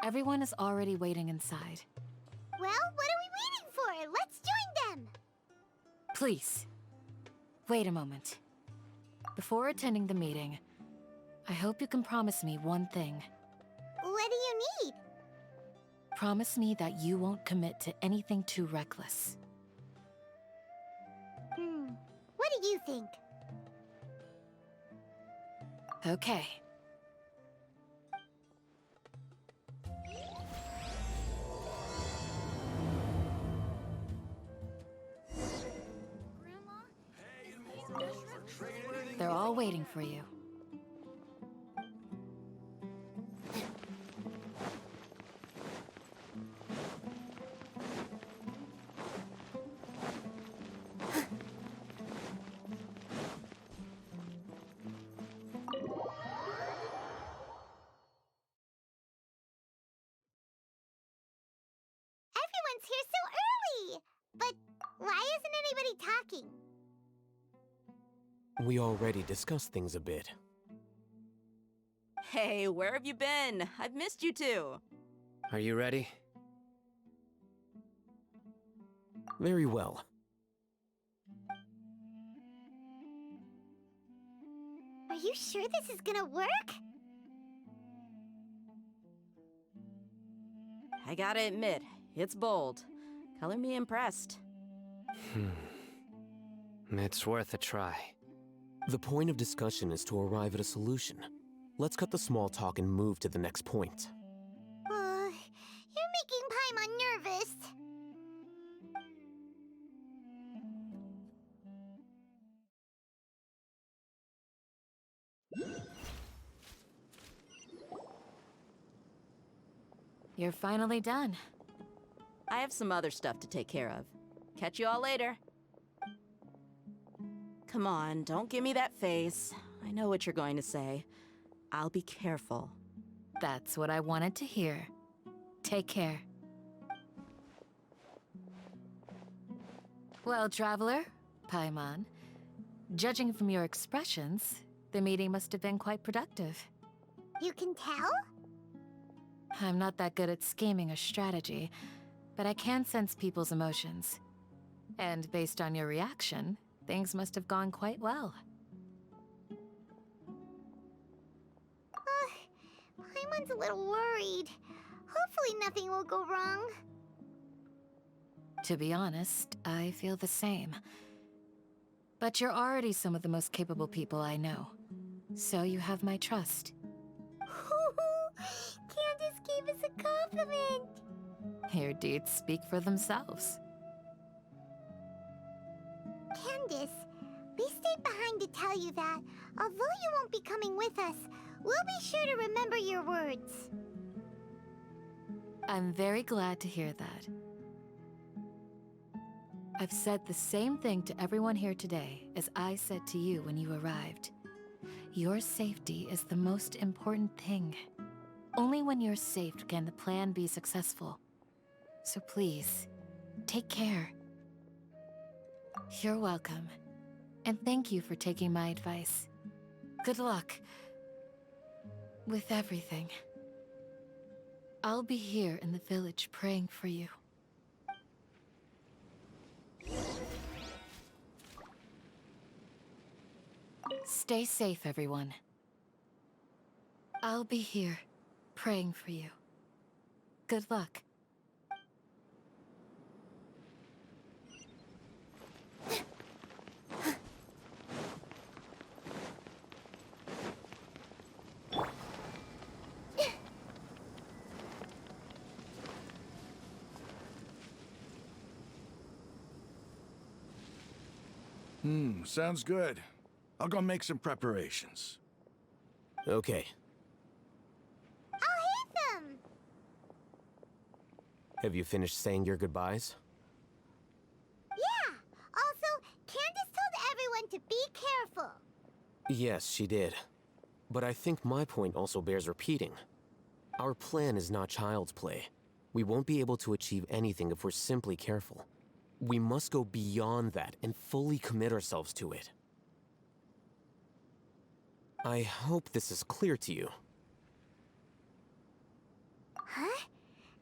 Everyone is already waiting inside. Well, what are we waiting for? Let's join them! Please, wait a moment. Before attending the meeting, I hope you can promise me one thing. What do you need? Promise me that you won't commit to anything too reckless. What do you think? Okay. They're all waiting for you. Everyone's here so early! But why isn't anybody talking? We already discussed things a bit. Hey, where have you been? I've missed you too. Are you ready? Very well. Are you sure this is gonna work? I gotta admit, it's bold. Color me impressed. It's worth a try. The point of discussion is to arrive at a solution. Let's cut the small talk and move to the next point. You're making Paimon nervous. You're finally done. I have some other stuff to take care of. Catch you all later. Come on, don't give me that face. I know what you're going to say. I'll be careful. That's what I wanted to hear. Take care. Well, traveler, Paimon, judging from your expressions, the meeting must have been quite productive. You can tell? I'm not that good at scheming or strategy, but I can sense people's emotions. And based on your reaction, things must have gone quite well. Paimon's a little worried. Hopefully nothing will go wrong. To be honest, I feel the same. But you're already some of the most capable people I know, so you have my trust. Candace gave us a compliment. Your deeds speak for themselves. Candace, we stayed behind to tell you that, although you won't be coming with us, we'll be sure to remember your words. I'm very glad to hear that. I've said the same thing to everyone here today as I said to you when you arrived. Your safety is the most important thing. Only when you're safe can the plan be successful. So please, take care. You're welcome. And thank you for taking my advice. Good luck with everything. I'll be here in the village praying for you. Stay safe, everyone. I'll be here, praying for you. Good luck. Sounds good. I'll go make some preparations. Okay. I'll hit them! Have you finished saying your goodbyes? Yeah! Also, Candace told everyone to be careful. Yes, she did. But I think my point also bears repeating. Our plan is not child's play. We won't be able to achieve anything if we're simply careful. We must go beyond that and fully commit ourselves to it. I hope this is clear to you. Huh?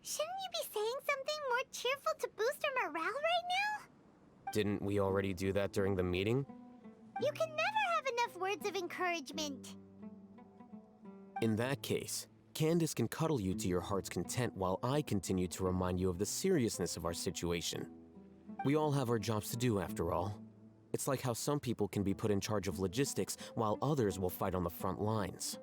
Shouldn't you be saying something more cheerful to boost our morale right now? Didn't we already do that during the meeting? You can never have enough words of encouragement. In that case, Candace can cuddle you to your heart's content while I continue to remind you of the seriousness of our situation. We all have our jobs to do, after all. It's like how some people can be put in charge of logistics while others will fight on the front lines.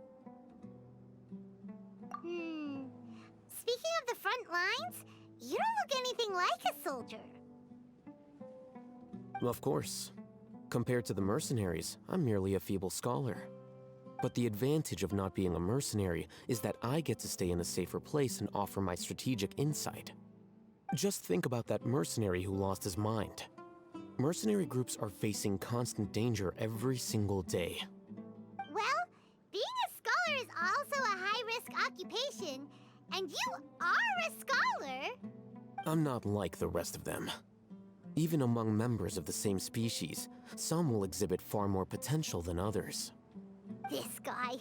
Speaking of the front lines, you don't look anything like a soldier. Of course. Compared to the mercenaries, I'm merely a feeble scholar. But the advantage of not being a mercenary is that I get to stay in a safer place and offer my strategic insight. Just think about that mercenary who lost his mind. Mercenary groups are facing constant danger every single day. Well, being a scholar is also a high-risk occupation, and you are a scholar. I'm not like the rest of them. Even among members of the same species, some will exhibit far more potential than others. This guy.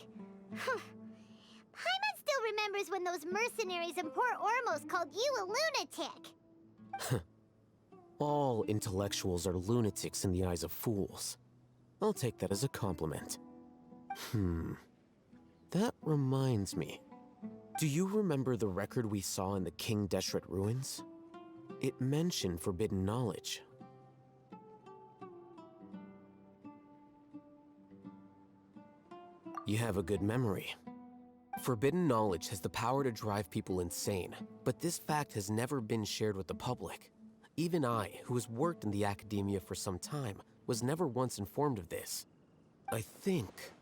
Paimon still remembers when those mercenaries in Port Ormos called you a lunatic. All intellectuals are lunatics in the eyes of fools. I'll take that as a compliment. That reminds me. Do you remember the record we saw in the King Deshret ruins? It mentioned forbidden knowledge. You have a good memory. Forbidden knowledge has the power to drive people insane, but this fact has never been shared with the public. Even I, who has worked in the academia for some time, was never once informed of this. I think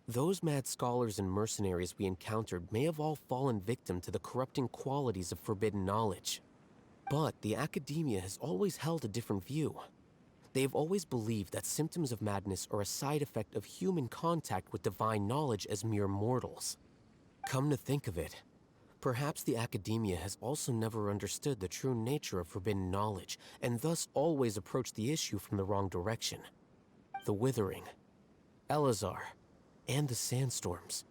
those mad scholars and mercenaries we encountered may have all fallen victim to the corrupting qualities of forbidden knowledge. But the academia has always held a different view. They have always believed that symptoms of madness are a side effect of human contact with divine knowledge as mere mortals. Come to think of it, perhaps the academia has also never understood the true nature of forbidden knowledge, and thus always approached the issue from the wrong direction. The Withering, Elazar, and the Sandstorms.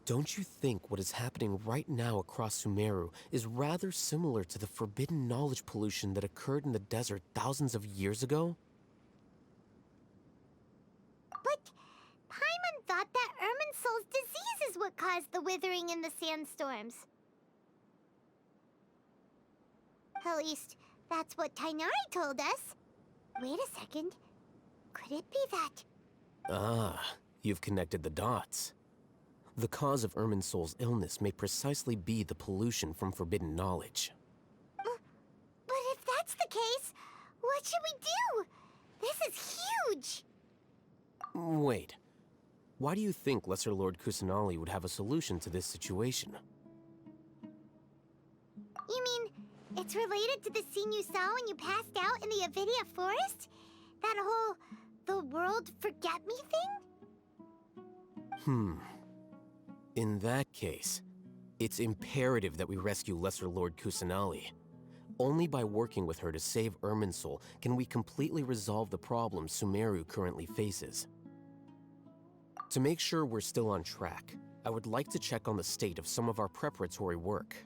Don't you think what is happening right now across Sumeru is rather similar to the forbidden knowledge pollution that occurred in the desert thousands of years ago? But Paimon thought that Irminsul's disease is what caused the withering and the sandstorms. At least, that's what Tainari told us. Wait a second. Could it be that? Ah, you've connected the dots. The cause of Irminsul's illness may precisely be the pollution from forbidden knowledge. But if that's the case, what should we do? This is huge! Wait. Why do you think Lesser Lord Kusanali would have a solution to this situation? You mean, it's related to the scene you saw when you passed out in the Avidia forest? That whole, the world forget me thing? In that case, it's imperative that we rescue Lesser Lord Kusanali. Only by working with her to save Irminsul can we completely resolve the problems Sumeru currently faces. To make sure we're still on track, I would like to check on the state of some of our preparatory work.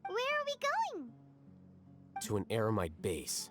Where are we going? To an Eremite base.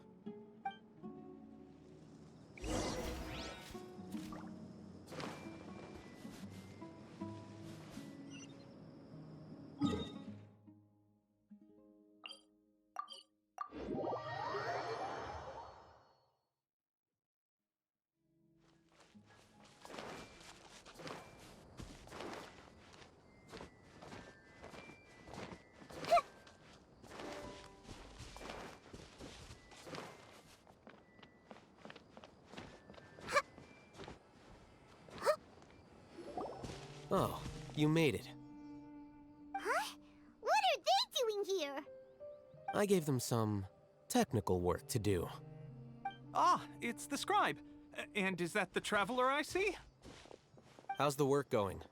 Oh, you made it. Huh? What are they doing here? I gave them some technical work to do. Ah, it's the scribe. And is that the traveler I see? How's the work going?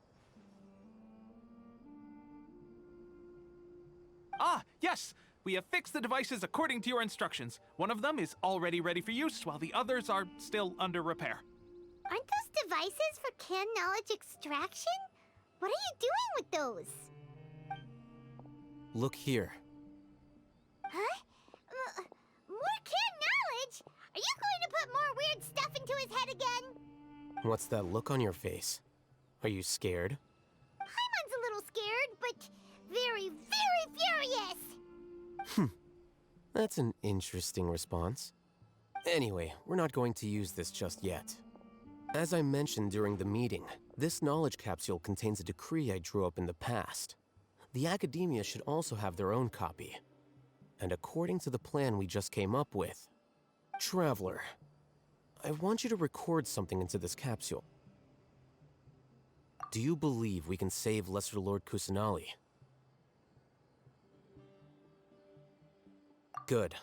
Ah, yes! We have fixed the devices according to your instructions. One of them is already ready for use, while the others are still under repair. Aren't those devices for can knowledge extraction? What are you doing with those? Look here. Huh? More kid knowledge? Are you going to put more weird stuff into his head again? What's that look on your face? Are you scared? Paimon's a little scared, but very, very furious. That's an interesting response. Anyway, we're not going to use this just yet. As I mentioned during the meeting, this knowledge capsule contains a decree I drew up in the past. The Academia should also have their own copy. And according to the plan we just came up with, Traveler, I want you to record something into this capsule. Do you believe we can save Lesser Lord Kusanali? Good.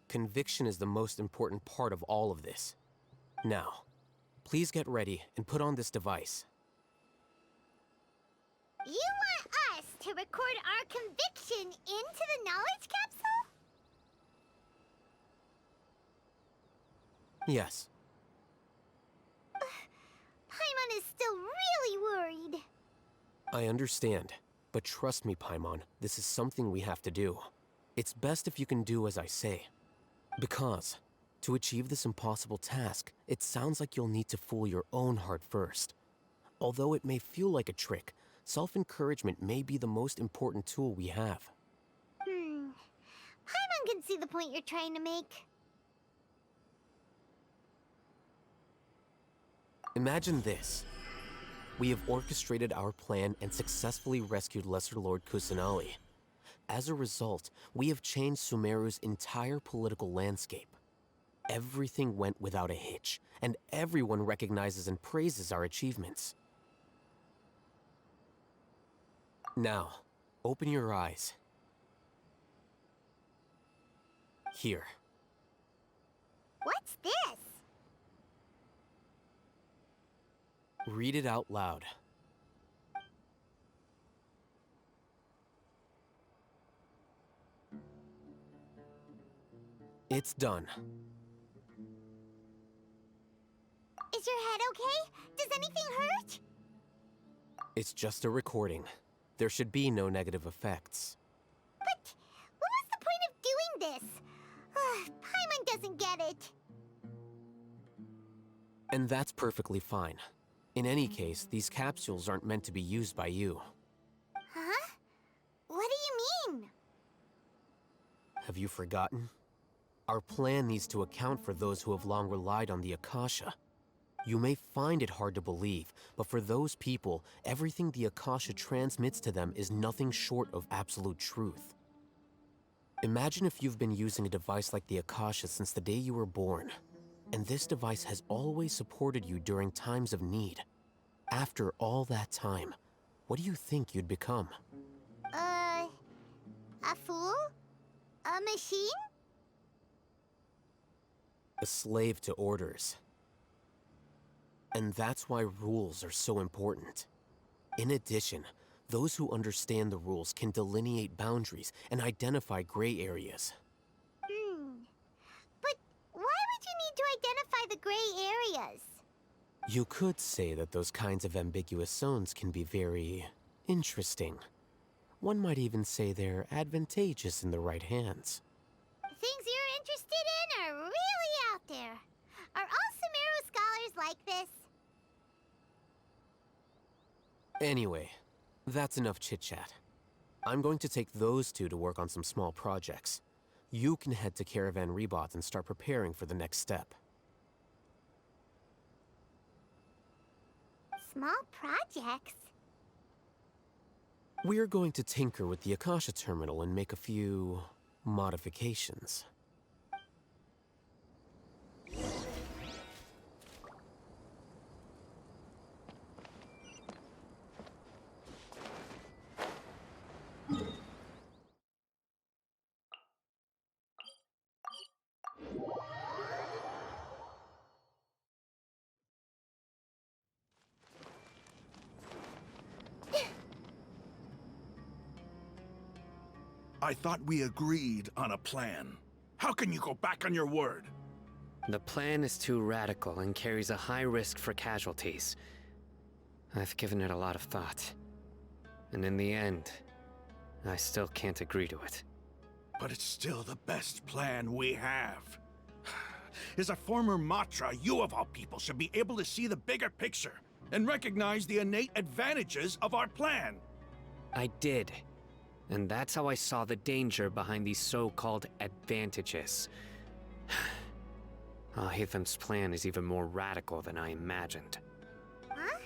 Conviction is the most important part of all of this. Now, please get ready and put on this device. You want us to record our conviction into the knowledge capsule? Yes. Paimon is still really worried. I understand, but trust me, Paimon, this is something we have to do. It's best if you can do as I say. Because, to achieve this impossible task, it sounds like you'll need to fool your own heart first. Although it may feel like a trick, self-encouragement may be the most important tool we have. Paimon can see the point you're trying to make. Imagine this. We have orchestrated our plan and successfully rescued Lesser Lord Kusanali. As a result, we have changed Sumeru's entire political landscape. Everything went without a hitch, and everyone recognizes and praises our achievements. Now, open your eyes. Here. What's this? Read it out loud. It's done. Is your head okay? Does anything hurt? It's just a recording. There should be no negative effects. But what was the point of doing this? Paimon doesn't get it. And that's perfectly fine. In any case, these capsules aren't meant to be used by you. Huh? What do you mean? Have you forgotten? Our plan needs to account for those who have long relied on the Akasha. You may find it hard to believe, but for those people, everything the Akasha transmits to them is nothing short of absolute truth. Imagine if you've been using a device like the Akasha since the day you were born, and this device has always supported you during times of need. After all that time, what do you think you'd become? A fool? A machine? A slave to orders. And that's why rules are so important. In addition, those who understand the rules can delineate boundaries and identify gray areas. But why would you need to identify the gray areas? You could say that those kinds of ambiguous zones can be very interesting. One might even say they're advantageous in the right hands. Things you're interested in are really out there. Are all Sumeru scholars like this? Anyway, that's enough chit-chat. I'm going to take those two to work on some small projects. You can head to Caravan Rebot and start preparing for the next step. Small projects? We're going to tinker with the Akasha terminal and make a few modifications. I thought we agreed on a plan. How can you go back on your word? The plan is too radical and carries a high risk for casualties. I've given it a lot of thought. And in the end, I still can't agree to it. But it's still the best plan we have. As a former Matra, you of all people should be able to see the bigger picture and recognize the innate advantages of our plan. I did. And that's how I saw the danger behind these so-called advantages. Alhaitham's plan is even more radical than I imagined. Huh?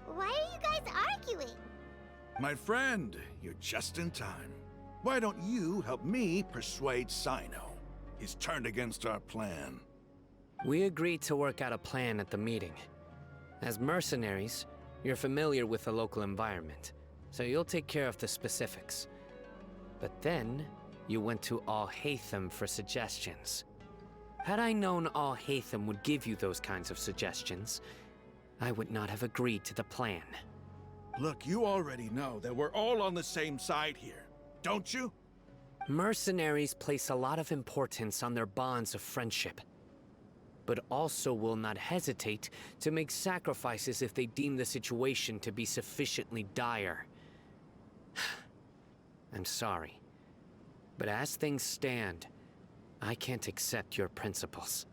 Why are you guys arguing? My friend, you're just in time. Why don't you help me persuade Sino? He's turned against our plan. We agreed to work out a plan at the meeting. As mercenaries, you're familiar with the local environment, so you'll take care of the specifics. But then, you went to Alhaitham for suggestions. Had I known Alhaitham would give you those kinds of suggestions, I would not have agreed to the plan. Look, you already know that we're all on the same side here, don't you? Mercenaries place a lot of importance on their bonds of friendship, but also will not hesitate to make sacrifices if they deem the situation to be sufficiently dire. I'm sorry, but as things stand, I can't accept your principles.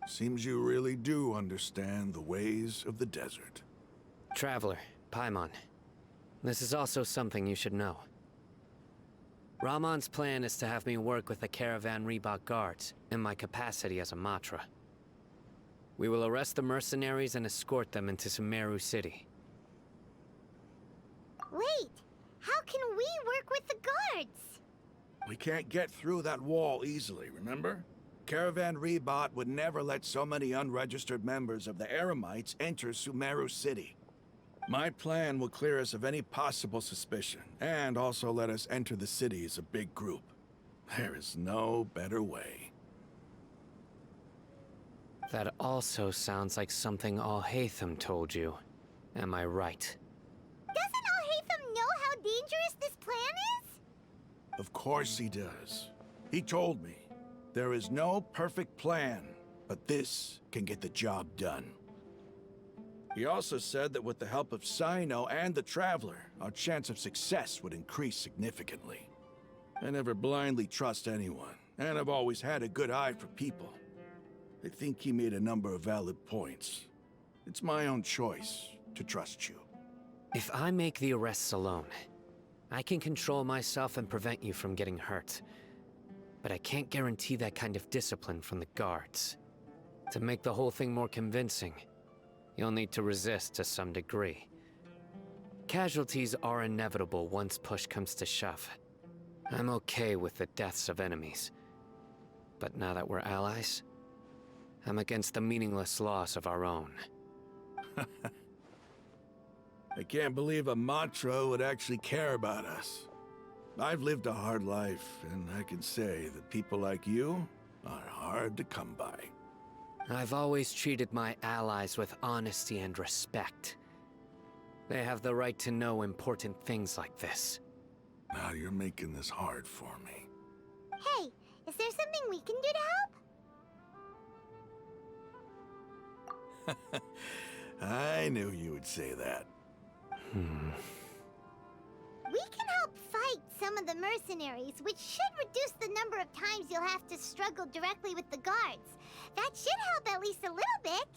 Seems you really do understand the ways of the desert. Traveler, Paimon, this is also something you should know. Ramon's plan is to have me work with the Caravan Reebok guards in my capacity as a Matra. We will arrest the mercenaries and escort them into Sumeru City. Wait, how can we work with the guards? We can't get through that wall easily, remember? Caravan Reebok would never let so many unregistered members of the Eremites enter Sumeru City. My plan will clear us of any possible suspicion, and also let us enter the city as a big group. There is no better way. That also sounds like something Alhaitham told you. Am I right? Doesn't Alhaitham know how dangerous this plan is? Of course he does. He told me, there is no perfect plan, but this can get the job done. He also said that with the help of Sino and the Traveler, our chance of success would increase significantly. I never blindly trust anyone, and I've always had a good eye for people. I think he made a number of valid points. It's my own choice to trust you. If I make the arrests alone, I can control myself and prevent you from getting hurt. But I can't guarantee that kind of discipline from the guards. To make the whole thing more convincing, you'll need to resist to some degree. Casualties are inevitable once push comes to shove. I'm okay with the deaths of enemies. But now that we're allies, I'm against the meaningless loss of our own. I can't believe a Matra would actually care about us. I've lived a hard life, and I can say that people like you are hard to come by. I've always treated my allies with honesty and respect. They have the right to know important things like this. Now you're making this hard for me. Hey, is there something we can do to help? I knew you would say that. We can help fight some of the mercenaries, which should reduce the number of times you'll have to struggle directly with the guards. That should help at least a little bit.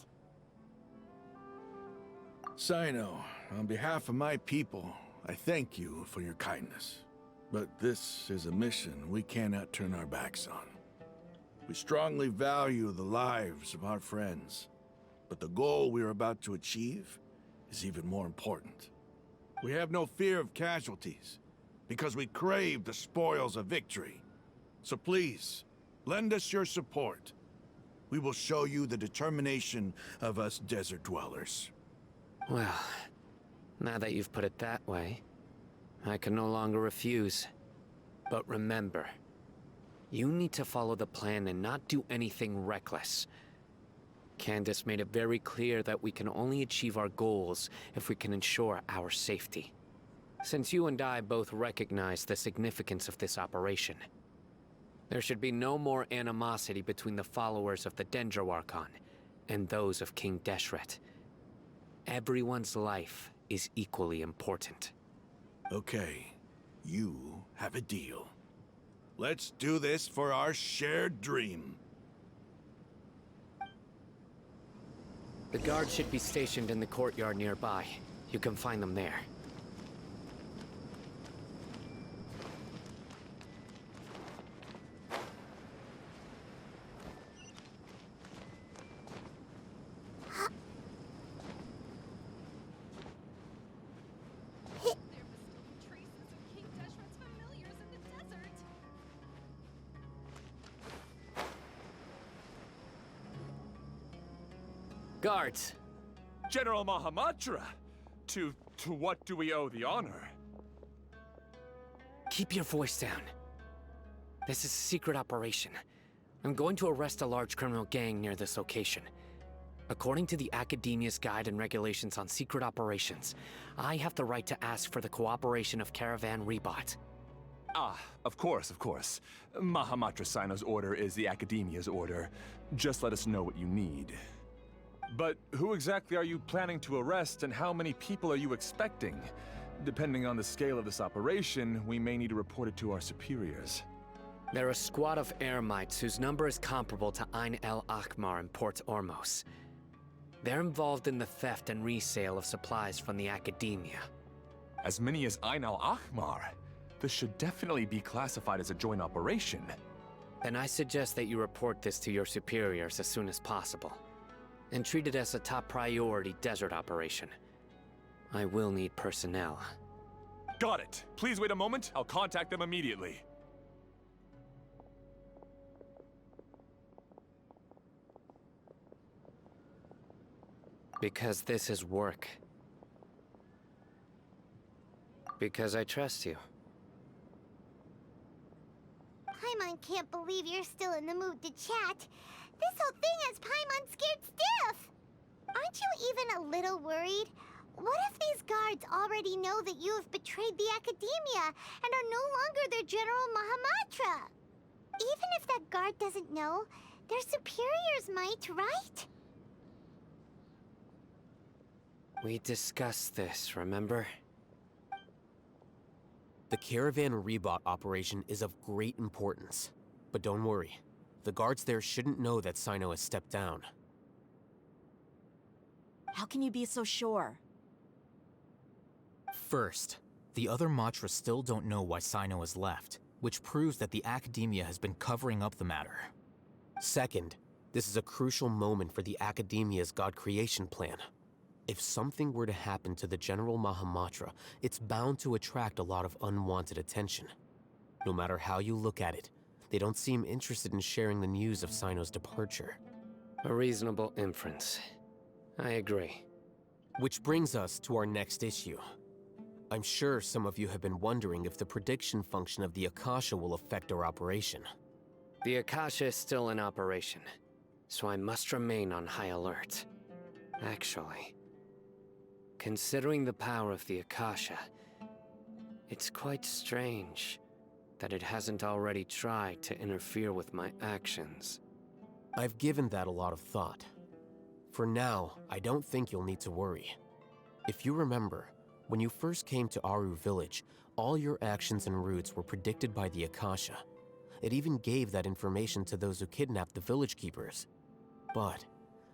Sino, on behalf of my people, I thank you for your kindness. But this is a mission we cannot turn our backs on. We strongly value the lives of our friends, but the goal we are about to achieve is even more important. We have no fear of casualties, because we crave the spoils of victory. So please, lend us your support. We will show you the determination of us desert dwellers. Well, now that you've put it that way, I can no longer refuse. But remember, you need to follow the plan and not do anything reckless. Candace made it very clear that we can only achieve our goals if we can ensure our safety. Since you and I both recognize the significance of this operation, there should be no more animosity between the followers of the Dendro Archon and those of King Deshret. Everyone's life is equally important. Okay, you have a deal. Let's do this for our shared dream. The guards should be stationed in the courtyard nearby. You can find them there. Guards! General Mahamatra! To what do we owe the honor? Keep your voice down. This is a secret operation. I'm going to arrest a large criminal gang near this location. According to the Academia's Guide and Regulations on Secret Operations, I have the right to ask for the cooperation of Caravan Rebot. Ah, of course, of course. Mahamatra Sino's order is the Academia's order. Just let us know what you need. But who exactly are you planning to arrest, and how many people are you expecting? Depending on the scale of this operation, we may need to report it to our superiors. They're a squad of Eremites whose number is comparable to Ein El Akmar in Port Ormos. They're involved in the theft and resale of supplies from the Academia. As many as Ein El Akmar? This should definitely be classified as a joint operation. Then I suggest that you report this to your superiors as soon as possible, and treat it as a top priority desert operation. I will need personnel. Got it. Please wait a moment. I'll contact them immediately. Because this is work. Because I trust you. Paimon can't believe you're still in the mood to chat. This whole thing has Paimon scared stiff. Aren't you even a little worried? What if these guards already know that you have betrayed the Academia and are no longer their General Mahamatra? Even if that guard doesn't know, their superiors might, right? We discussed this, remember? The Caravan Rebot operation is of great importance. But don't worry, the guards there shouldn't know that Sino has stepped down. How can you be so sure? First, the other Matra still don't know why Sino has left, which proves that the Academia has been covering up the matter. Second, this is a crucial moment for the Academia's God creation plan. If something were to happen to the General Mahamatra, it's bound to attract a lot of unwanted attention. No matter how you look at it, they don't seem interested in sharing the news of Sino's departure. A reasonable inference. I agree. Which brings us to our next issue. I'm sure some of you have been wondering if the prediction function of the Akasha will affect our operation. The Akasha is still in operation, so I must remain on high alert. Actually, considering the power of the Akasha, it's quite strange that it hasn't already tried to interfere with my actions. I've given that a lot of thought. For now, I don't think you'll need to worry. If you remember, when you first came to Aru Village, all your actions and routes were predicted by the Akasha. It even gave that information to those who kidnapped the village keepers. But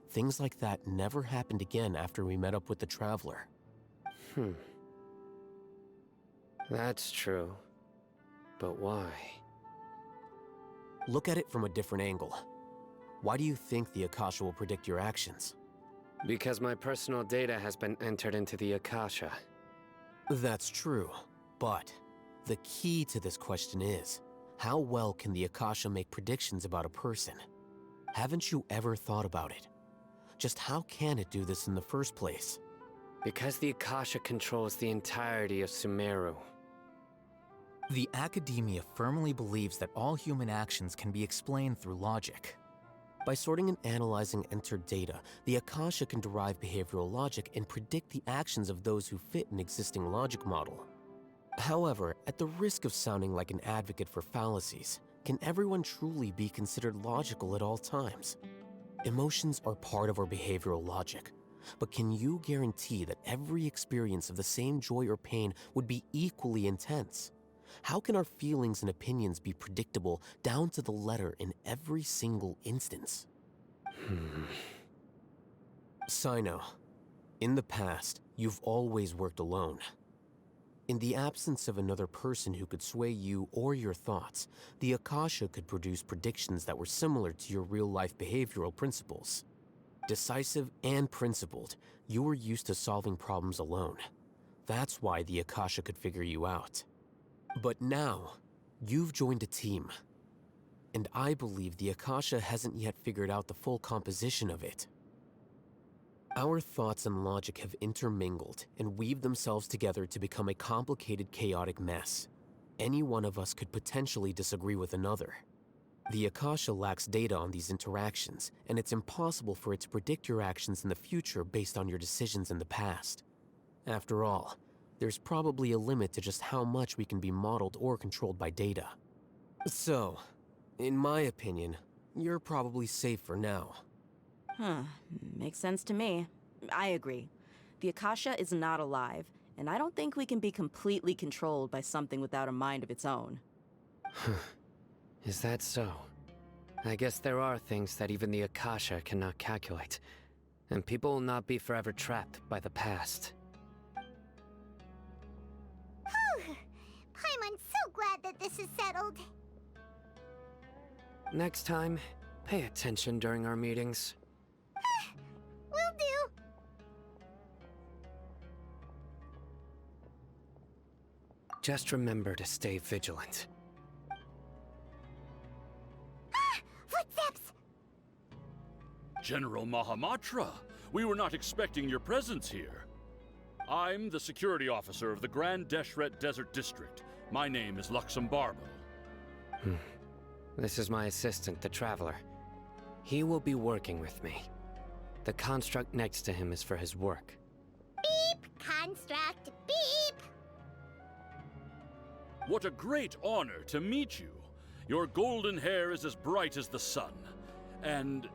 things like that never happened again after we met up with the Traveler. That's true. But why? Look at it from a different angle. Why do you think the Akasha will predict your actions? Because my personal data has been entered into the Akasha. That's true, but the key to this question is, how well can the Akasha make predictions about a person? Haven't you ever thought about it? Just how can it do this in the first place? Because the Akasha controls the entirety of Sumeru. The Academia firmly believes that all human actions can be explained through logic. By sorting and analyzing entered data, the Akasha can derive behavioral logic and predict the actions of those who fit an existing logic model. However, at the risk of sounding like an advocate for fallacies, can everyone truly be considered logical at all times? Emotions are part of our behavioral logic, But can you guarantee that every experience of the same joy or pain would be equally intense? How can our feelings and opinions be predictable down to the letter in every single instance? Sino, in the past, you've always worked alone. In the absence of another person who could sway you or your thoughts, the Akasha could produce predictions that were similar to your real-life behavioral principles. Decisive and principled, you were used to solving problems alone. That's why the Akasha could figure you out. But now, you've joined a team. And I believe the Akasha hasn't yet figured out the full composition of it. Our thoughts and logic have intermingled and weaved themselves together to become a complicated, chaotic mess. Any one of us could potentially disagree with another. The Akasha lacks data on these interactions, and it's impossible for it to predict your actions in the future based on your decisions in the past. After all, there's probably a limit to just how much we can be modeled or controlled by data. So, in my opinion, you're probably safe for now. Makes sense to me. I agree. The Akasha is not alive, and I don't think we can be completely controlled by something without a mind of its own. Is that so? I guess there are things that even the Akasha cannot calculate, and people will not be forever trapped by the past. Paimon's so glad that this is settled. Next time, pay attention during our meetings. Will do. Just remember to stay vigilant. Footsteps! General Mahamatra, we were not expecting your presence here. I'm the security officer of the Grand Deshret Desert District. My name is Luxembarbo. This is my assistant, the Traveler. He will be working with me. The construct next to him is for his work. Beep! Construct, beep! What a great honor to meet you. Your golden hair is as bright as the sun. And,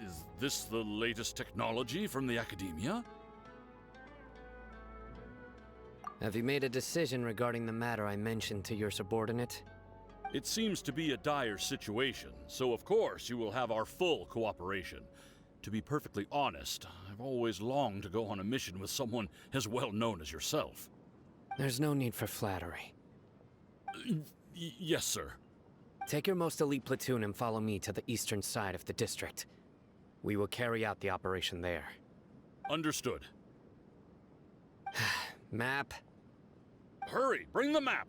is this the latest technology from the Academia? Have you made a decision regarding the matter I mentioned to your subordinate? It seems to be a dire situation, so of course you will have our full cooperation. To be perfectly honest, I've always longed to go on a mission with someone as well known as yourself. There's no need for flattery. Yes, sir. Take your most elite platoon and follow me to the eastern side of the district. We will carry out the operation there. Understood. Map? Hurry, bring the map!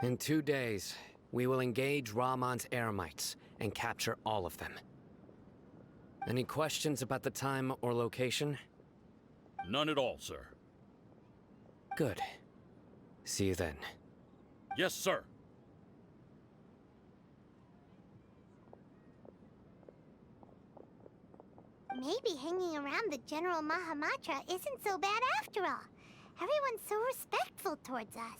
In 2 days, we will engage Rahman's Eremites and capture all of them. Any questions about the time or location? None at all, sir. Good. See you then. Yes, sir. Maybe hanging around the General Mahamatra isn't so bad after all. Everyone's so respectful towards us.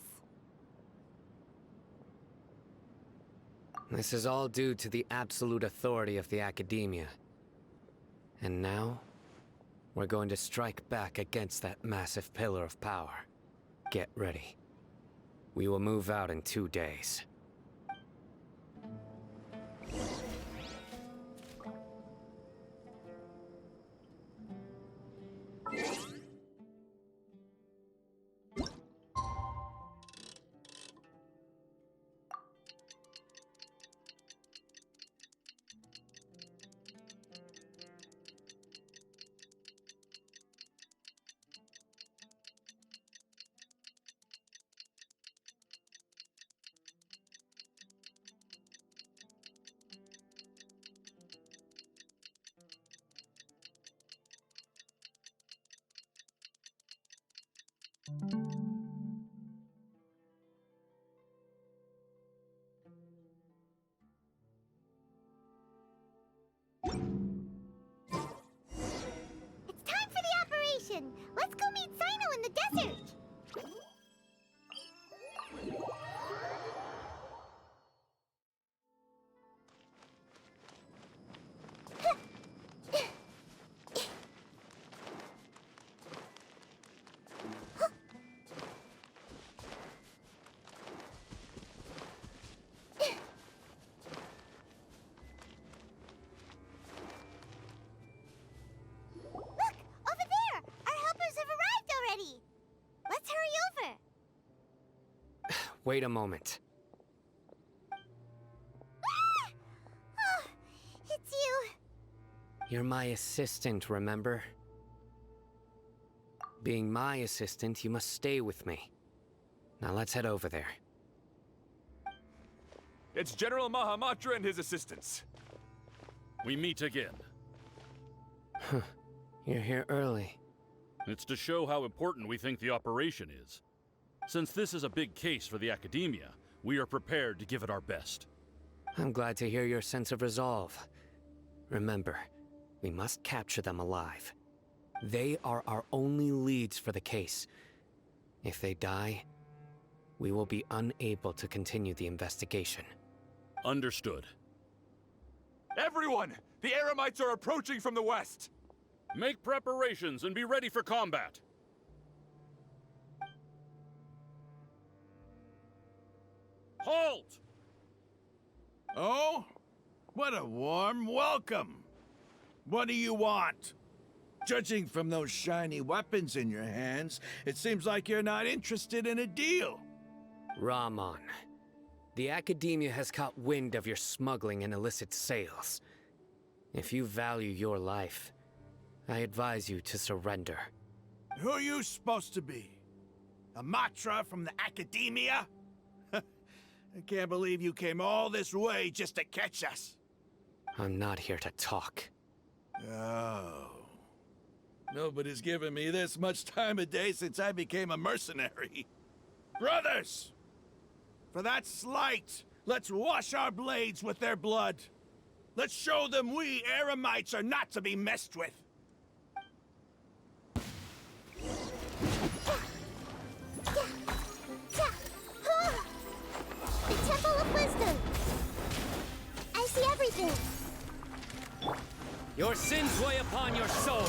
This is all due to the absolute authority of the Academia. And now, we're going to strike back against that massive pillar of power. Get ready. We will move out in 2 days. Wait a moment. Ah! Oh, it's you. You're my assistant, remember? Being my assistant, you must stay with me. Now let's head over there. It's General Mahamatra and his assistants. We meet again. You're here early. It's to show how important we think the operation is. Since this is a big case for the Academia, we are prepared to give it our best. I'm glad to hear your sense of resolve. Remember, we must capture them alive. They are our only leads for the case. If they die, we will be unable to continue the investigation. Understood. Everyone! The Eremites are approaching from the west! Make preparations and be ready for combat. Halt! Oh? What a warm welcome! What do you want? Judging from those shiny weapons in your hands, it seems like you're not interested in a deal. Rahman, the Academia has caught wind of your smuggling and illicit sales. If you value your life, I advise you to surrender. Who are you supposed to be? A Matra from the Academia? I can't believe you came all this way just to catch us. I'm not here to talk. Oh. Nobody's given me this much time of day since I became a mercenary. Brothers! For that slight, let's wash our blades with their blood. Let's show them we Eremites are not to be messed with. The Temple of Wisdom. I see everything. Your sins weigh upon your soul.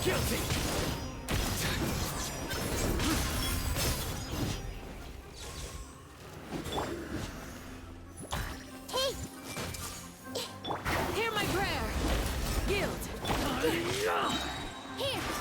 Guilty. Hey! Hear my prayer! Guild! Here!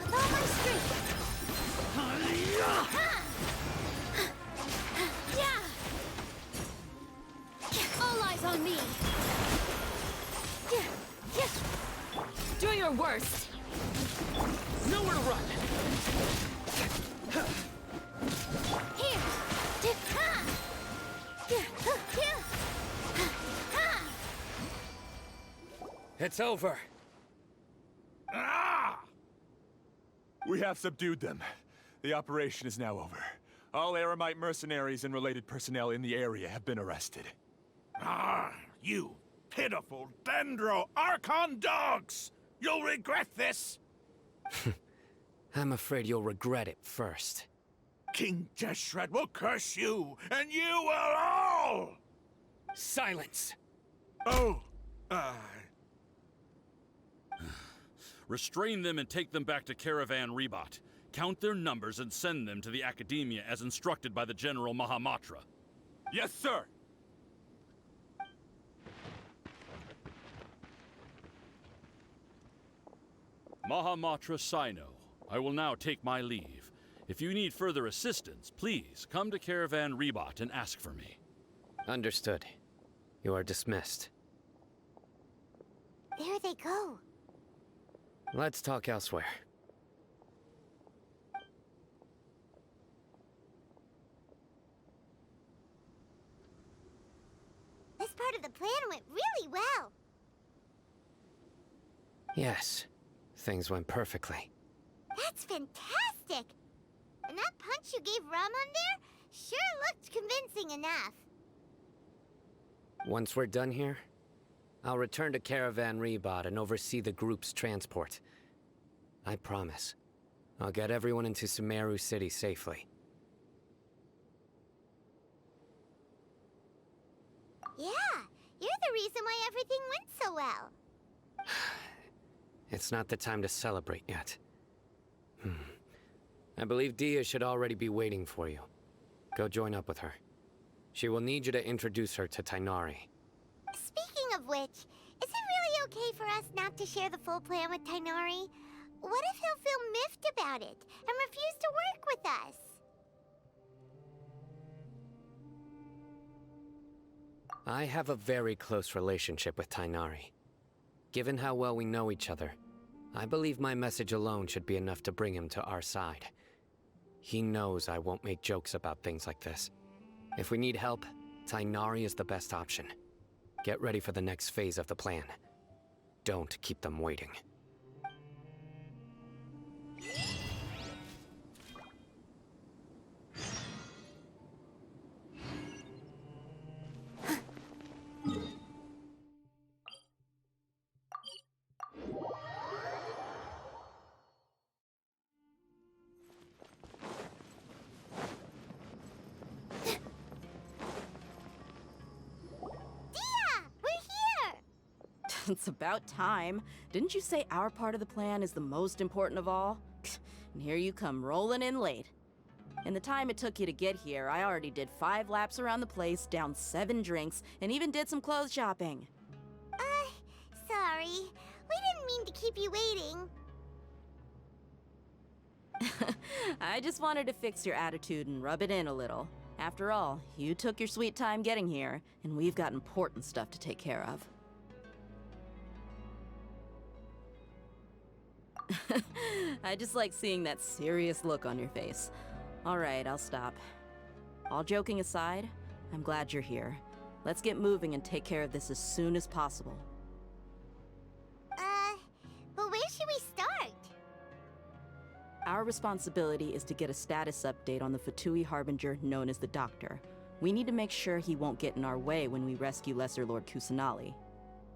With all my strength! All eyes on me! Do your worst! Nowhere to run! It's over. Ah! We have subdued them. The operation is now over. All Eremite mercenaries and related personnel in the area have been arrested. Ah, you pitiful Dendro Archon dogs! You'll regret this! I'm afraid you'll regret it first. King Jeshret will curse you, and you will all! Silence! Oh, Restrain them and take them back to Caravan Rebot. Count their numbers and send them to the Academia as instructed by the General Mahamatra. Yes, sir! Mahamatra Sino, I will now take my leave. If you need further assistance, please come to Caravan Rebot and ask for me. Understood. You are dismissed. There they go. Let's talk elsewhere. This part of the plan went really well. Yes, things went perfectly. That's fantastic! And that punch you gave Rahman there sure looked convincing enough. Once we're done here, I'll return to Caravan Rebot and oversee the group's transport. I promise. I'll get everyone into Sumeru City safely. Yeah, you're the reason why everything went so well. It's not the time to celebrate yet. I believe Dia should already be waiting for you. Go join up with her. She will need you to introduce her to Tighnari. Speaking of which, is it really okay for us not to share the full plan with Tighnari? What if he'll feel miffed about it and refuse to work with us? I have a very close relationship with Tighnari. Given how well we know each other, I believe my message alone should be enough to bring him to our side. He knows I won't make jokes about things like this. If we need help, Tighnari is the best option. Get ready for the next phase of the plan. Don't keep them waiting. It's about time. Didn't you say our part of the plan is the most important of all? And here you come rolling in late. In the time it took you to get here, I already did 5 laps around the place, downed 7 drinks, and even did some clothes shopping. Sorry. We didn't mean to keep you waiting. I just wanted to fix your attitude and rub it in a little. After all, you took your sweet time getting here, and we've got important stuff to take care of. I just like seeing that serious look on your face. Alright, I'll stop. All joking aside, I'm glad you're here. Let's get moving and take care of this as soon as possible. But where should we start? Our responsibility is to get a status update on the Fatui Harbinger known as the Doctor. We need to make sure he won't get in our way when we rescue Lesser Lord Kusanali.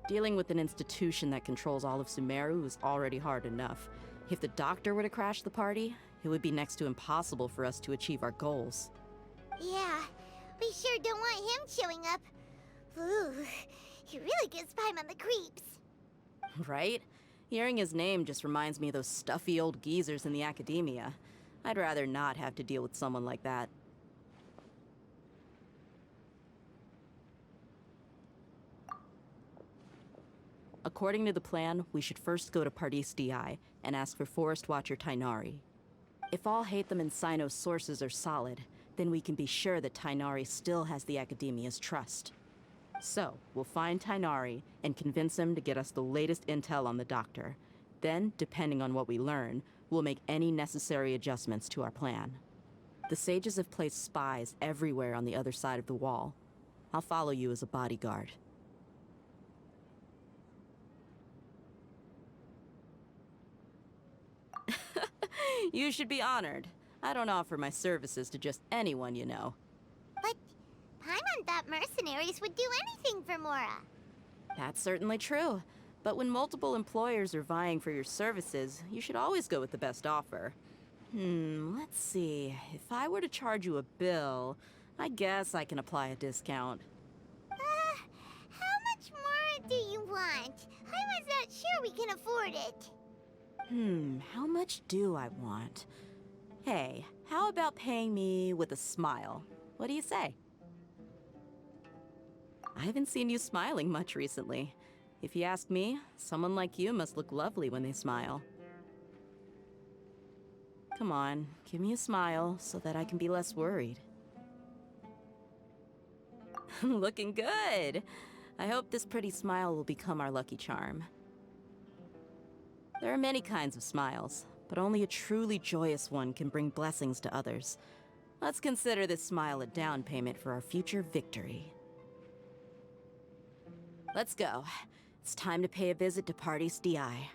Dealing with an institution that controls all of Sumeru is already hard enough. If the Doctor were to crash the party, it would be next to impossible for us to achieve our goals. Yeah, we sure don't want him showing up. Ooh, he really gives Paimon the creeps. Right? Hearing his name just reminds me of those stuffy old geezers in the Academia. I'd rather not have to deal with someone like that. According to the plan, we should first go to Pardis Di and ask for Forest Watcher Tighnari. If all Hatham and Sino's sources are solid, then we can be sure that Tighnari still has the Academia's trust. So, we'll find Tighnari and convince him to get us the latest intel on the Doctor. Then, depending on what we learn, we'll make any necessary adjustments to our plan. The sages have placed spies everywhere on the other side of the wall. I'll follow you as a bodyguard. You should be honored. I don't offer my services to just anyone you know. But Paimon thought mercenaries would do anything for Mora. That's certainly true. But when multiple employers are vying for your services, you should always go with the best offer. Let's see. If I were to charge you a bill, I guess I can apply a discount. How much more do you want? Paimon's not sure we can afford it. How much do I want? Hey, how about paying me with a smile? What do you say? I haven't seen you smiling much recently. If you ask me, someone like you must look lovely when they smile. Come on, give me a smile so that I can be less worried. Looking good! I hope this pretty smile will become our lucky charm. There are many kinds of smiles, but only a truly joyous one can bring blessings to others. Let's consider this smile a down payment for our future victory. Let's go. It's time to pay a visit to Pardis Di.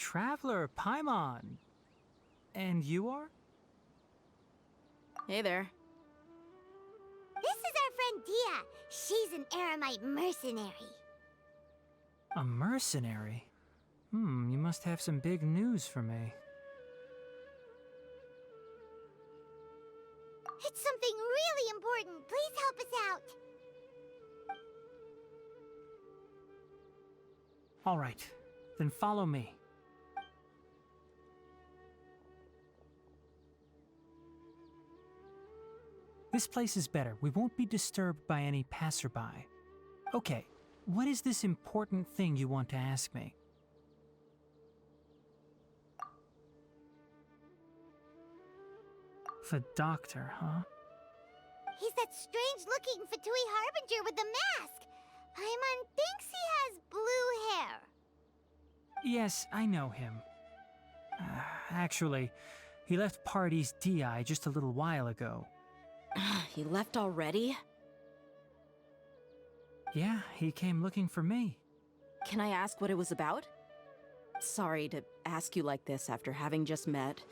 Traveler, Paimon. And you are? Hey there. This is our friend Dia. She's an Aramite mercenary. A mercenary? You must have some big news for me. It's something really important. Please help us out. All right, then follow me. This place is better. We won't be disturbed by any passerby. Okay, what is this important thing you want to ask me? The doctor, huh? He's that strange-looking Fatui Harbinger with the mask. Paimon thinks he has blue hair. Yes, I know him. Actually, he left Party's DI just a little while ago. He left already? Yeah, he came looking for me. Can I ask what it was about? Sorry to ask you like this after having just met,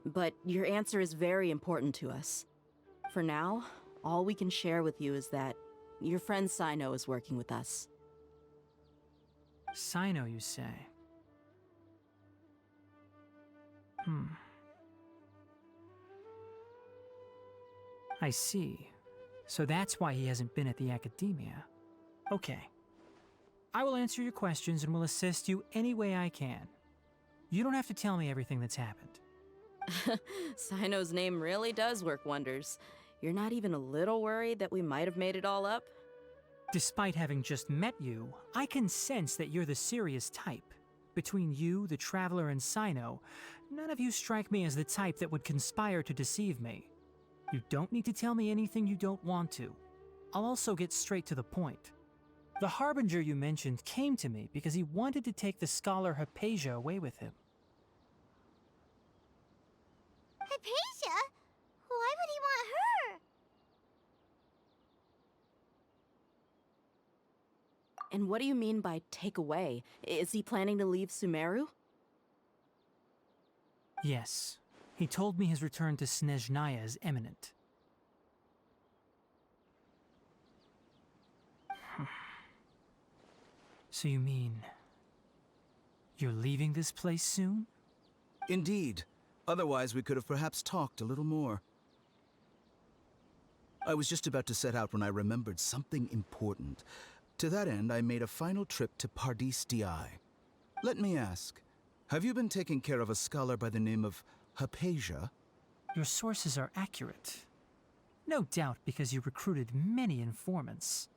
but your answer is very important to us. For now, all we can share with you is that your friend Sino is working with us. Sino, you say? I see. So that's why he hasn't been at the Academia. Okay. I will answer your questions and will assist you any way I can. You don't have to tell me everything that's happened. Sino's name really does work wonders. You're not even a little worried that we might have made it all up? Despite having just met you, I can sense that you're the serious type. Between you, the Traveler, and Sino, none of you strike me as the type that would conspire to deceive me. You don't need to tell me anything you don't want to. I'll also get straight to the point. The Harbinger you mentioned came to me because he wanted to take the scholar Hypatia away with him. Hypatia? Why would he want her? And what do you mean by take away? Is he planning to leave Sumeru? Yes. He told me his return to Snezhnaya is imminent. So you mean... you're leaving this place soon? Indeed. Otherwise, we could have perhaps talked a little more. I was just about to set out when I remembered something important. To that end, I made a final trip to Pardis Di. Let me ask, have you been taking care of a scholar by the name of Hypatia? Your sources are accurate. No doubt because you recruited many informants.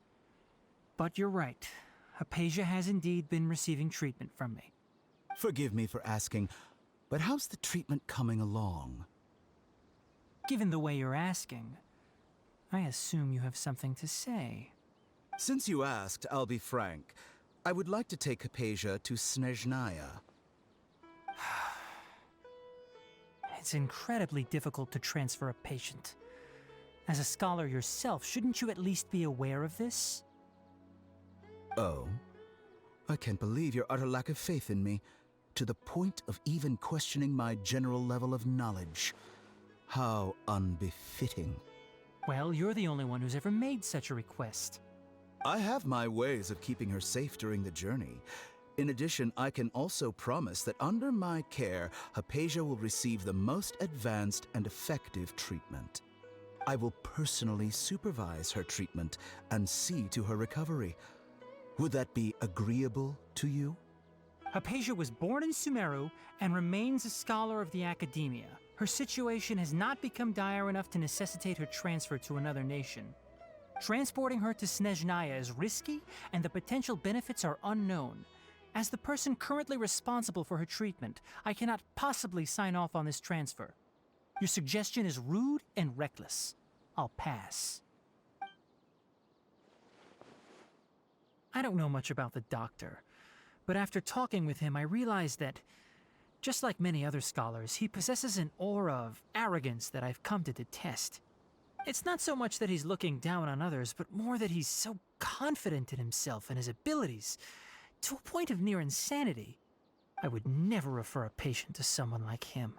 But you're right. Hypatia has indeed been receiving treatment from me. Forgive me for asking, but how's the treatment coming along? Given the way you're asking, I assume you have something to say. Since you asked, I'll be frank. I would like to take Hypatia to Snezhnaya. It's incredibly difficult to transfer a patient. As a scholar yourself, shouldn't you at least be aware of this? Oh? I can't believe your utter lack of faith in me, to the point of even questioning my general level of knowledge. How unbefitting. Well, you're the only one who's ever made such a request. I have my ways of keeping her safe during the journey. In addition, I can also promise that under my care, Hypatia will receive the most advanced and effective treatment. I will personally supervise her treatment and see to her recovery. Would that be agreeable to you? Hypatia was born in Sumeru and remains a scholar of the Academia. Her situation has not become dire enough to necessitate her transfer to another nation. Transporting her to Snezhnaya is risky, and the potential benefits are unknown. As the person currently responsible for her treatment, I cannot possibly sign off on this transfer. Your suggestion is rude and reckless. I'll pass. I don't know much about the doctor, but after talking with him, I realized that, just like many other scholars, he possesses an aura of arrogance that I've come to detest. It's not so much that he's looking down on others, but more that he's so confident in himself and his abilities, to a point of near insanity. I would never refer a patient to someone like him.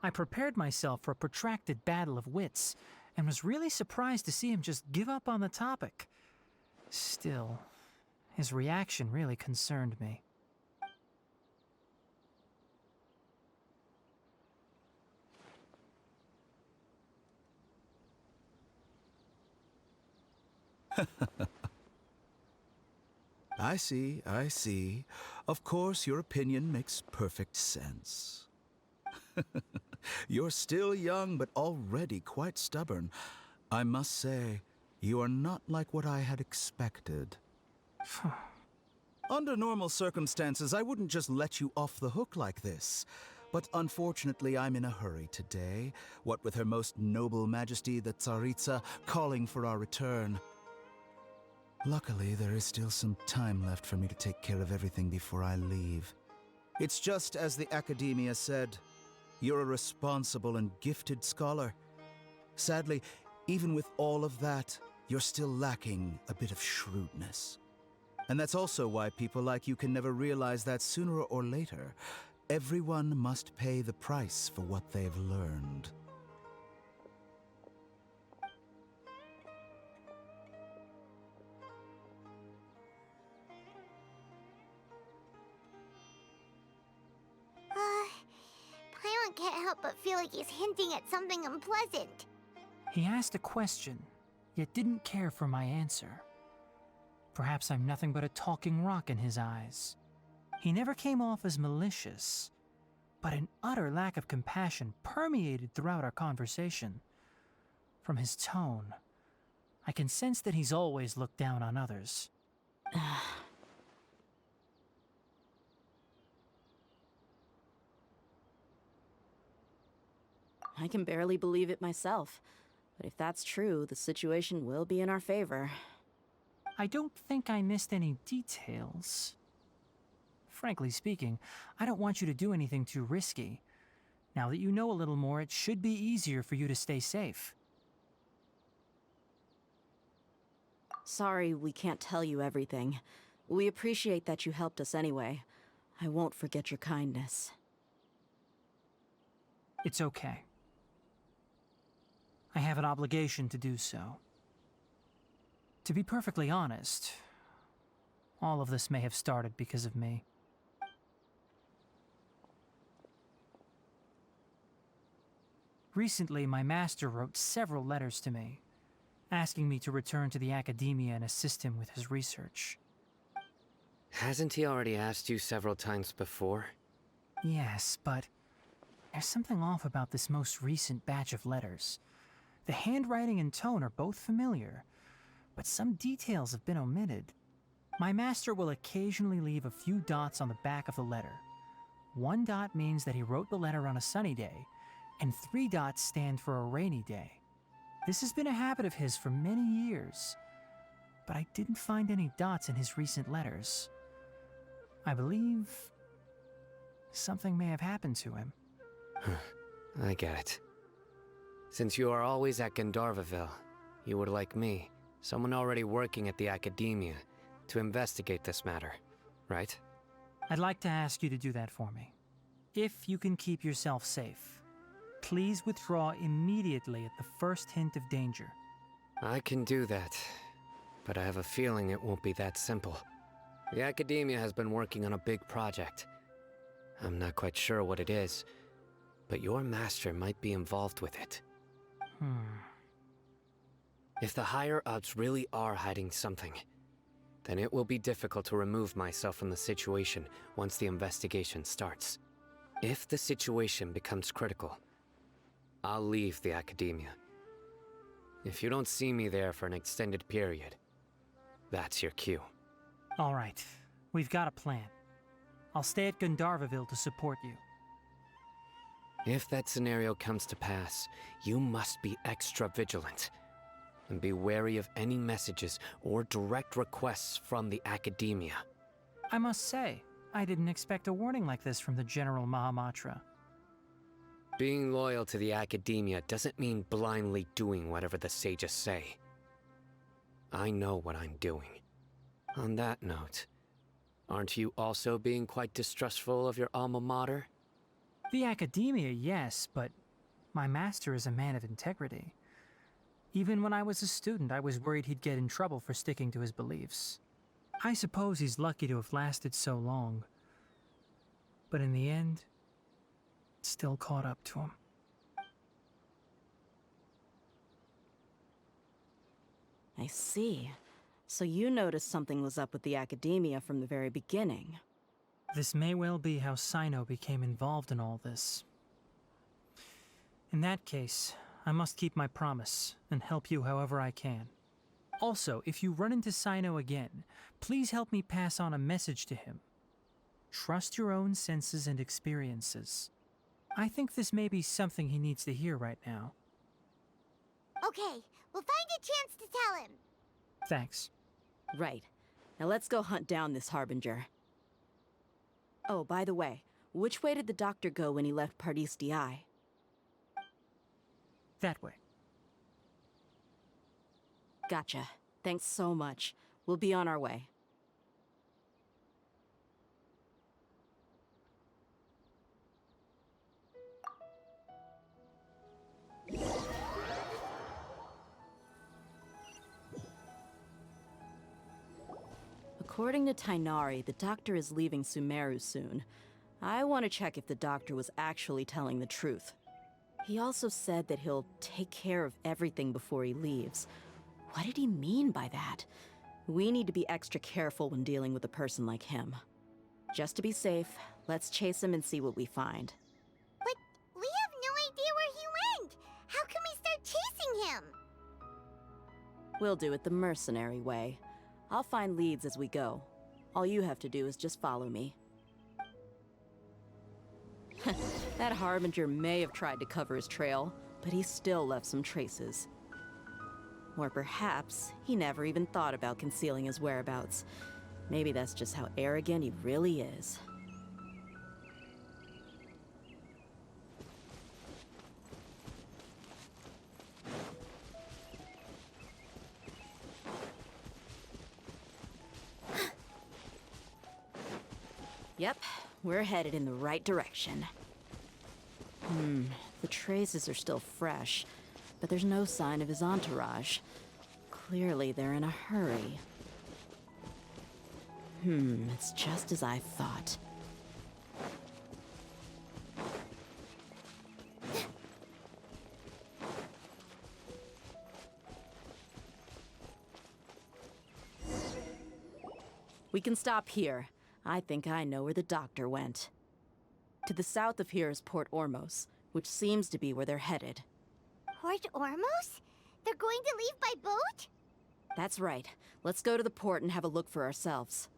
I prepared myself for a protracted battle of wits, and was really surprised to see him just give up on the topic. Still, his reaction really concerned me. I see, I see. Of course, your opinion makes perfect sense. You're still young, but already quite stubborn. I must say, you are not like what I had expected. Under normal circumstances, I wouldn't just let you off the hook like this. But unfortunately, I'm in a hurry today, what with Her Most Noble Majesty the Tsaritsa calling for our return. Luckily, there is still some time left for me to take care of everything before I leave. It's just as the Academia said, you're a responsible and gifted scholar. Sadly, even with all of that, you're still lacking a bit of shrewdness. And that's also why people like you can never realize that sooner or later, everyone must pay the price for what they've learned. Paimon can't help but feel like he's hinting at something unpleasant. He asked a question, yet didn't care for my answer. Perhaps I'm nothing but a talking rock in his eyes. He never came off as malicious, but an utter lack of compassion permeated throughout our conversation. From his tone, I can sense that he's always looked down on others. I can barely believe it myself. But if that's true, the situation will be in our favor. I don't think I missed any details. Frankly speaking, I don't want you to do anything too risky. Now that you know a little more, it should be easier for you to stay safe. Sorry we can't tell you everything. We appreciate that you helped us anyway. I won't forget your kindness. It's okay. I have an obligation to do so. To be perfectly honest, all of this may have started because of me. Recently, my master wrote several letters to me, asking me to return to the Academia and assist him with his research. Hasn't he already asked you several times before? Yes, but there's something off about this most recent batch of letters. The handwriting and tone are both familiar, but some details have been omitted. My master will occasionally leave a few dots on the back of the letter. 1 dot means that he wrote the letter on a sunny day, and 3 dots stand for a rainy day. This has been a habit of his for many years, but I didn't find any dots in his recent letters. I believe something may have happened to him. I get it. Since you are always at Gandharvaville, you would like me, someone already working at the Academia, to investigate this matter, right? I'd like to ask you to do that for me. If you can keep yourself safe, please withdraw immediately at the first hint of danger. I can do that, but I have a feeling it won't be that simple. The Academia has been working on a big project. I'm not quite sure what it is, but your master might be involved with it. If the higher-ups really are hiding something, then it will be difficult to remove myself from the situation once the investigation starts. If the situation becomes critical, I'll leave the Academia. If you don't see me there for an extended period, that's your cue. All right, we've got a plan. I'll stay at Gandharvaville to support you. If that scenario comes to pass, you must be extra vigilant. And be wary of any messages or direct requests from the Academia. I must say, I didn't expect a warning like this from the General Mahamatra. Being loyal to the Academia doesn't mean blindly doing whatever the sages say. I know what I'm doing. On that note, aren't you also being quite distrustful of your alma mater? The Academia, yes, but my master is a man of integrity. Even when I was a student, I was worried he'd get in trouble for sticking to his beliefs. I suppose he's lucky to have lasted so long. But in the end, it still caught up to him. I see. So you noticed something was up with the Academia from the very beginning. This may well be how Sino became involved in all this. In that case, I must keep my promise and help you however I can. Also, if you run into Sino again, please help me pass on a message to him. Trust your own senses and experiences. I think this may be something he needs to hear right now. Okay, we'll find a chance to tell him. Thanks. Right. Now let's go hunt down this Harbinger. Oh, by the way, which way did the doctor go when he left Pardis DI? That way. Gotcha. Thanks so much. We'll be on our way. According to Tighnari, the doctor is leaving Sumeru soon. I want to check if the doctor was actually telling the truth. He also said that he'll take care of everything before he leaves. What did he mean by that? We need to be extra careful when dealing with a person like him. Just to be safe, let's chase him and see what we find. But we have no idea where he went! How can we start chasing him? We'll do it the mercenary way. I'll find leads as we go. All you have to do is just follow me. That Harbinger may have tried to cover his trail, but he still left some traces. Or perhaps he never even thought about concealing his whereabouts. Maybe that's just how arrogant he really is. Yep, we're headed in the right direction. The traces are still fresh, but there's no sign of his entourage. Clearly they're in a hurry. It's just as I thought. We can stop here. I think I know where the doctor went. To the south of here is Port Ormos, which seems to be where they're headed. Port Ormos? They're going to leave by boat? That's right. Let's go to the port and have a look for ourselves.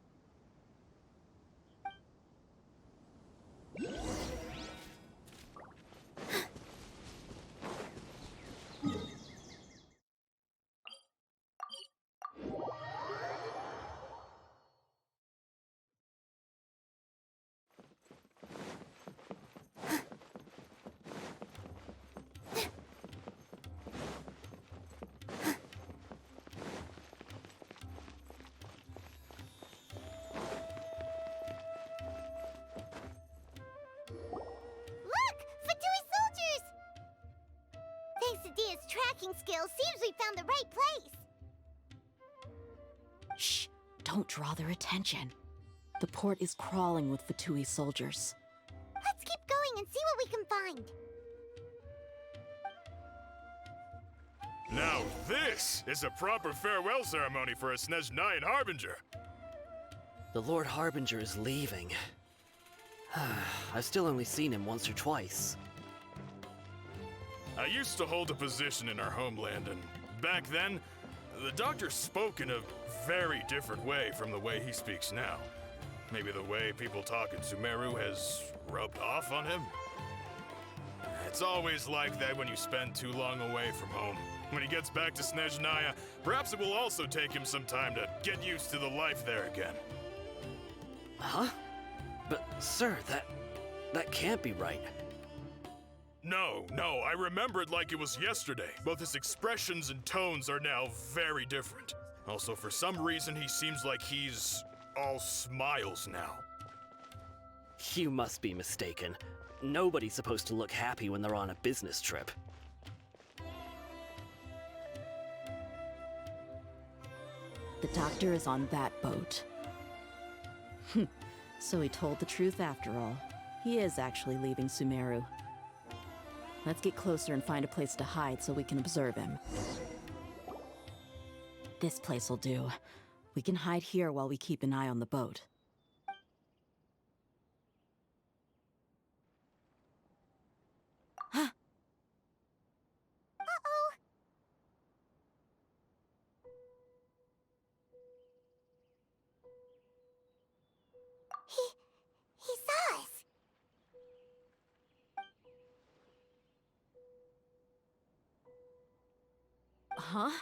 Tracking skills, seems we found the right place. Shh! Don't draw their attention. The port is crawling with Fatui soldiers. Let's keep going and see what we can find. Now this is a proper farewell ceremony for a Snezhnayan Harbinger. The Lord Harbinger is leaving. I've still only seen him once or twice. I used to hold a position in our homeland, and back then, the doctor spoke in a very different way from the way he speaks now. Maybe the way people talk in Sumeru has rubbed off on him? It's always like that when you spend too long away from home. When he gets back to Snezhnaya, perhaps it will also take him some time to get used to the life there again. Huh? But, sir, that can't be right. No, I remember it like it was yesterday. Both his expressions and tones are now very different. Also, for some reason, he seems like he's all smiles now. You must be mistaken. Nobody's supposed to look happy when they're on a business trip. The doctor is on that boat. So he told the truth after all. He is actually leaving Sumeru. Let's get closer and find a place to hide so we can observe him. This place will do. We can hide here while we keep an eye on the boat. Huh? Uh-oh! He saw us! Huh?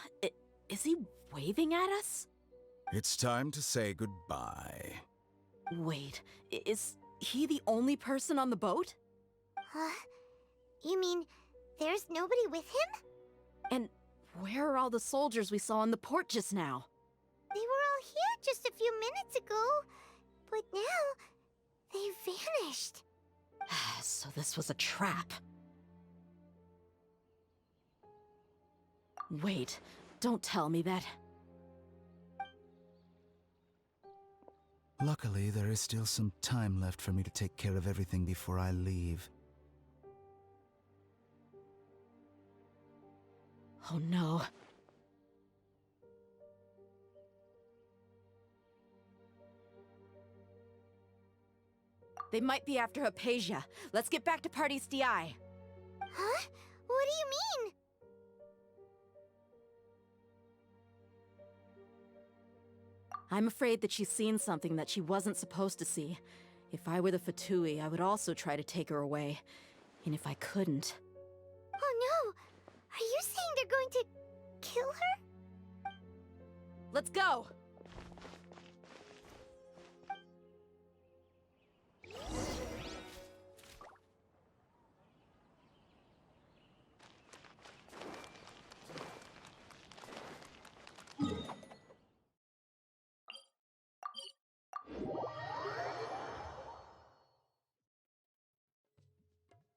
Is he waving at us? It's time to say goodbye. Wait, is he the only person on the boat? Huh? You mean there's nobody with him? And where are all the soldiers we saw in the port just now? They were all here just a few minutes ago, but now they vanished. So this was a trap. Wait, don't tell me that. Luckily, there is still some time left for me to take care of everything before I leave. Oh no. They might be after Hypatia. Let's get back to Party's DI. Huh? What do you mean? I'm afraid that she's seen something that she wasn't supposed to see. If I were the Fatui, I would also try to take her away. And if I couldn't... Oh no! Are you saying they're going to kill her? Let's go!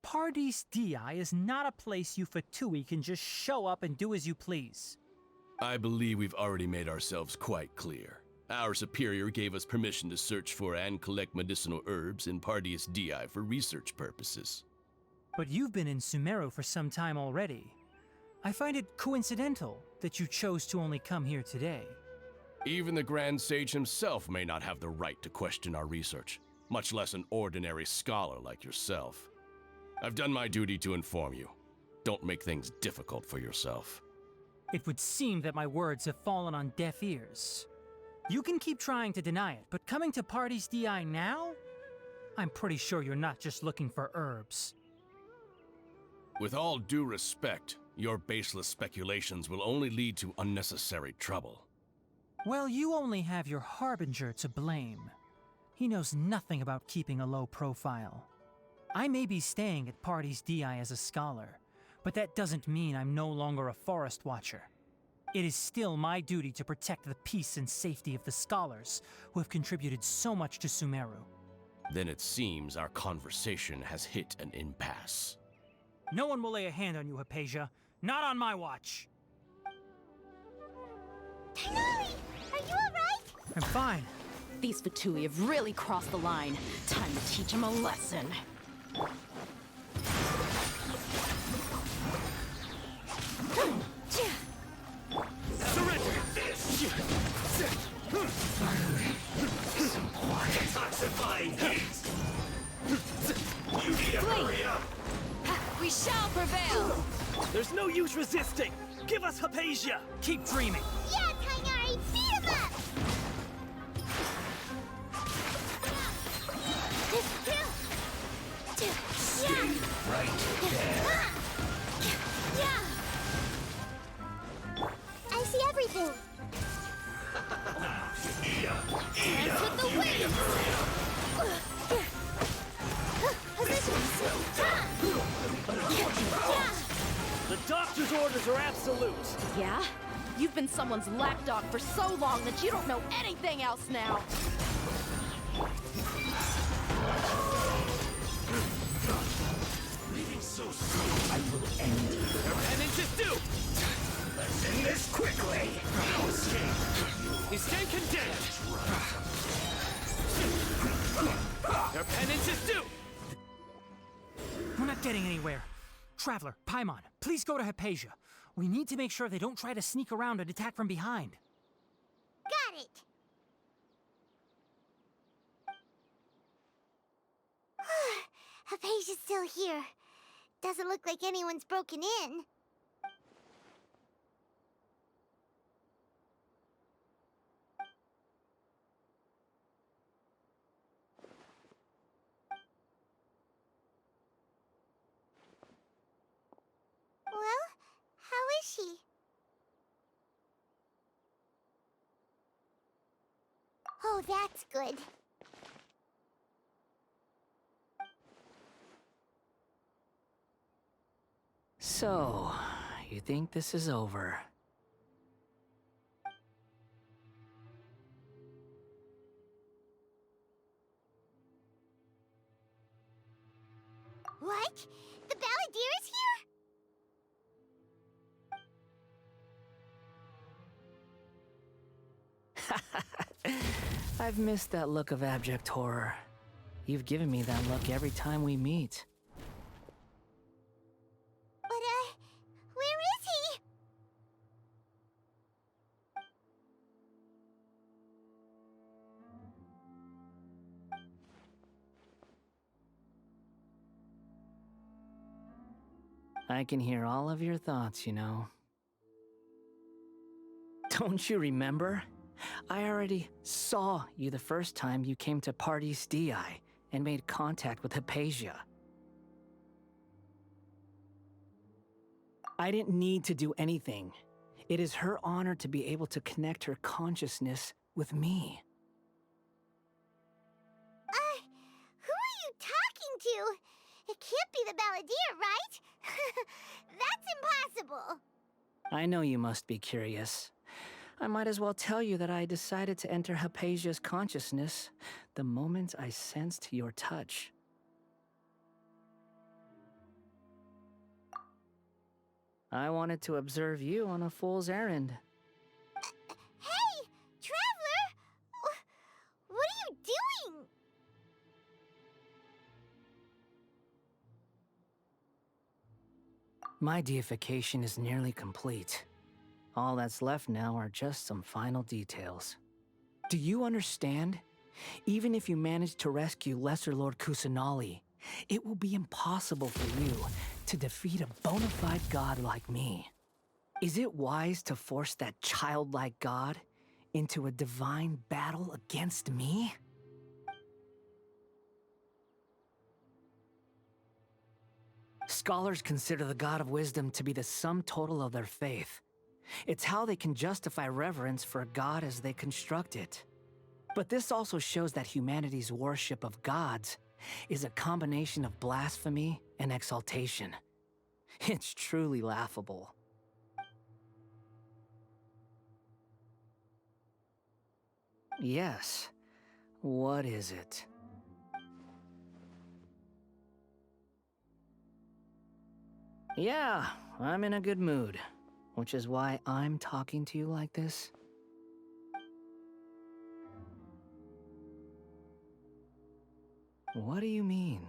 Party's DI is not a place you Fatui can just show up and do as you please. I believe we've already made ourselves quite clear. Our superior gave us permission to search for and collect medicinal herbs in Party's DI for research purposes. But you've been in Sumeru for some time already. I find it coincidental that you chose to only come here today. Even the Grand Sage himself may not have the right to question our research, much less an ordinary scholar like yourself. I've done my duty to inform you. Don't make things difficult for yourself. It would seem that my words have fallen on deaf ears. You can keep trying to deny it, but coming to Party's DI now? I'm pretty sure you're not just looking for herbs. With all due respect, your baseless speculations will only lead to unnecessary trouble. Well, you only have your Harbinger to blame. He knows nothing about keeping a low profile. I may be staying at Party's DI as a scholar, but that doesn't mean I'm no longer a forest watcher. It is still my duty to protect the peace and safety of the scholars who have contributed so much to Sumeru. Then it seems our conversation has hit an impasse. No one will lay a hand on you, Hypatia. Not on my watch. Tighnari! Are you alright? I'm fine. These Fatui have really crossed the line. Time to teach them a lesson. Surrender! Detoxifying heat! You need to hurry up! We shall prevail! There's no use resisting! Give us Hypatia! Keep dreaming! Yeah, Tighnari! Beat him up! Right there! I see everything! Hands with the wings! The doctor's orders are absolute! Yeah? You've been been someone's lapdog for so long that you don't know anything else now. Leaving so soon, I will end you. Your penance is due! Let's end this quickly! No escape! You stand condemned! Your penance is due! We're not getting anywhere. Traveler, Paimon, please go to Hypatia. We need to make sure they don't try to sneak around and attack from behind. Got it! Hypatia's still here. Doesn't look like anyone's broken in. Well, how is she? Oh, that's good. So, you think this is over? What? The Balladeer is here? I've missed that look of abject horror. You've given me that look every time we meet. But, where is he? I can hear all of your thoughts, you know. Don't you remember? I already saw you the first time you came to Party's DI and made contact with Hypatia. I didn't need to do anything. It is her honor to be able to connect her consciousness with me. Who are you talking to? It can't be the Balladeer, right? That's impossible. I know you must be curious. I might as well tell you that I decided to enter Hypatia's consciousness the moment I sensed your touch. I wanted to observe you on a fool's errand. Hey, Traveler! What are you doing? My deification is nearly complete. All that's left now are just some final details. Do you understand? Even if you manage to rescue Lesser Lord Kusanali, it will be impossible for you to defeat a bona fide god like me. Is it wise to force that childlike god into a divine battle against me? Scholars consider the God of Wisdom to be the sum total of their faith. It's how they can justify reverence for a god as they construct it. But this also shows that humanity's worship of gods is a combination of blasphemy and exaltation. It's truly laughable. Yes. What is it? Yeah, I'm in a good mood, which is why I'm talking to you like this. What do you mean?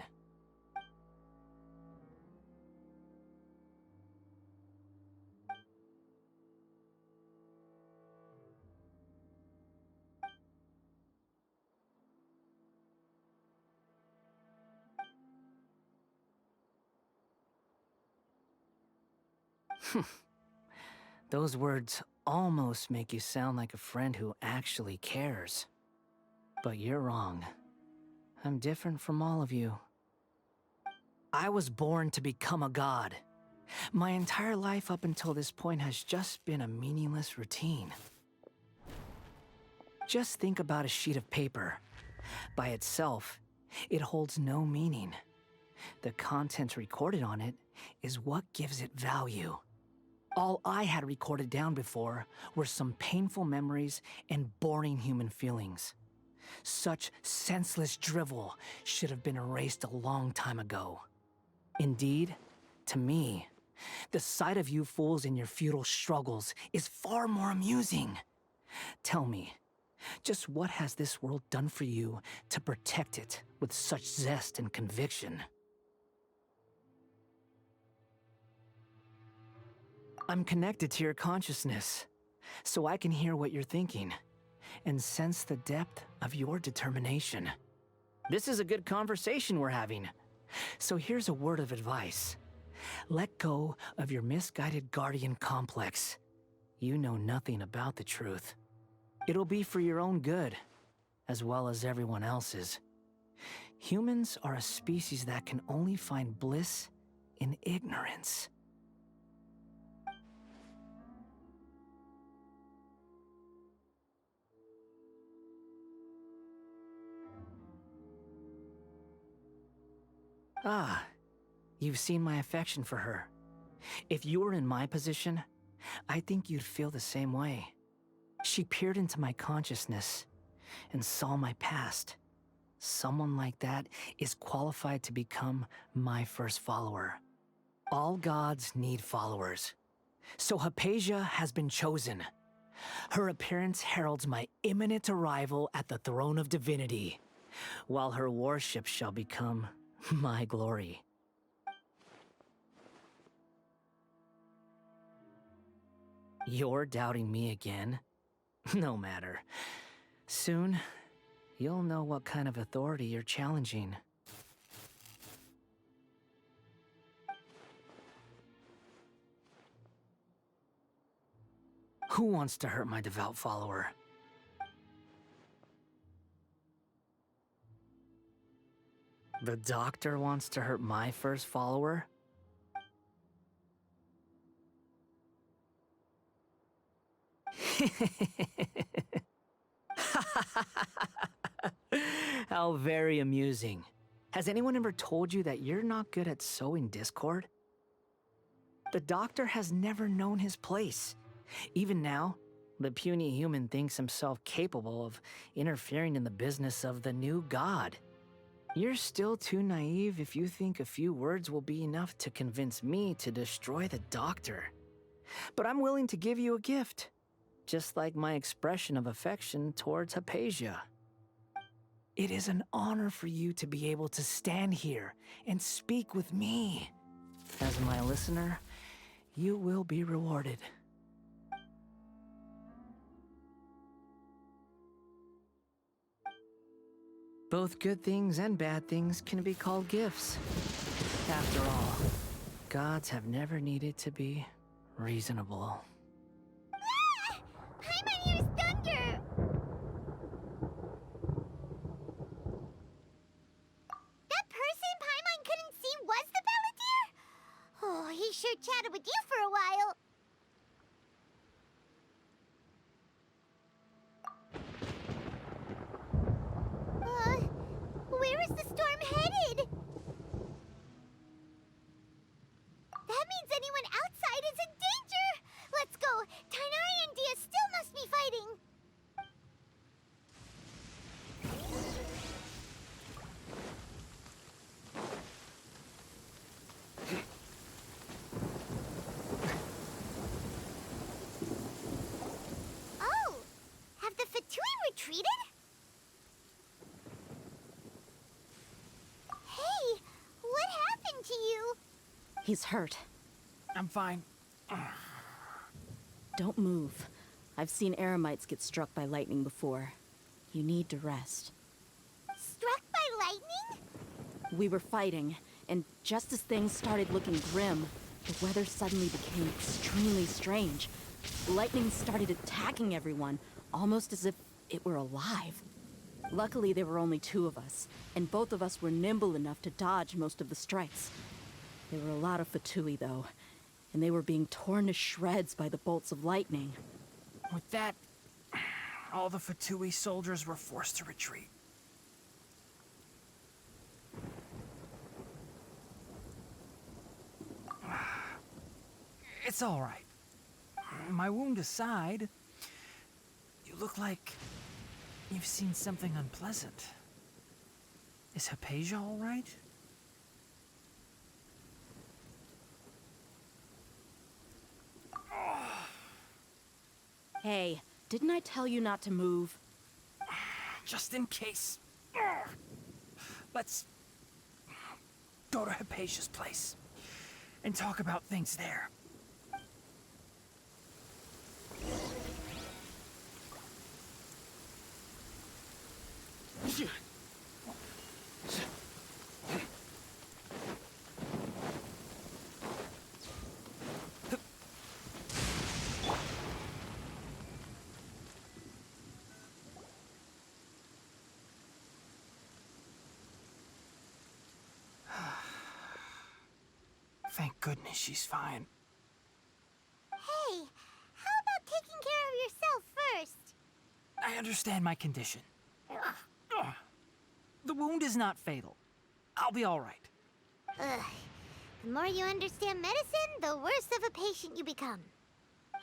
Those words almost make you sound like a friend who actually cares. But you're wrong. I'm different from all of you. I was born to become a god. My entire life up until this point has just been a meaningless routine. Just think about a sheet of paper. By itself, it holds no meaning. The content recorded on it is what gives it value. All I had recorded down before were some painful memories and boring human feelings. Such senseless drivel should have been erased a long time ago. Indeed, to me, the sight of you fools in your futile struggles is far more amusing. Tell me, just what has this world done for you to protect it with such zest and conviction? I'm connected to your consciousness, so I can hear what you're thinking and sense the depth of your determination. This is a good conversation we're having. So here's a word of advice. Let go of your misguided guardian complex. You know nothing about the truth. It'll be for your own good, as well as everyone else's. Humans are a species that can only find bliss in ignorance. Ah, you've seen my affection for her. If you were in my position, I think you'd feel the same way. She peered into my consciousness and saw my past. Someone like that is qualified to become my first follower. All gods need followers. So Hypatia has been chosen. Her appearance heralds my imminent arrival at the throne of divinity, while her worship shall become my glory. You're doubting me again? No matter. Soon, you'll know what kind of authority you're challenging. Who wants to hurt my devout follower? The doctor wants to hurt my first follower? How very amusing. Has anyone ever told you that you're not good at sowing discord? The doctor has never known his place. Even now, the puny human thinks himself capable of interfering in the business of the new god. You're still too naive if you think a few words will be enough to convince me to destroy the doctor. But I'm willing to give you a gift, just like my expression of affection towards Hypatia. It is an honor for you to be able to stand here and speak with me. As my listener, you will be rewarded. Both good things and bad things can be called gifts. After all, gods have never needed to be reasonable. Ah! Paimon hears thunder! That person Paimon couldn't see was the Balladeer? Oh, he sure chatted with you for a while. Where is the storm headed? That means anyone outside is in danger! Let's go! Tighnari and Dia still must be fighting! Oh! Have the Fatui retreated? Hey! What happened to you? He's hurt. I'm fine. Don't move. I've seen Eremites get struck by lightning before. You need to rest. Struck by lightning? We were fighting, and just as things started looking grim, the weather suddenly became extremely strange. Lightning started attacking everyone, almost as if it were alive. Luckily, there were only two of us, and both of us were nimble enough to dodge most of the strikes. There were a lot of Fatui, though, and they were being torn to shreds by the bolts of lightning. With that, all the Fatui soldiers were forced to retreat. It's all right. My wound aside, you look like you've seen something unpleasant. Is Hypatia all right? Hey, didn't I tell you not to move? Just in case. Let's go to Hypatia's place and talk about things there. Thank goodness she's fine. Hey, how about taking care of yourself first? I understand my condition. The wound is not fatal. I'll be all right. Ugh. The more you understand medicine, the worse of a patient you become.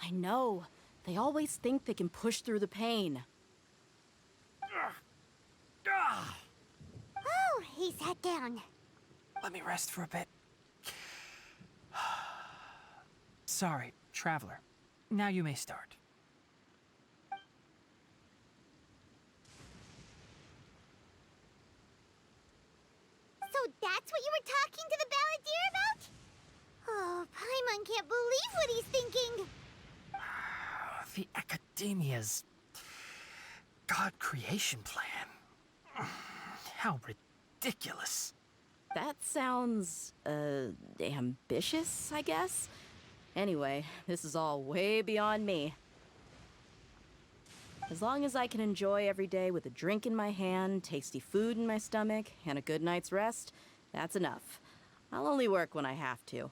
I know. They always think they can push through the pain. Oh, he sat down. Let me rest for a bit. Sorry, traveler. Now you may start. So that's what you were talking to the balladeer about? Oh, Paimon can't believe what he's thinking. The Academia's God creation plan. How ridiculous. That sounds, ambitious, I guess? Anyway, this is all way beyond me. As long as I can enjoy every day with a drink in my hand, tasty food in my stomach, and a good night's rest, that's enough. I'll only work when I have to.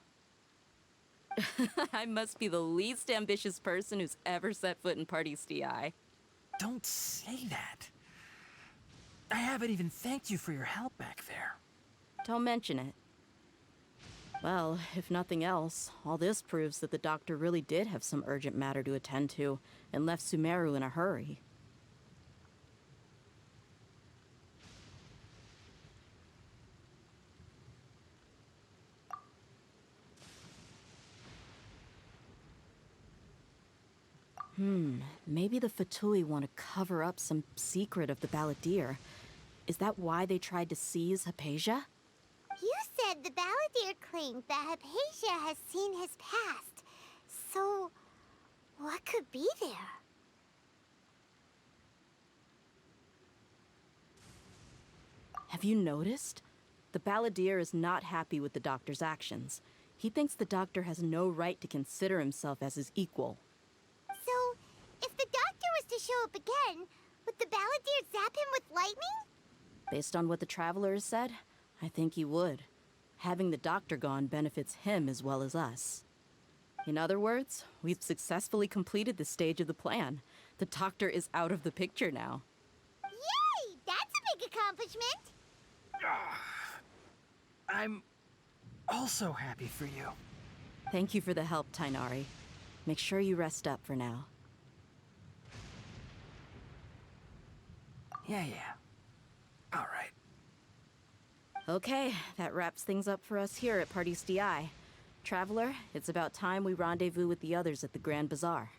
I must be the least ambitious person who's ever set foot in Party STI. Don't say that. I haven't even thanked you for your help back there. Don't mention it. Well, if nothing else, all this proves that the doctor really did have some urgent matter to attend to, and left Sumeru in a hurry. Maybe the Fatui want to cover up some secret of the balladeer. Is that why they tried to seize Hypatia? You said the balladeer claimed that Hypatia has seen his past. So, what could be there? Have you noticed? The balladeer is not happy with the doctor's actions. He thinks the doctor has no right to consider himself as his equal. So, if the doctor was to show up again, would the balladeer zap him with lightning? Based on what the traveler has said, I think he would. Having the doctor gone benefits him as well as us. In other words, we've successfully completed this stage of the plan. The doctor is out of the picture now. Yay! That's a big accomplishment! I'm also happy for you. Thank you for the help, Tighnari. Make sure you rest up for now. Yeah. All right. Okay, that wraps things up for us here at Party STI. Traveler, it's about time we rendezvous with the others at the Grand Bazaar.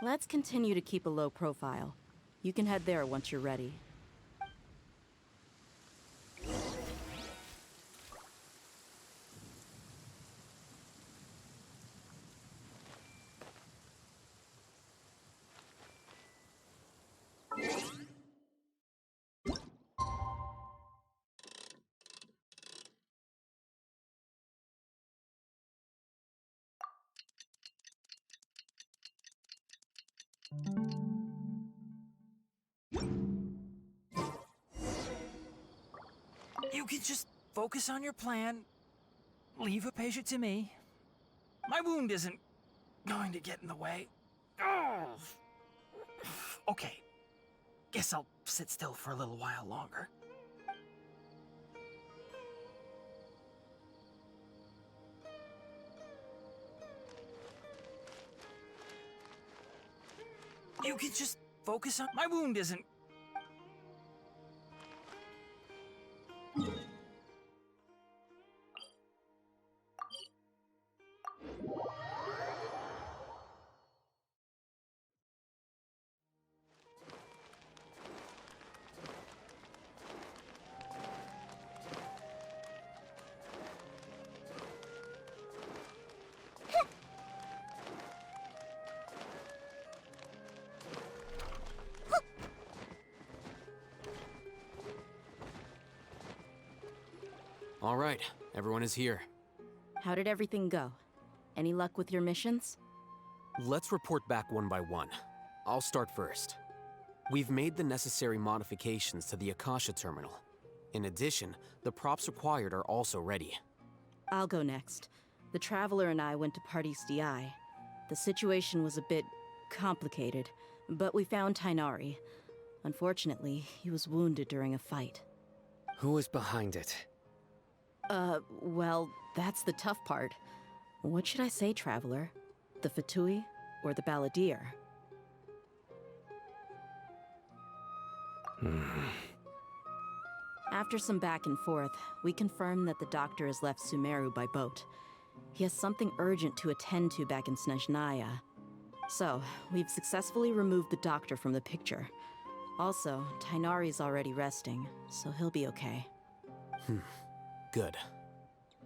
Let's continue to keep a low profile. You can head there once you're ready. You can just focus on your plan. Leave Hypatia to me. My wound isn't going to get in the way. Oh. Okay. Guess I'll sit still for a little while longer. You could just focus on my wound isn't... All right, everyone is here. How did everything go? Any luck with your missions? Let's report back one by one. I'll start first. We've made the necessary modifications to the Akasha terminal. In addition, the props required are also ready. I'll go next. The Traveler and I went to Party's DI. The situation was a bit complicated, but we found Tighnari. Unfortunately, he was wounded during a fight. Who is behind it? Well, that's the tough part. What should I say, Traveler? The Fatui or the Balladeer? After some back and forth, we confirmed that the doctor has left Sumeru by boat. He has something urgent to attend to back in Snezhnaya. So, we've successfully removed the doctor from the picture. Also, Tighnari's already resting, so he'll be okay. Good.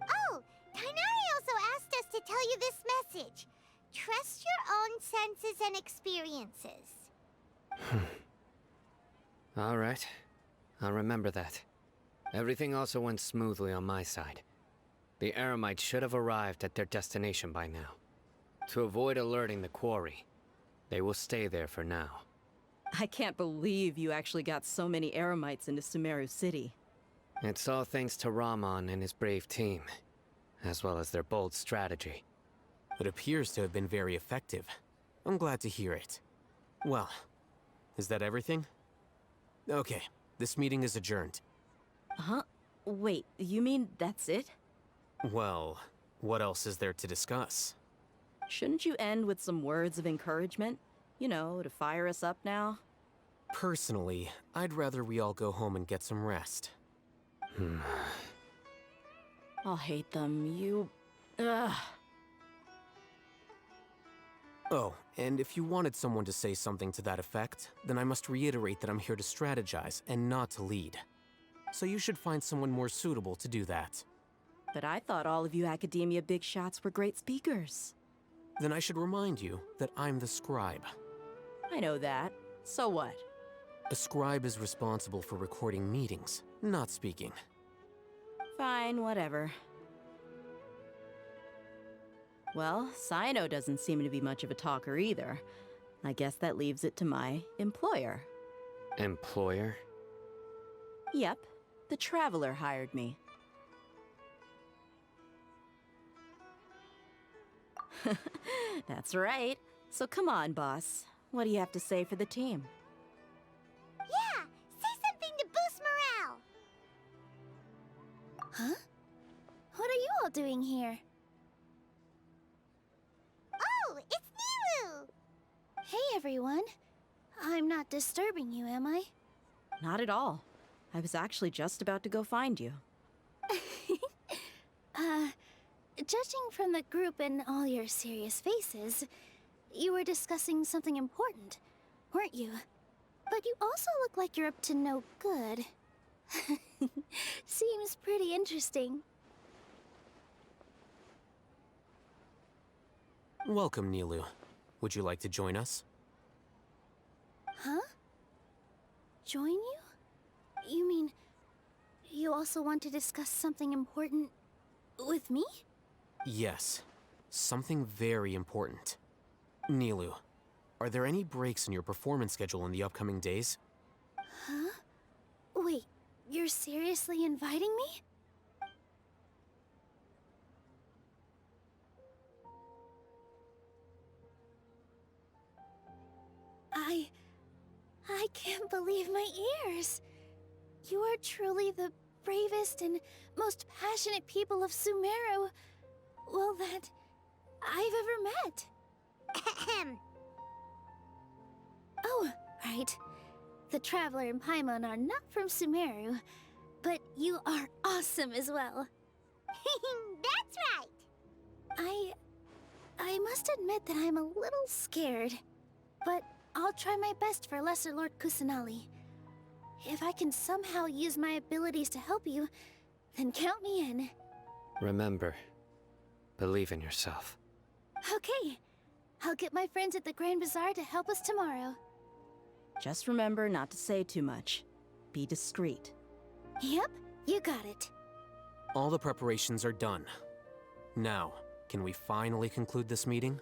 Oh, Tighnari also asked us to tell you this message. Trust your own senses and experiences. All right. I'll remember that. Everything also went smoothly on my side. The Eremites should have arrived at their destination by now. To avoid alerting the quarry, they will stay there for now. I can't believe you actually got so many Eremites into Sumeru City. It's all thanks to Rahman and his brave team, as well as their bold strategy. It appears to have been very effective. I'm glad to hear it. Well, is that everything? Okay, this meeting is adjourned. Huh? Wait, you mean that's it? Well, what else is there to discuss? Shouldn't you end with some words of encouragement? You know, to fire us up now? Personally, I'd rather we all go home and get some rest. I'll hate them, you... Ugh. Oh, and if you wanted someone to say something to that effect, then I must reiterate that I'm here to strategize and not to lead. So you should find someone more suitable to do that. But I thought all of you Academia big shots were great speakers. Then I should remind you that I'm the scribe. I know that. So what? A scribe is responsible for recording meetings, not speaking. Fine, whatever. Well, Cyno doesn't seem to be much of a talker either. I guess that leaves it to my employer. Employer? Yep, the Traveler hired me. That's right. So come on, boss. What do you have to say for the team? Yeah, say something to boost morale. Huh? What are you all doing here? Oh, it's Nilu! Hey, everyone. I'm not disturbing you, am I? Not at all. I was actually just about to go find you. Judging from the group and all your serious faces, you were discussing something important, weren't you? But you also look like you're up to no good. Seems pretty interesting. Welcome, Nilu. Would you like to join us? Huh? Join you? You mean, you also want to discuss something important with me? Yes. Something very important. Nilu, are there any breaks in your performance schedule in the upcoming days? Huh? Wait, you're seriously inviting me? I can't believe my ears. You are truly the bravest and most passionate people of Sumeru, well, that I've ever met. Oh, right. The Traveler and Paimon are not from Sumeru, but you are awesome as well. That's right! I must admit that I'm a little scared, but I'll try my best for Lesser Lord Kusanali. If I can somehow use my abilities to help you, then count me in. Remember, believe in yourself. Okay. I'll get my friends at the Grand Bazaar to help us tomorrow. Just remember not to say too much. Be discreet. Yep, you got it. All the preparations are done. Now, can we finally conclude this meeting?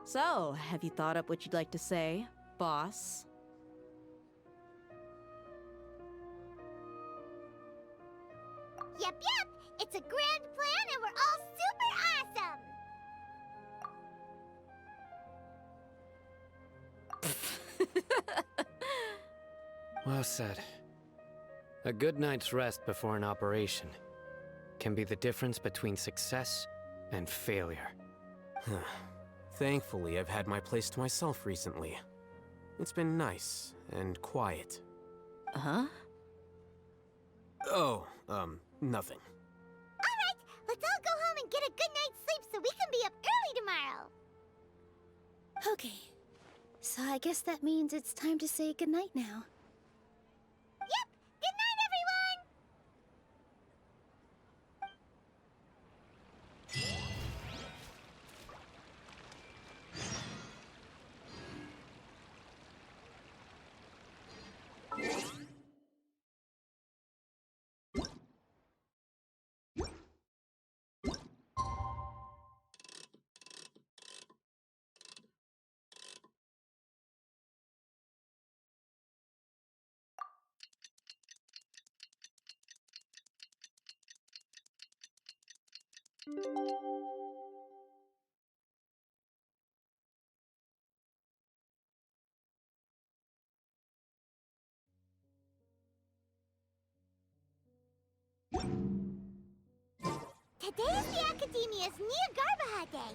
So, have you thought up what you'd like to say, boss? Yep. It's a grand plan and we're all super awesome! Well said. A good night's rest before an operation can be the difference between success and failure. Thankfully, I've had my place to myself recently. It's been nice and quiet. Huh? Oh, nothing. Alright, let's all go home and get a good night's sleep so we can be up early tomorrow! Okay, so I guess that means it's time to say goodnight now. Yep! Good night, everyone! Today is the Academia's Garbaha Day.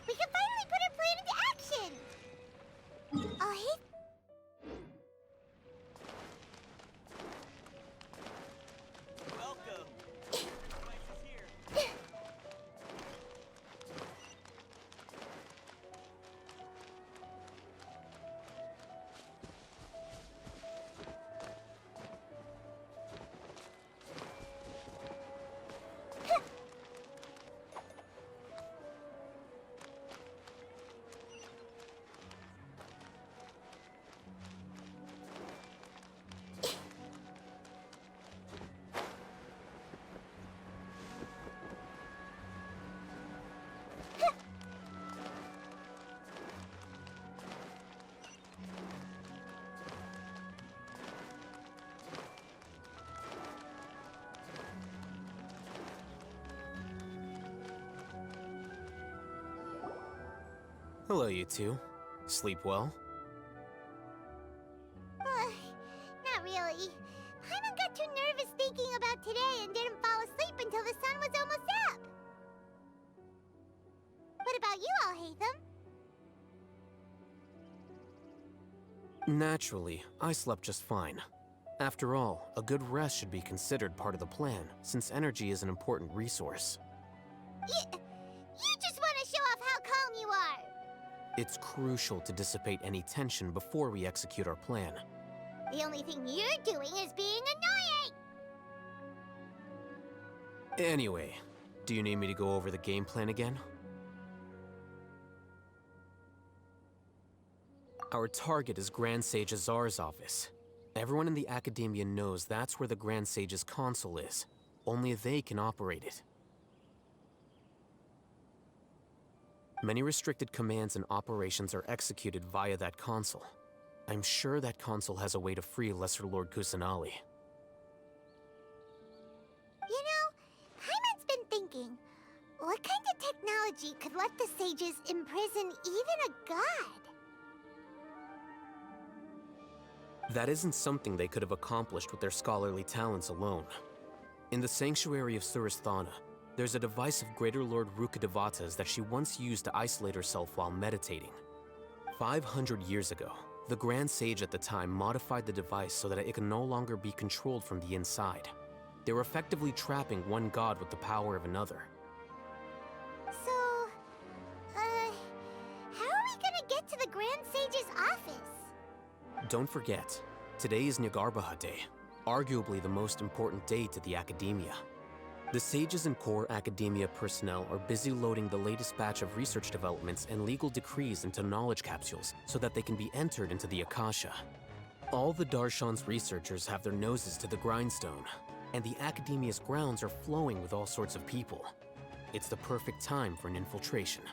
We can finally put our plan into action. Oh, hey. Welcome. Hello, you two. Sleep well? Not really. Paimon got too nervous thinking about today and didn't fall asleep until the sun was almost up. What about you all, Hatham? Naturally, I slept just fine. After all, a good rest should be considered part of the plan, since energy is an important resource. You just want to show off how calm you are! It's crucial to dissipate any tension before we execute our plan. The only thing you're doing is being annoying! Anyway, do you need me to go over the game plan again? Our target is Grand Sage Azar's office. Everyone in the Academia knows that's where the Grand Sage's console is. Only they can operate it. Many restricted commands and operations are executed via that console. I'm sure that console has a way to free Lesser Lord Kusanali. You know, Paimon's been thinking, what kind of technology could let the sages imprison even a god? That isn't something they could have accomplished with their scholarly talents alone. In the Sanctuary of Suristhana, there's a device of Greater Lord Rukkhadevata's that she once used to isolate herself while meditating. 500 years ago, the Grand Sage at the time modified the device so that it can no longer be controlled from the inside. They were effectively trapping one god with the power of another. So, how are we gonna get to the Grand Sage's office? Don't forget, today is Nyagarbha Day, arguably the most important day to the Academia. The sages and core Academia personnel are busy loading the latest batch of research developments and legal decrees into knowledge capsules so that they can be entered into the Akasha. All the Darshan's researchers have their noses to the grindstone, and the Academia's grounds are flowing with all sorts of people. It's the perfect time for an infiltration.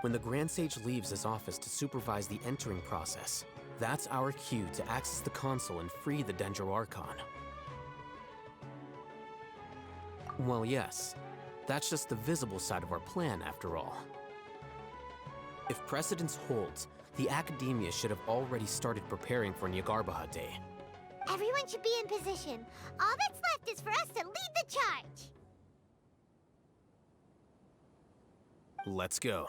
When the Grand Sage leaves his office to supervise the entering process, that's our cue to access the console and free the Dendro Archon. Well, yes, that's just the visible side of our plan, after all. If precedence holds, the Academia should have already started preparing for Nyagarbha Day. Everyone should be in position. All that's left is for us to lead the charge. Let's go.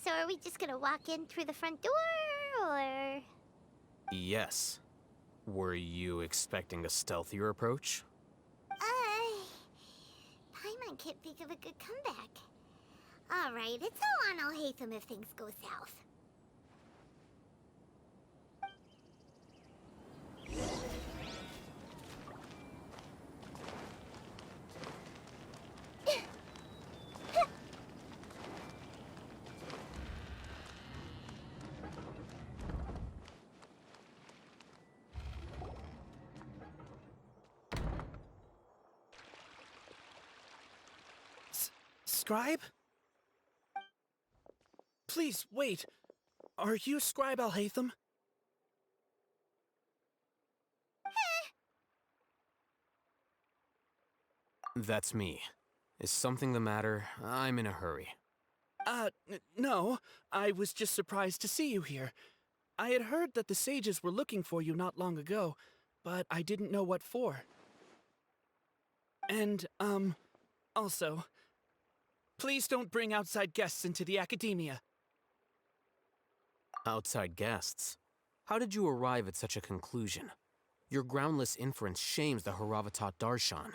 So are we just gonna walk in through the front door, or...? Yes. Were you expecting a stealthier approach? Paimon can't think of a good comeback. Alright, it's all on Alhaitham if things go south. Scribe? Please, wait. Are you Scribe Alhaitham? That's me. Is something the matter? I'm in a hurry. No. I was just surprised to see you here. I had heard that the sages were looking for you not long ago, but I didn't know what for. And, also, please don't bring outside guests into the Academia. Outside guests? How did you arrive at such a conclusion? Your groundless inference shames the Haravatat Darshan.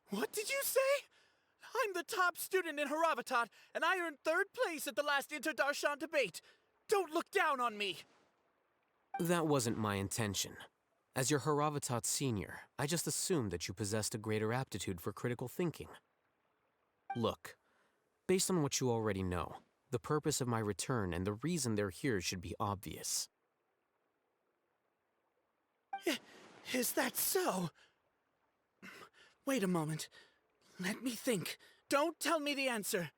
What did you say? I'm the top student in Haravatat, and I earned 3rd place at the last Inter-Darshan debate. Don't look down on me! That wasn't my intention. As your Haravatat senior, I just assumed that you possessed a greater aptitude for critical thinking. Look, based on what you already know, the purpose of my return and the reason they're here should be obvious. Is that so? Wait a moment. Let me think. Don't tell me the answer.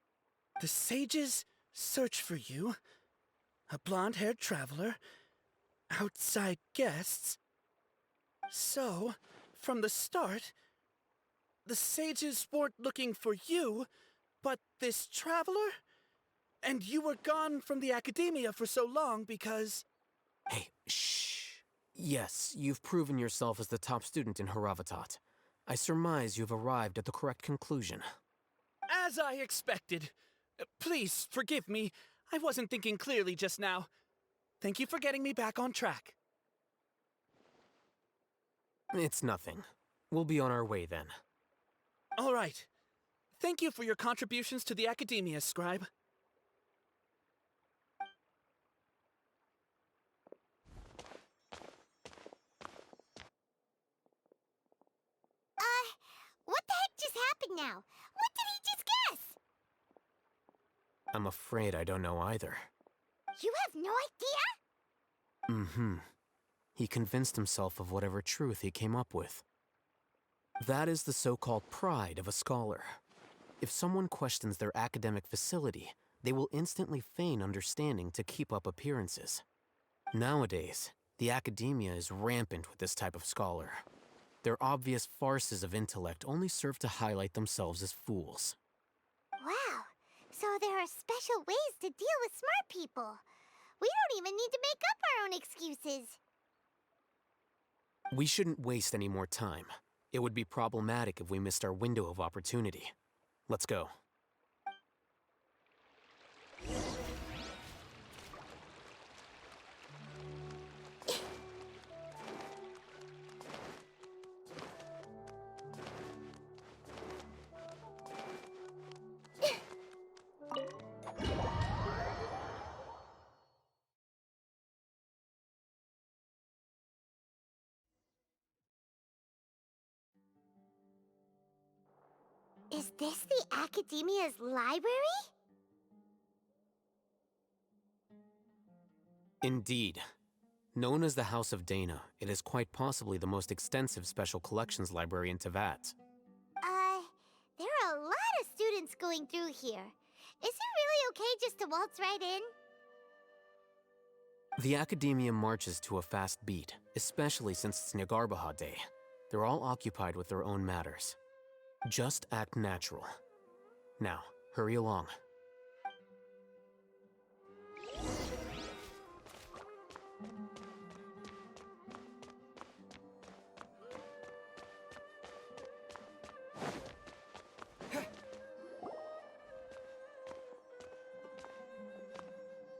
The sages search for you. A blonde-haired traveler. Outside guests. So, from the start, the sages weren't looking for you, but this traveler? And you were gone from the Academia for so long because... Hey, shh. Yes, you've proven yourself as the top student in Haravatat. I surmise you've arrived at the correct conclusion. As I expected. Please, forgive me. I wasn't thinking clearly just now. Thank you for getting me back on track. It's nothing. We'll be on our way then. All right. Thank you for your contributions to the Academia, Scribe. What the heck just happened now? What did he just guess? I'm afraid I don't know either. You have no idea? Mm-hmm. He convinced himself of whatever truth he came up with. That is the so-called pride of a scholar. If someone questions their academic facility, they will instantly feign understanding to keep up appearances. Nowadays, the Academia is rampant with this type of scholar. Their obvious farces of intellect only serve to highlight themselves as fools. Wow, so there are special ways to deal with smart people. We don't even need to make up our own excuses. We shouldn't waste any more time. It would be problematic if we missed our window of opportunity. Let's go. Is this the Academia's library? Indeed. Known as the House of Dana, it is quite possibly the most extensive special collections library in Teyvat. There are a lot of students going through here. Is it really okay just to waltz right in? The Academia marches to a fast beat, especially since it's Nagarbaha Day. They're all occupied with their own matters. Just act natural. Now, hurry along.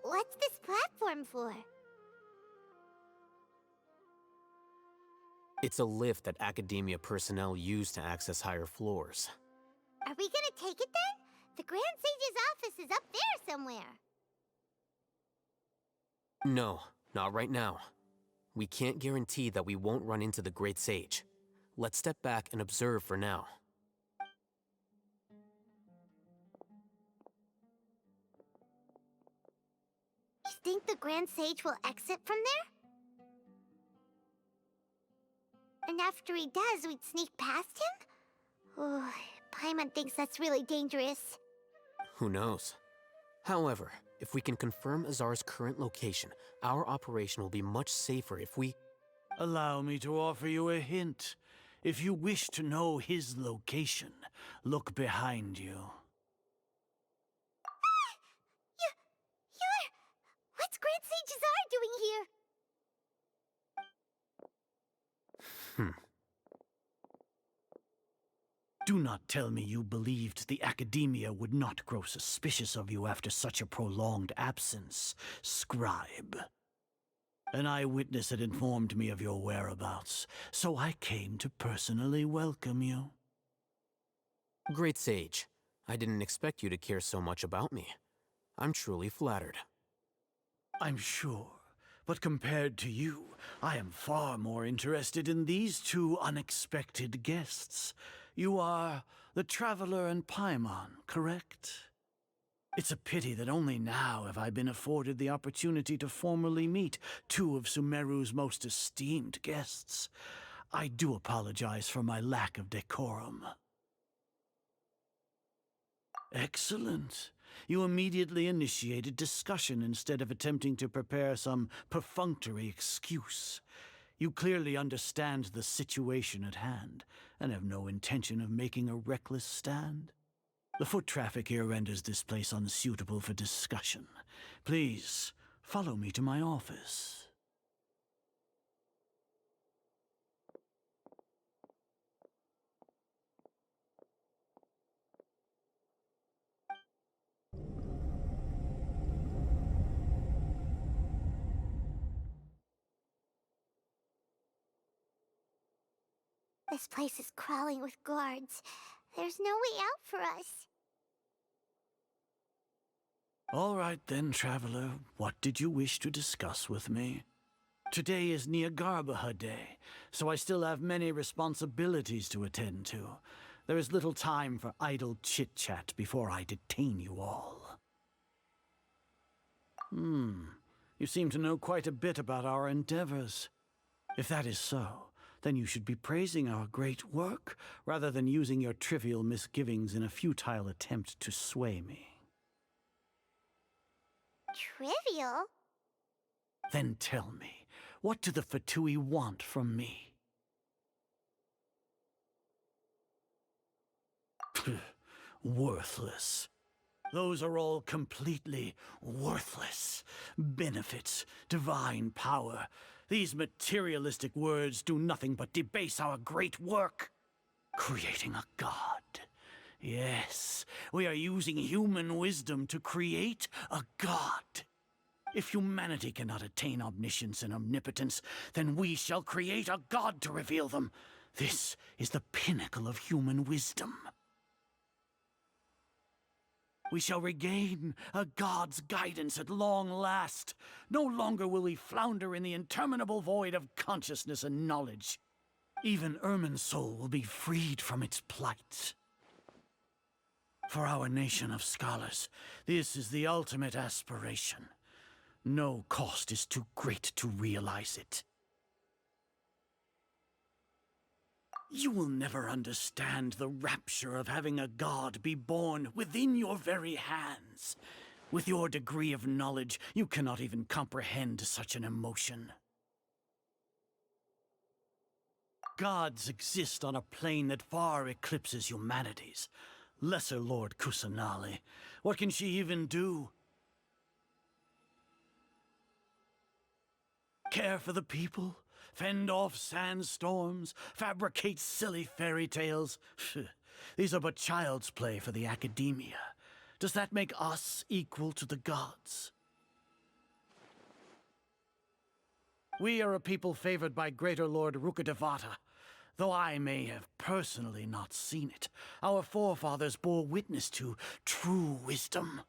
What's this platform for? It's a lift that Academia personnel use to access higher floors. Are we gonna take it then? The Grand Sage's office is up there somewhere. No, not right now. We can't guarantee that we won't run into the Great Sage. Let's step back and observe for now. You think the Grand Sage will exit from there? And after he does, we'd sneak past him? Oh, Paimon thinks that's really dangerous. Who knows? However, if we can confirm Azar's current location, our operation will be much safer if we... Allow me to offer you a hint. If you wish to know his location, look behind you. What's Grand Sage Azar doing here? Do not tell me you believed the Academia would not grow suspicious of you after such a prolonged absence, scribe. An eyewitness had informed me of your whereabouts, so I came to personally welcome you. Great Sage, I didn't expect you to care so much about me. I'm truly flattered. I'm sure, but compared to you, I am far more interested in these two unexpected guests. You are the Traveler and Paimon, correct? It's a pity that only now have I been afforded the opportunity to formally meet two of Sumeru's most esteemed guests. I do apologize for my lack of decorum. Excellent. You immediately initiated discussion instead of attempting to prepare some perfunctory excuse. You clearly understand the situation at hand, and have no intention of making a reckless stand. The foot traffic here renders this place unsuitable for discussion. Please, follow me to my office. This place is crawling with guards. There's no way out for us. All right then, Traveler. What did you wish to discuss with me? Today is Nagarbaha Day, so I still have many responsibilities to attend to. There is little time for idle chit-chat before I detain you all. You seem to know quite a bit about our endeavors. If that is so, then you should be praising our great work, rather than using your trivial misgivings in a futile attempt to sway me. Trivial? Then tell me, what do the Fatui want from me? Worthless. Those are all completely worthless. Benefits, divine power. These materialistic words do nothing but debase our great work. Creating a god. Yes, we are using human wisdom to create a god. If humanity cannot attain omniscience and omnipotence, then we shall create a god to reveal them. This is the pinnacle of human wisdom. We shall regain a god's guidance at long last. No longer will we flounder in the interminable void of consciousness and knowledge. Even Irmin's soul will be freed from its plight. For our nation of scholars, this is the ultimate aspiration. No cost is too great to realize it. You will never understand the rapture of having a god be born within your very hands. With your degree of knowledge, you cannot even comprehend such an emotion. Gods exist on a plane that far eclipses humanity's. Lesser Lord Kusanali, what can she even do? Care for the people? Fend off sandstorms? Fabricate silly fairy tales? These are but child's play for the Academia. Does that make us equal to the gods? We are a people favored by Greater Lord Rukadevata. Though I may have personally not seen it, our forefathers bore witness to true wisdom.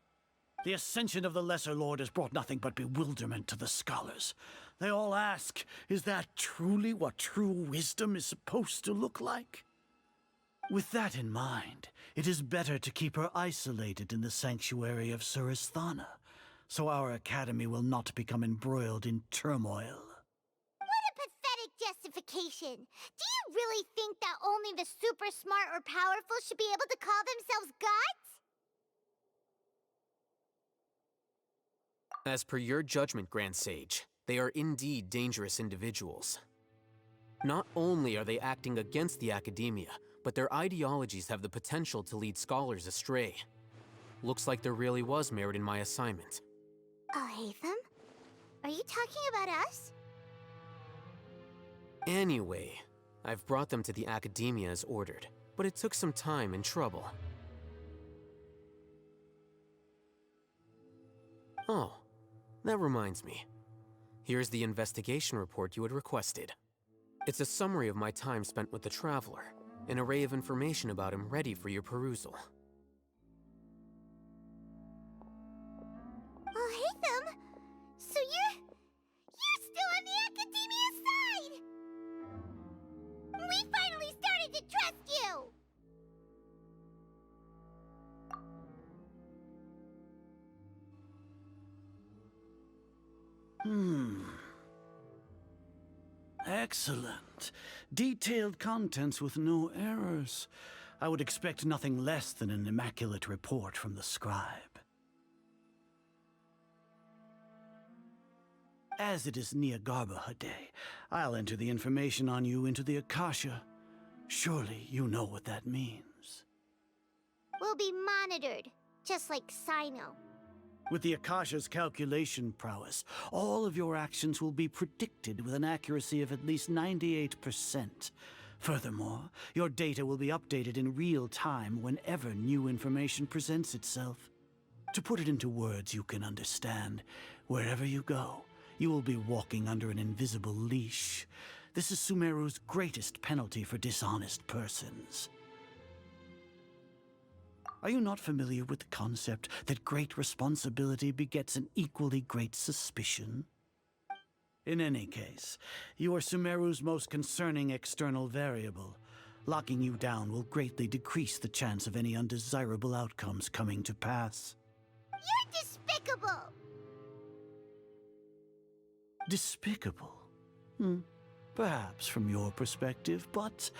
The ascension of the Lesser Lord has brought nothing but bewilderment to the scholars. They all ask, is that truly what true wisdom is supposed to look like? With that in mind, it is better to keep her isolated in the sanctuary of Suristhana, so our academy will not become embroiled in turmoil. What a pathetic justification! Do you really think that only the super smart or powerful should be able to call themselves gods? As per your judgment, Grand Sage, they are indeed dangerous individuals. Not only are they acting against the Academia, but their ideologies have the potential to lead scholars astray. Looks like there really was merit in my assignment. Oh, Hatham? Are you talking about us? Anyway, I've brought them to the Academia as ordered, but it took some time and trouble. Oh, that reminds me. Here's the investigation report you had requested. It's a summary of my time spent with the Traveler, an array of information about him ready for your perusal. Oh, Hatham! So you're still on the Academia's side! We finally started to trust you! Excellent. Detailed contents with no errors. I would expect nothing less than an immaculate report from the scribe. As it is Niagarbaha Day, I'll enter the information on you into the Akasha. Surely you know what that means. We'll be monitored, just like Sino. With the Akasha's calculation prowess, all of your actions will be predicted with an accuracy of at least 98%. Furthermore, your data will be updated in real time whenever new information presents itself. To put it into words you can understand, wherever you go, you will be walking under an invisible leash. This is Sumeru's greatest penalty for dishonest persons. Are you not familiar with the concept that great responsibility begets an equally great suspicion? In any case, you are Sumeru's most concerning external variable. Locking you down will greatly decrease the chance of any undesirable outcomes coming to pass. You're despicable! Despicable? Perhaps from your perspective, but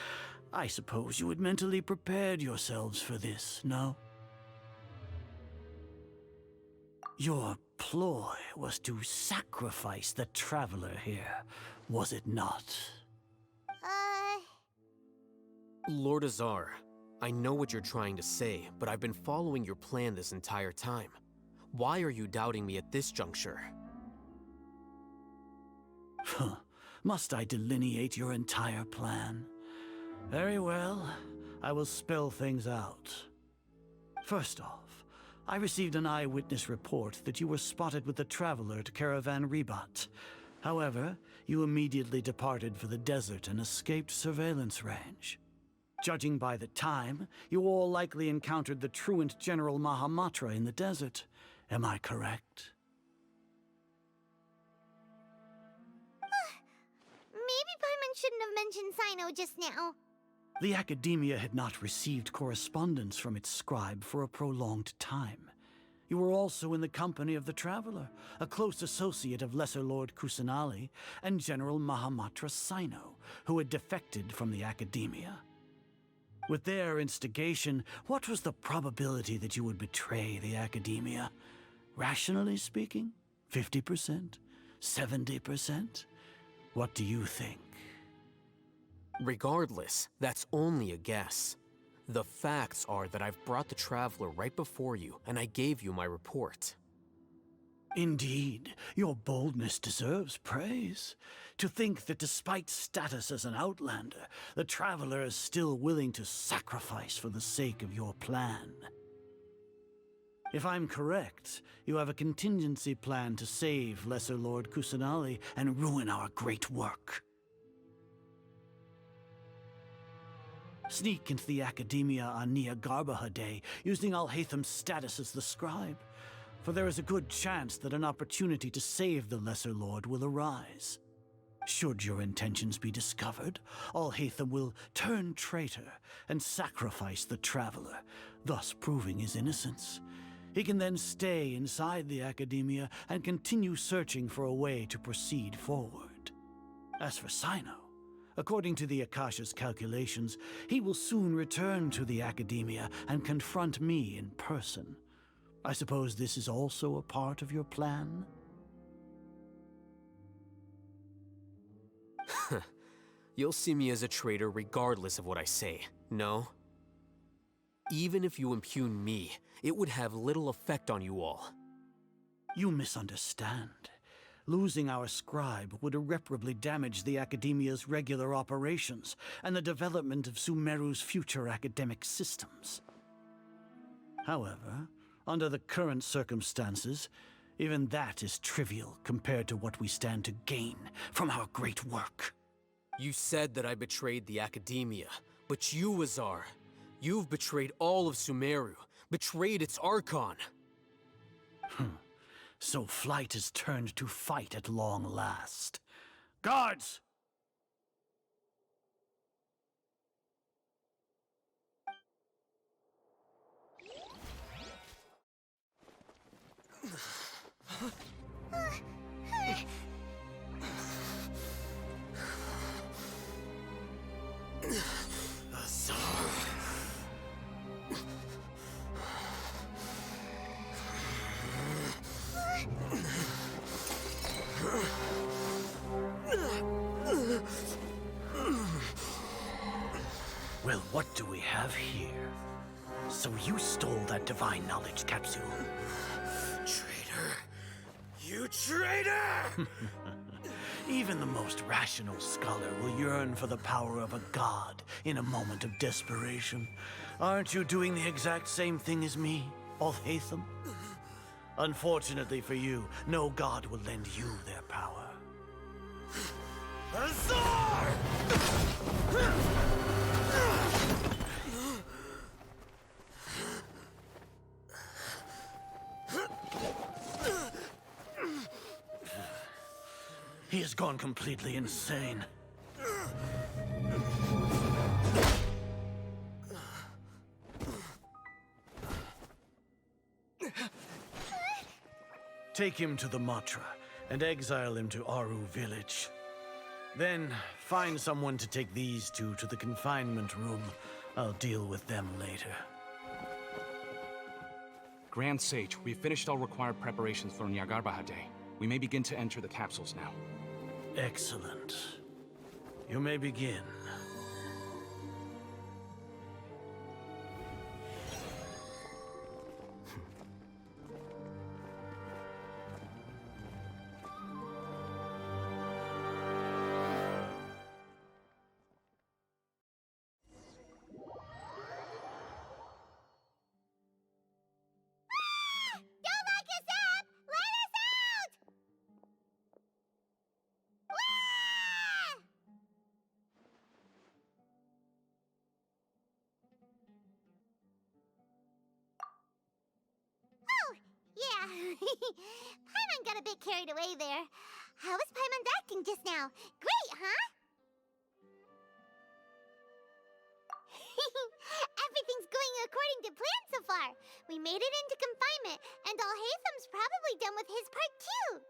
I suppose you had mentally prepared yourselves for this, no? Your ploy was to sacrifice the Traveler here, was it not? Lord Azar, I know what you're trying to say, but I've been following your plan this entire time. Why are you doubting me at this juncture? Must I delineate your entire plan? Very well. I will spell things out. First off, I received an eyewitness report that you were spotted with the Traveler at Caravan Rebat. However, you immediately departed for the desert and escaped surveillance range. Judging by the time, you all likely encountered the truant General Mahamatra in the desert. Am I correct? Maybe Paimon shouldn't have mentioned Sino just now. The Academia had not received correspondence from its scribe for a prolonged time. You were also in the company of the Traveler, a close associate of Lesser Lord Kusanali and General Mahamatra Sino, who had defected from the Academia. With their instigation, what was the probability that you would betray the Academia? Rationally speaking, 50%? 70%? What do you think? Regardless, that's only a guess. The facts are that I've brought the Traveler right before you, and I gave you my report. Indeed, your boldness deserves praise. To think that despite status as an outlander, the Traveler is still willing to sacrifice for the sake of your plan. If I'm correct, you have a contingency plan to save Lesser Lord Kusanali and ruin our great work. Sneak into the Academia on Nia Garbaha Day, using Alhaitham's status as the scribe, for there is a good chance that an opportunity to save the Lesser Lord will arise. Should your intentions be discovered, Alhaitham will turn traitor and sacrifice the Traveler, thus proving his innocence. He can then stay inside the Academia and continue searching for a way to proceed forward. As for Sino, according to the Akasha's calculations, he will soon return to the Academia and confront me in person. I suppose this is also a part of your plan? You'll see me as a traitor regardless of what I say, no? Even if you impugn me, it would have little effect on you all. You misunderstand. Losing our scribe would irreparably damage the Academia's regular operations and the development of Sumeru's future academic systems. However, under the current circumstances, even that is trivial compared to what we stand to gain from our great work. You said that I betrayed the Academia, but you, Azar, you've betrayed all of Sumeru, betrayed its Archon. So flight has turned to fight at long last. Guards! Well, what do we have here? So you stole that divine knowledge capsule? Traitor! You traitor! Even the most rational scholar will yearn for the power of a god in a moment of desperation. Aren't you doing the exact same thing as me, Alhaitham? Unfortunately for you, no god will lend you their power. Azar! He has gone completely insane. Take him to the Matra and exile him to Aru village. Then find someone to take these two to the confinement room. I'll deal with them later. Grand Sage, we've finished all required preparations for Nyagarbha Day. We may begin to enter the capsules now. Excellent. You may begin. Paimon got a bit carried away there. How was Paimon's acting just now? Great, huh? Everything's going according to plan so far. We made it into confinement, and Alhaitham's probably done with his part too.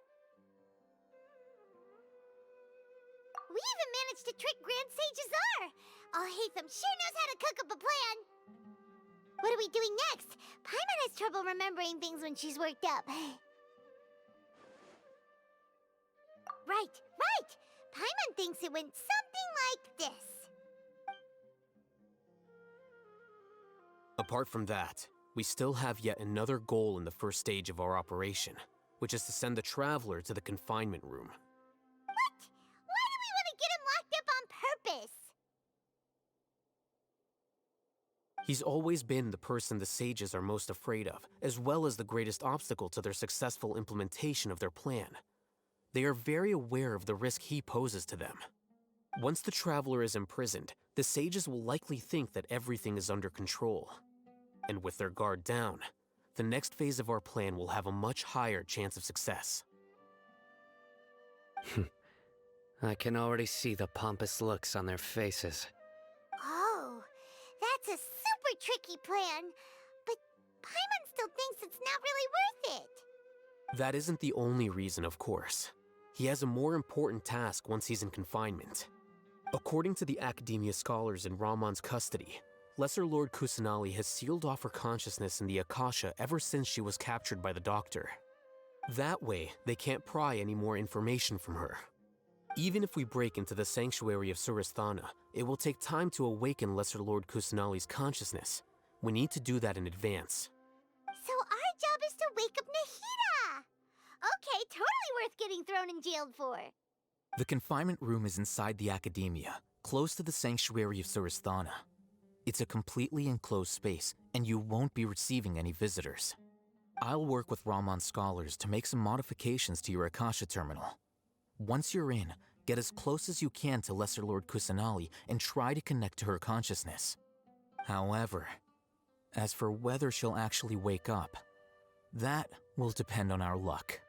We even managed to trick Grand Sage Azar. Alhaitham sure knows how to cook up a plan. What are we doing next? Paimon has trouble remembering things when she's worked up. Right. Paimon thinks it went something like this. Apart from that, we still have yet another goal in the first stage of our operation, which is to send the Traveler to the confinement room. What? Why do we want to get him locked up on purpose? He's always been the person the sages are most afraid of, as well as the greatest obstacle to their successful implementation of their plan. They are very aware of the risk he poses to them. Once the Traveler is imprisoned, the sages will likely think that everything is under control. And with their guard down, the next phase of our plan will have a much higher chance of success. I can already see the pompous looks on their faces. Oh, that's a super tricky plan. But Paimon still thinks it's not really worth it. That isn't the only reason, of course. He has a more important task once he's in confinement. According to the Academia scholars in Ramon's custody, Lesser Lord Kusanali has sealed off her consciousness in the Akasha ever since she was captured by the Doctor. That way, they can't pry any more information from her. Even if we break into the sanctuary of Surasthana, it will take time to awaken Lesser Lord Kusanali's consciousness. We need to do that in advance. So our job is to wake up Nahida! Okay, totally worth getting thrown and jailed for. The confinement room is inside the Academia, close to the sanctuary of Surasthana. It's a completely enclosed space, and you won't be receiving any visitors. I'll work with Ramon's scholars to make some modifications to your Akasha terminal. Once you're in, get as close as you can to Lesser Lord Kusanali and try to connect to her consciousness. However, as for whether she'll actually wake up, that will depend on our luck.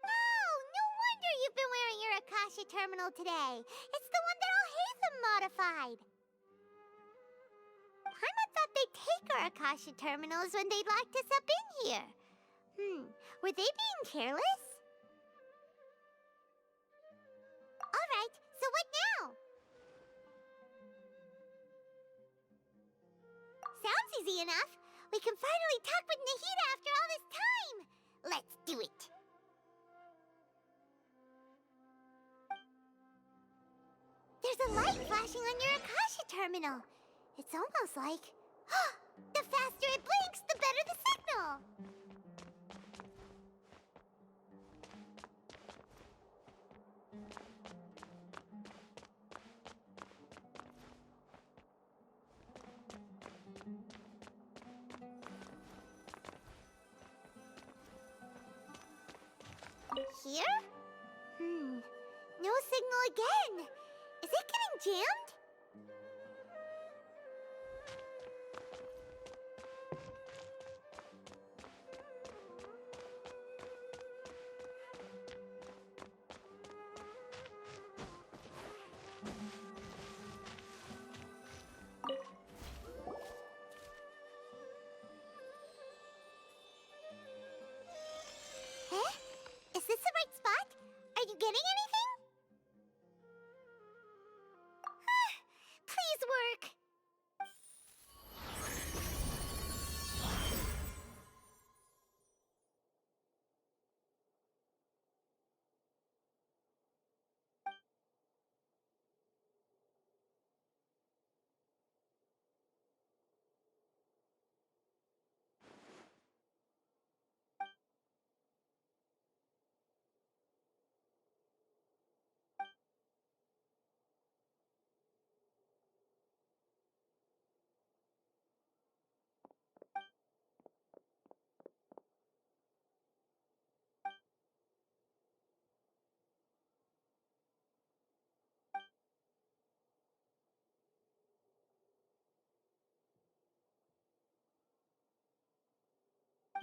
No wonder you've been wearing your Akasha terminal today. It's the one that Alhaitham modified. Paimon thought they'd take our Akasha terminals when they locked us up in here. Were they being careless? Alright, so what now? Sounds easy enough. We can finally talk with Nahida after all this time. Let's do it. There's a light flashing on your Akasha terminal. It's almost like... the faster it blinks, the better the signal! Here? No signal again. Is it getting jammed? Is this the right spot? Are you getting anything?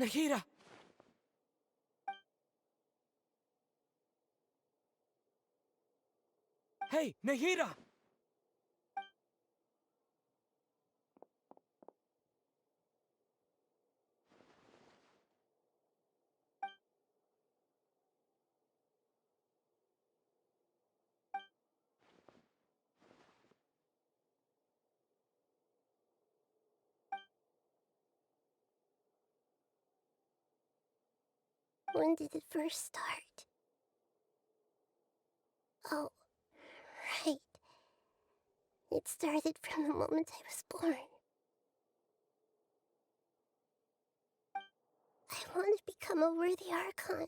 Nahida! Hey, Nahida! When did it first start? Oh, right. It started from the moment I was born. I want to become a worthy Archon.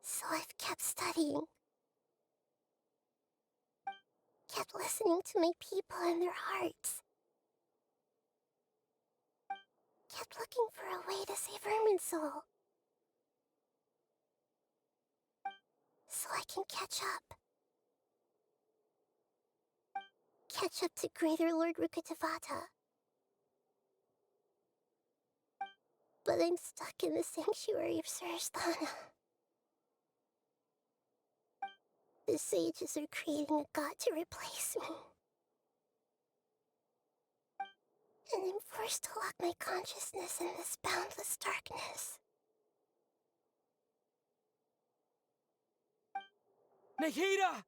So I've kept studying. Kept listening to my people and their hearts. Kept looking for a way to save Irminsul. So I can catch up. Catch up to Greater Lord Rukkhadevata. But I'm stuck in the sanctuary of Surasthana. The sages are creating a god to replace me. And I'm forced to lock my consciousness in this boundless darkness. Nahida!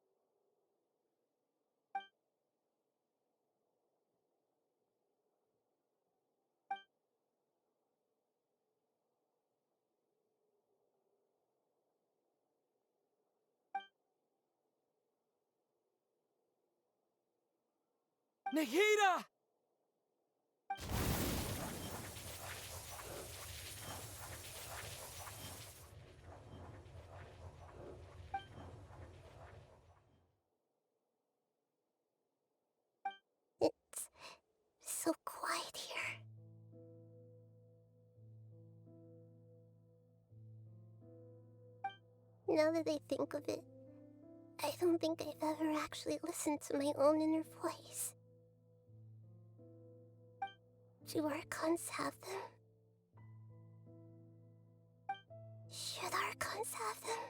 Nahida! It's so quiet here. Now that I think of it, I don't think I've ever actually listened to my own inner voice. Do Archons have them? Should Archons have them?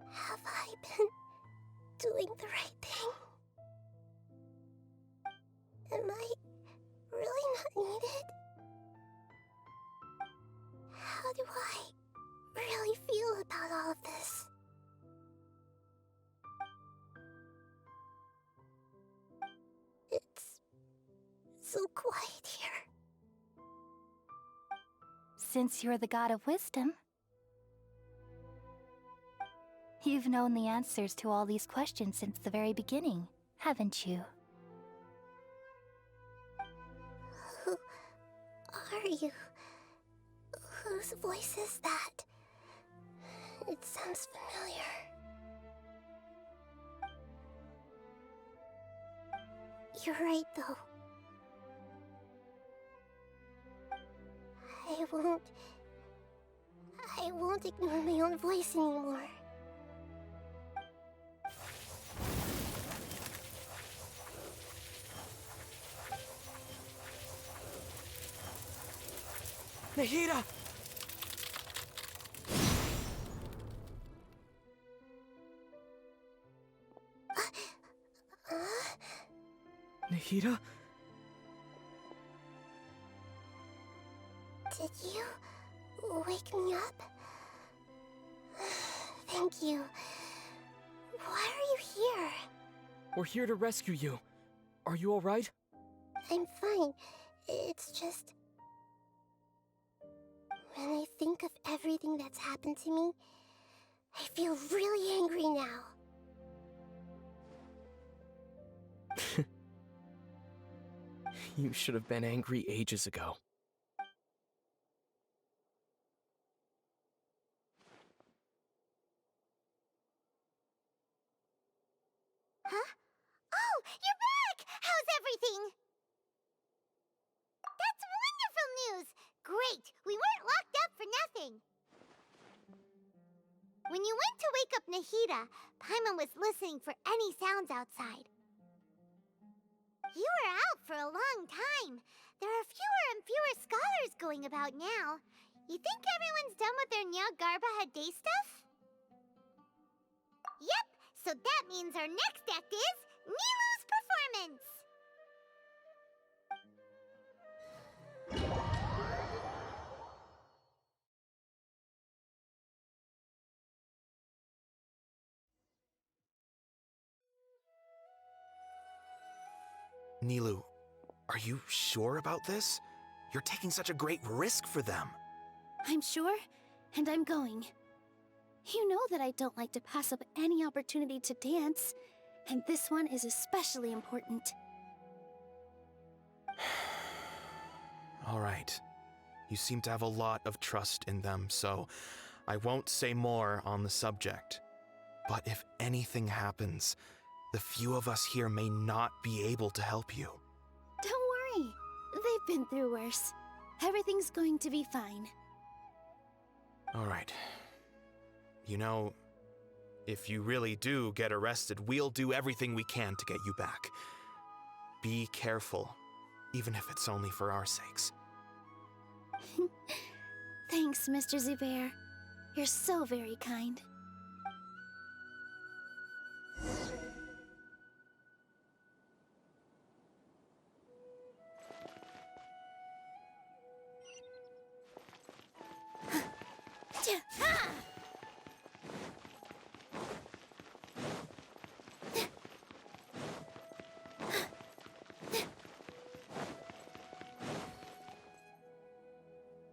Have I been doing the right thing? Am I really not needed? How do I really feel about all of this? It's so quiet here. Since you're the god of wisdom, you've known the answers to all these questions since the very beginning, haven't you? Who are you? Whose voice is that? It sounds familiar. You're right, though. I won't ignore my own voice anymore. Nahida! Nahida? Did you wake me up? Thank you. Why are you here? We're here to rescue you. Are you alright? I'm fine. It's just... when I think of everything that's happened to me, I feel really angry now. You should have been angry ages ago. Huh? Oh, you're back! How's everything? That's wonderful news! Great! We weren't locked up for nothing! When you went to wake up Nahida, Paimon was listening for any sounds outside. You were out for a long time. There are fewer and fewer scholars going about now. You think everyone's done with their Nyagarba Day stuff? Yep, so that means our next act is Nilu's performance! Nilu, are you sure about this? You're taking such a great risk for them. I'm sure, and I'm going. You know that I don't like to pass up any opportunity to dance, and this one is especially important. All right. You seem to have a lot of trust in them, so I won't say more on the subject. But if anything happens, the few of us here may not be able to help you. Don't worry. They've been through worse. Everything's going to be fine. All right. You know, if you really do get arrested, we'll do everything we can to get you back. Be careful, even if it's only for our sakes. Thanks, Mr. Zubair. You're so very kind.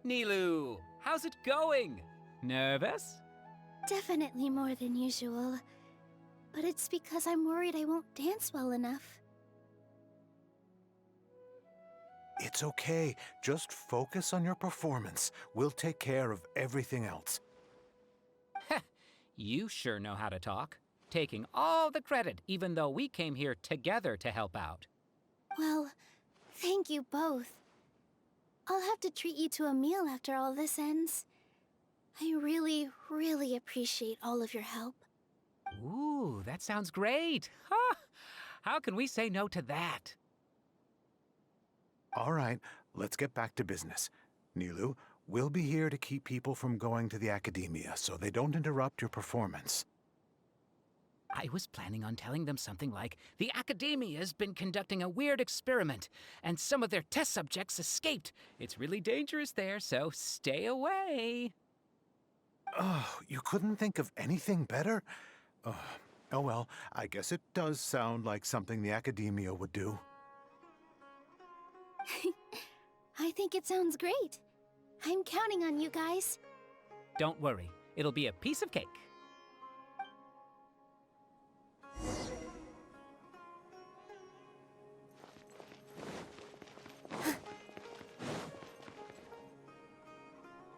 Nilu, how's it going? Nervous? Definitely more than usual. But it's because I'm worried I won't dance well enough. It's okay. Just focus on your performance. We'll take care of everything else. You sure know how to talk. Taking all the credit, even though we came here together to help out. Well, thank you both. I'll have to treat you to a meal after all this ends. I really, really appreciate all of your help. Ooh, that sounds great. Huh? How can we say no to that? All right, let's get back to business. Nilu, we'll be here to keep people from going to the Academia so they don't interrupt your performance. I was planning on telling them something like, the Academia's been conducting a weird experiment, and some of their test subjects escaped. It's really dangerous there, so stay away. Oh, you couldn't think of anything better? Oh well, I guess it does sound like something the Academia would do. I think it sounds great. I'm counting on you guys. Don't worry, it'll be a piece of cake.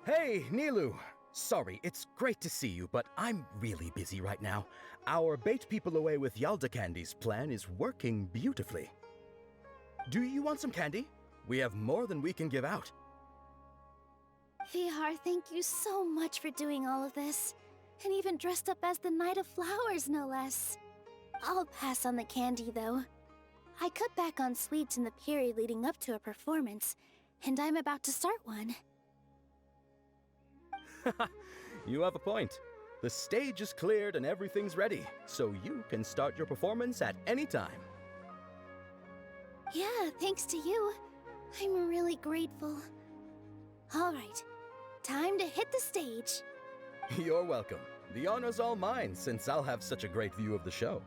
Hey, Nilu! Sorry, it's great to see you, but I'm really busy right now. Our bait people away with Yalda candies plan is working beautifully. Do you want some candy? We have more than we can give out. Vihar, thank you so much for doing all of this. And even dressed up as the Knight of Flowers, no less. I'll pass on the candy, though. I cut back on sweets in the period leading up to a performance, and I'm about to start one. You have a point. The stage is cleared and everything's ready, so you can start your performance at any time. Yeah, thanks to you. I'm really grateful. All right, time to hit the stage. You're welcome. The honor's all mine, since I'll have such a great view of the show.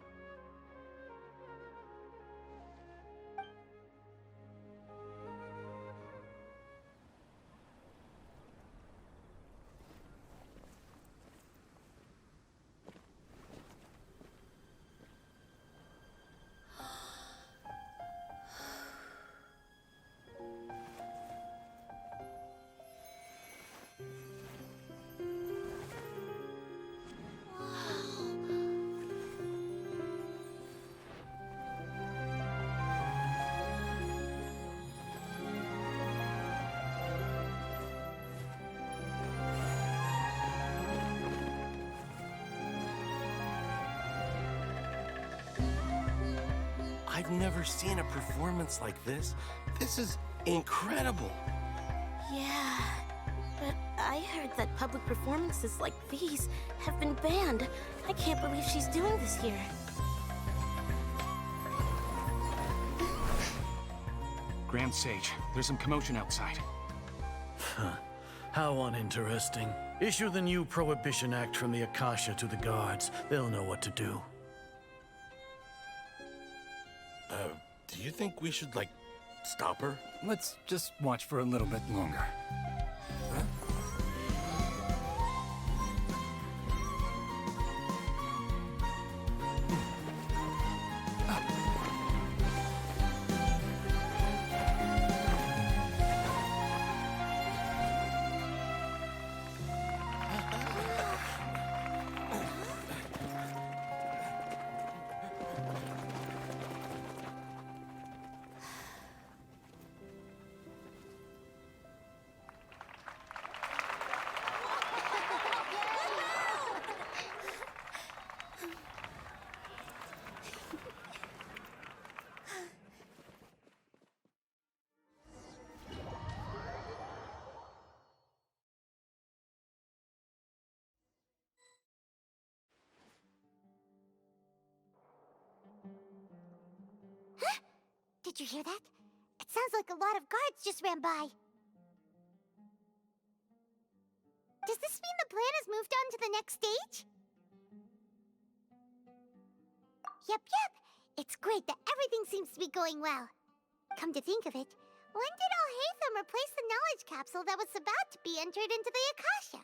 I've never seen a performance like this. This is incredible. Yeah, but I heard that public performances like these have been banned. I can't believe she's doing this here. Grand Sage, there's some commotion outside. How uninteresting. Issue the new Prohibition Act from the Akasha to the guards. They'll know what to do. Do you think we should, like, stop her? Let's just watch for a little bit longer. Did you hear that? It sounds like a lot of guards just ran by. Does this mean the plan has moved on to the next stage? Yep. It's great that everything seems to be going well. Come to think of it, when did Alhaitham replace the knowledge capsule that was about to be entered into the Akasha?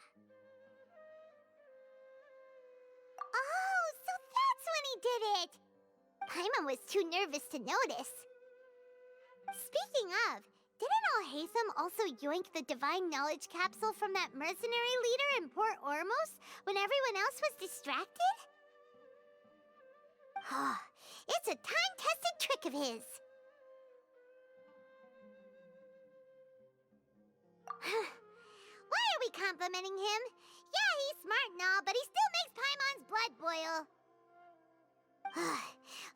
Oh, so that's when he did it! Paimon was too nervous to notice. Speaking of, didn't Alhaitham also yoink the divine knowledge capsule from that mercenary leader in Port Ormos when everyone else was distracted? It's a time-tested trick of his. Why are we complimenting him? Yeah, he's smart and all, but he still makes Paimon's blood boil.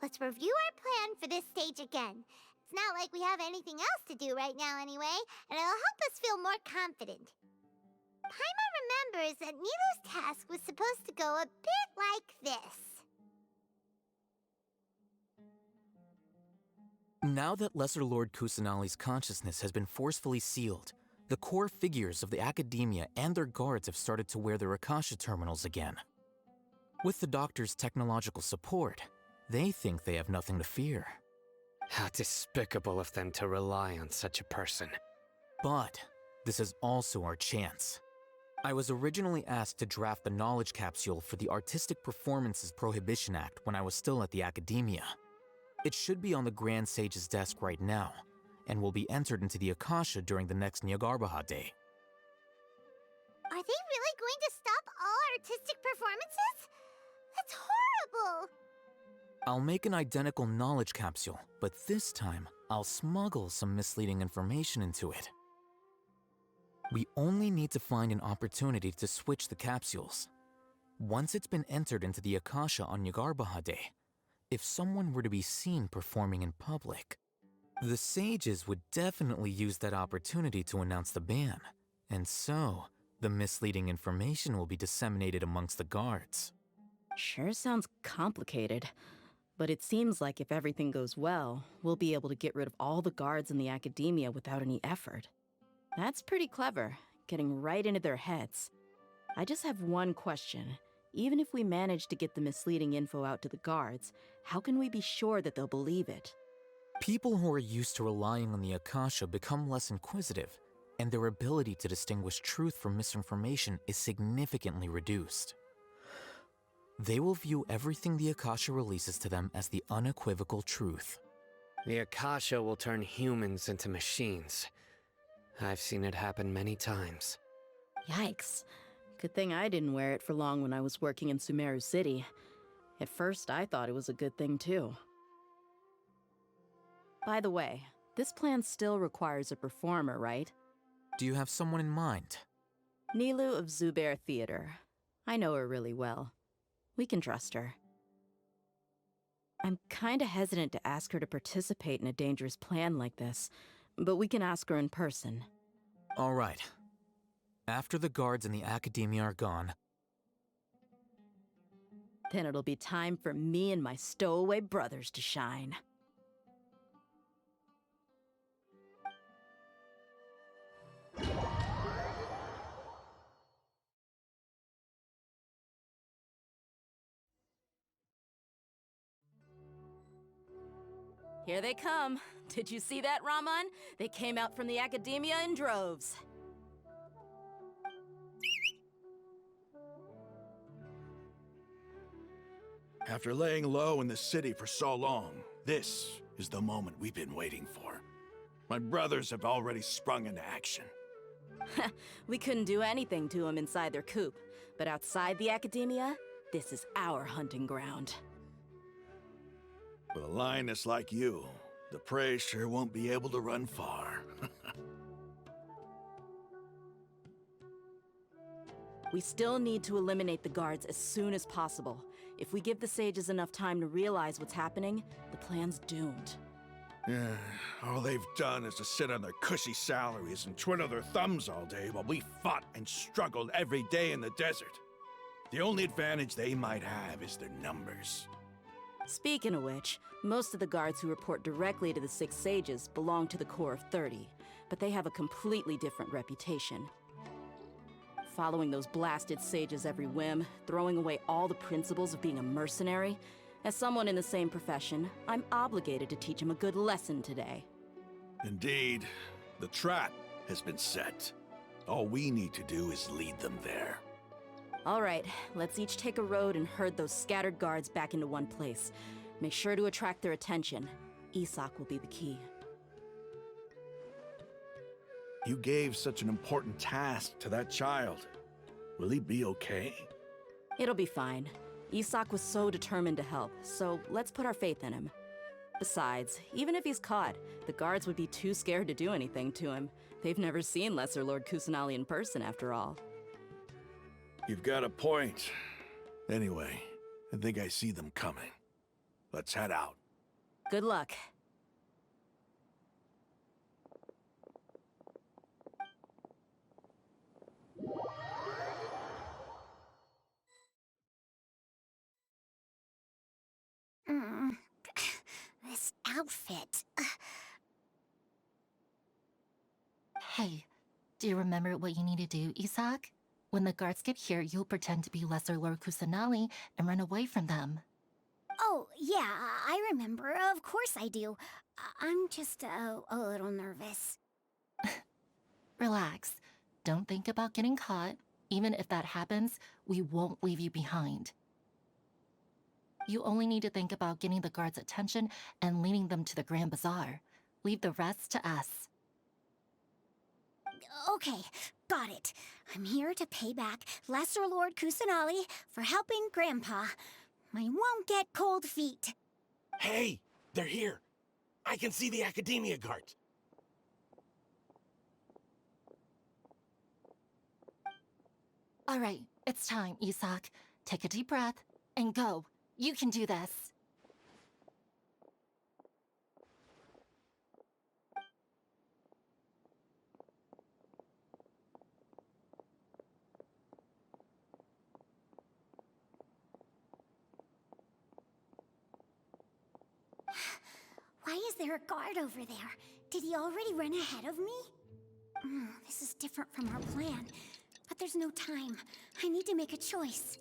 Let's review our plan for this stage again. It's not like we have anything else to do right now anyway, and it'll help us feel more confident. Paimon remembers that Nilu's task was supposed to go a bit like this. Now that Lesser Lord Kusanali's consciousness has been forcefully sealed, the core figures of the Academia and their guards have started to wear their Akasha terminals again. With the Doctor's technological support, they think they have nothing to fear. How despicable of them to rely on such a person. But this is also our chance. I was originally asked to draft the knowledge capsule for the Artistic Performances Prohibition Act when I was still at the Academia. It should be on the Grand Sage's desk right now, and will be entered into the Akasha during the next Nyagarbha Day. Are they really going to stop all artistic performances? That's horrible! I'll make an identical knowledge capsule, but this time, I'll smuggle some misleading information into it. We only need to find an opportunity to switch the capsules. Once it's been entered into the Akasha on Nyagarbha Day, if someone were to be seen performing in public, the sages would definitely use that opportunity to announce the ban, and so the misleading information will be disseminated amongst the guards. Sure sounds complicated, but it seems like if everything goes well, we'll be able to get rid of all the guards in the Academia without any effort. That's pretty clever, getting right into their heads. I just have one question. Even if we manage to get the misleading info out to the guards, how can we be sure that they'll believe it? People who are used to relying on the Akasha become less inquisitive, and their ability to distinguish truth from misinformation is significantly reduced. They will view everything the Akasha releases to them as the unequivocal truth. The Akasha will turn humans into machines. I've seen it happen many times. Yikes. Good thing I didn't wear it for long when I was working in Sumeru City. At first, I thought it was a good thing too. By the way, this plan still requires a performer, right? Do you have someone in mind? Nilu of Zubair Theater. I know her really well. We can trust her. I'm kinda hesitant to ask her to participate in a dangerous plan like this, but we can ask her in person. All right. After the guards in the Academia are gone, Then it'll be time for me and my stowaway brothers to shine. Here they come. Did you see that, Raman? They came out from the Academia in droves. After laying low in the city for so long, this is the moment we've been waiting for. My brothers have already sprung into action. We couldn't do anything to them inside their coop, but outside the Academia, this is our hunting ground. With a lioness like you, the prey sure won't be able to run far. We still need to eliminate the guards as soon as possible. If we give the sages enough time to realize what's happening, the plan's doomed. Yeah, all they've done is to sit on their cushy salaries and twiddle their thumbs all day while we fought and struggled every day in the desert. The only advantage they might have is their numbers. Speaking of which, most of the guards who report directly to the 6 sages belong to the Corps of 30, but they have a completely different reputation. Following those blasted sages every whim, throwing away all the principles of being a mercenary. As someone in the same profession, I'm obligated to teach them a good lesson today. Indeed, the trap has been set. All we need to do is lead them there. All right, let's each take a road and herd those scattered guards back into one place. Make sure to attract their attention. Isak will be the key. You gave such an important task to that child. Will he be okay? It'll be fine. Isak was so determined to help, so let's put our faith in him. Besides, even if he's caught, the guards would be too scared to do anything to him. They've never seen Lesser Lord Kusanali in person, after all. You've got a point. Anyway, I think I see them coming. Let's head out. Good luck. This outfit. Hey, do you remember what you need to do, Isak? When the guards get here, you'll pretend to be Lesser Lord Kusanali and run away from them. Oh, yeah, I remember. Of course I do. I'm just a little nervous. Relax. Don't think about getting caught. Even if that happens, we won't leave you behind. You only need to think about getting the guards' attention and leading them to the Grand Bazaar. Leave the rest to us. Okay, got it. I'm here to pay back Lesser Lord Kusanali for helping Grandpa. I won't get cold feet. Hey, they're here. I can see the Academia guards. All right, it's time, Isak. Take a deep breath and go. You can do this. Why is there a guard over there? Did he already run ahead of me? This is different from our plan. But there's no time. I need to make a choice.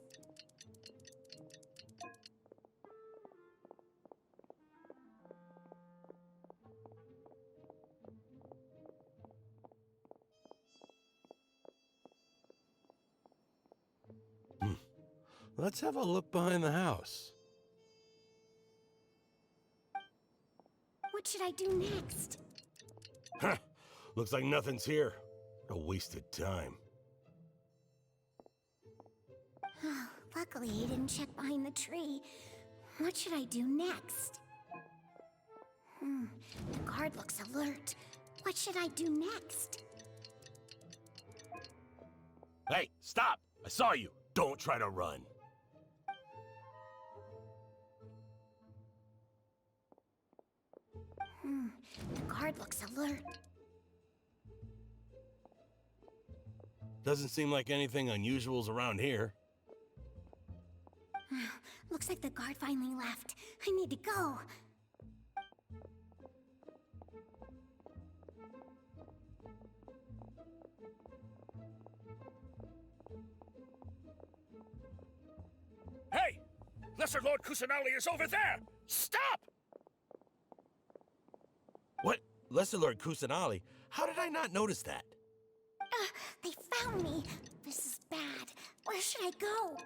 Let's have a look behind the house. What should I do next? Huh. Looks like nothing's here. A wasted time. Luckily, he didn't check behind the tree. What should I do next? The guard looks alert. What should I do next? Hey, stop! I saw you. Don't try to run. The guard looks alert. Doesn't seem like anything unusual's around here. Looks like the guard finally left. I need to go. Hey! Lesser Lord Kusanali is over there! Stop! What? Lesser Lord Kusanali? How did I not notice that? They found me. This is bad. Where should I go?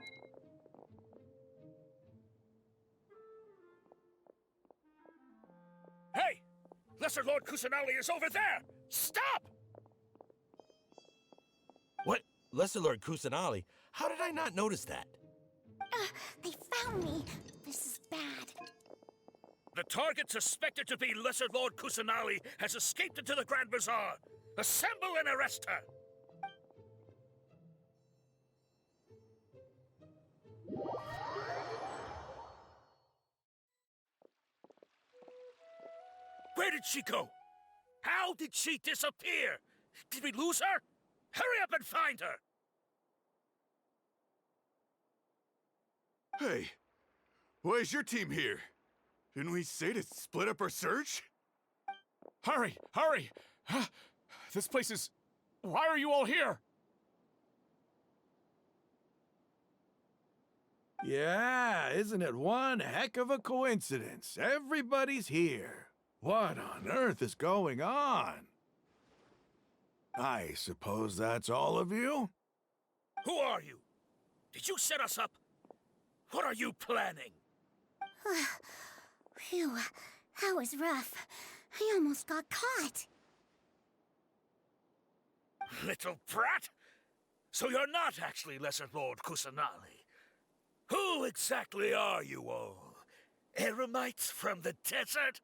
Hey! Lesser Lord Kusanali is over there! Stop! What? Lesser Lord Kusanali? How did I not notice that? They found me. This is bad. The target suspected to be Lesser Lord Kusanali has escaped into the Grand Bazaar. Assemble and arrest her! Where did she go? How did she disappear? Did we lose her? Hurry up and find her! Hey, where's your team here? Didn't we say to split up our search? Hurry! Hurry! This place is... Why are you all here? Yeah, isn't it one heck of a coincidence? Everybody's here. What on earth is going on? I suppose that's all of you? Who are you? Did you set us up? What are you planning? Phew, that was rough. I almost got caught. Little brat? So you're not actually Lesser Lord Kusanali. Who exactly are you all? Eremites from the desert?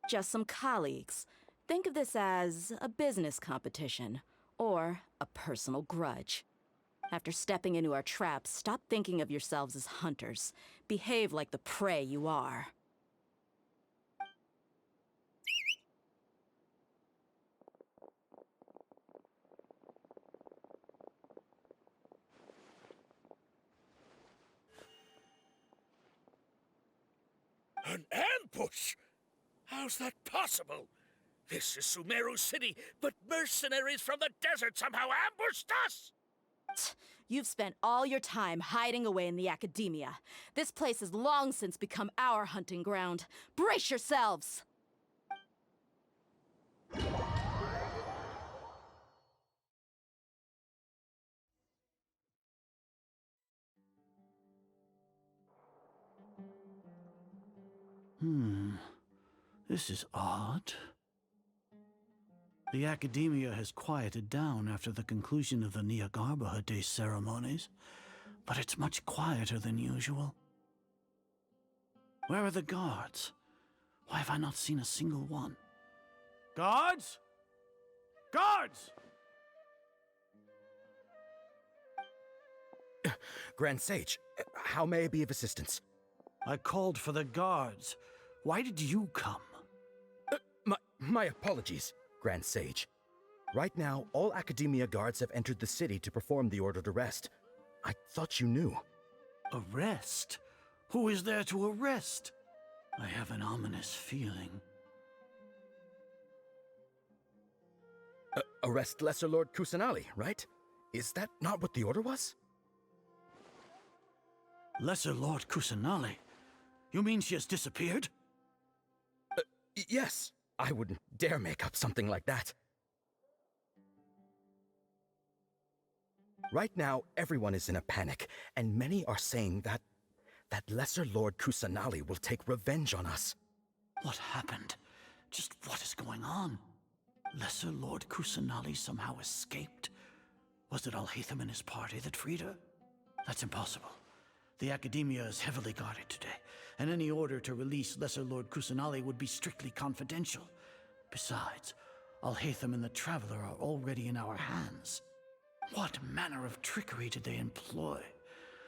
Just some colleagues. Think of this as a business competition, or a personal grudge. After stepping into our traps, stop thinking of yourselves as hunters. Behave like the prey you are. An ambush? How's that possible? This is Sumeru City, but mercenaries from the desert somehow ambushed us! You've spent all your time hiding away in the Academia. This place has long since become our hunting ground. Brace yourselves! This is odd. The Academia has quieted down after the conclusion of the Nyagarbha Day ceremonies, but it's much quieter than usual. Where are the guards? Why have I not seen a single one? Guards? Guards! Grand Sage, how may I be of assistance? I called for the guards. Why did you come? My apologies, Grand Sage. Right now, all Academia guards have entered the city to perform the ordered arrest. I thought you knew. Arrest? Who is there to arrest? I have an ominous feeling. Arrest Lesser Lord Kusanali, right? Is that not what the order was? Lesser Lord Kusanali? You mean she has disappeared? Yes. I wouldn't dare make up something like that. Right now, everyone is in a panic, and many are saying that Lesser Lord Kusanali will take revenge on us. What happened? Just what is going on? Lesser Lord Kusanali somehow escaped? Was it Alhaitham and his party that freed her? That's impossible. The Academia is heavily guarded today, and any order to release Lesser Lord Kusanali would be strictly confidential. Besides, Alhaitham and the Traveler are already in our hands. What manner of trickery did they employ?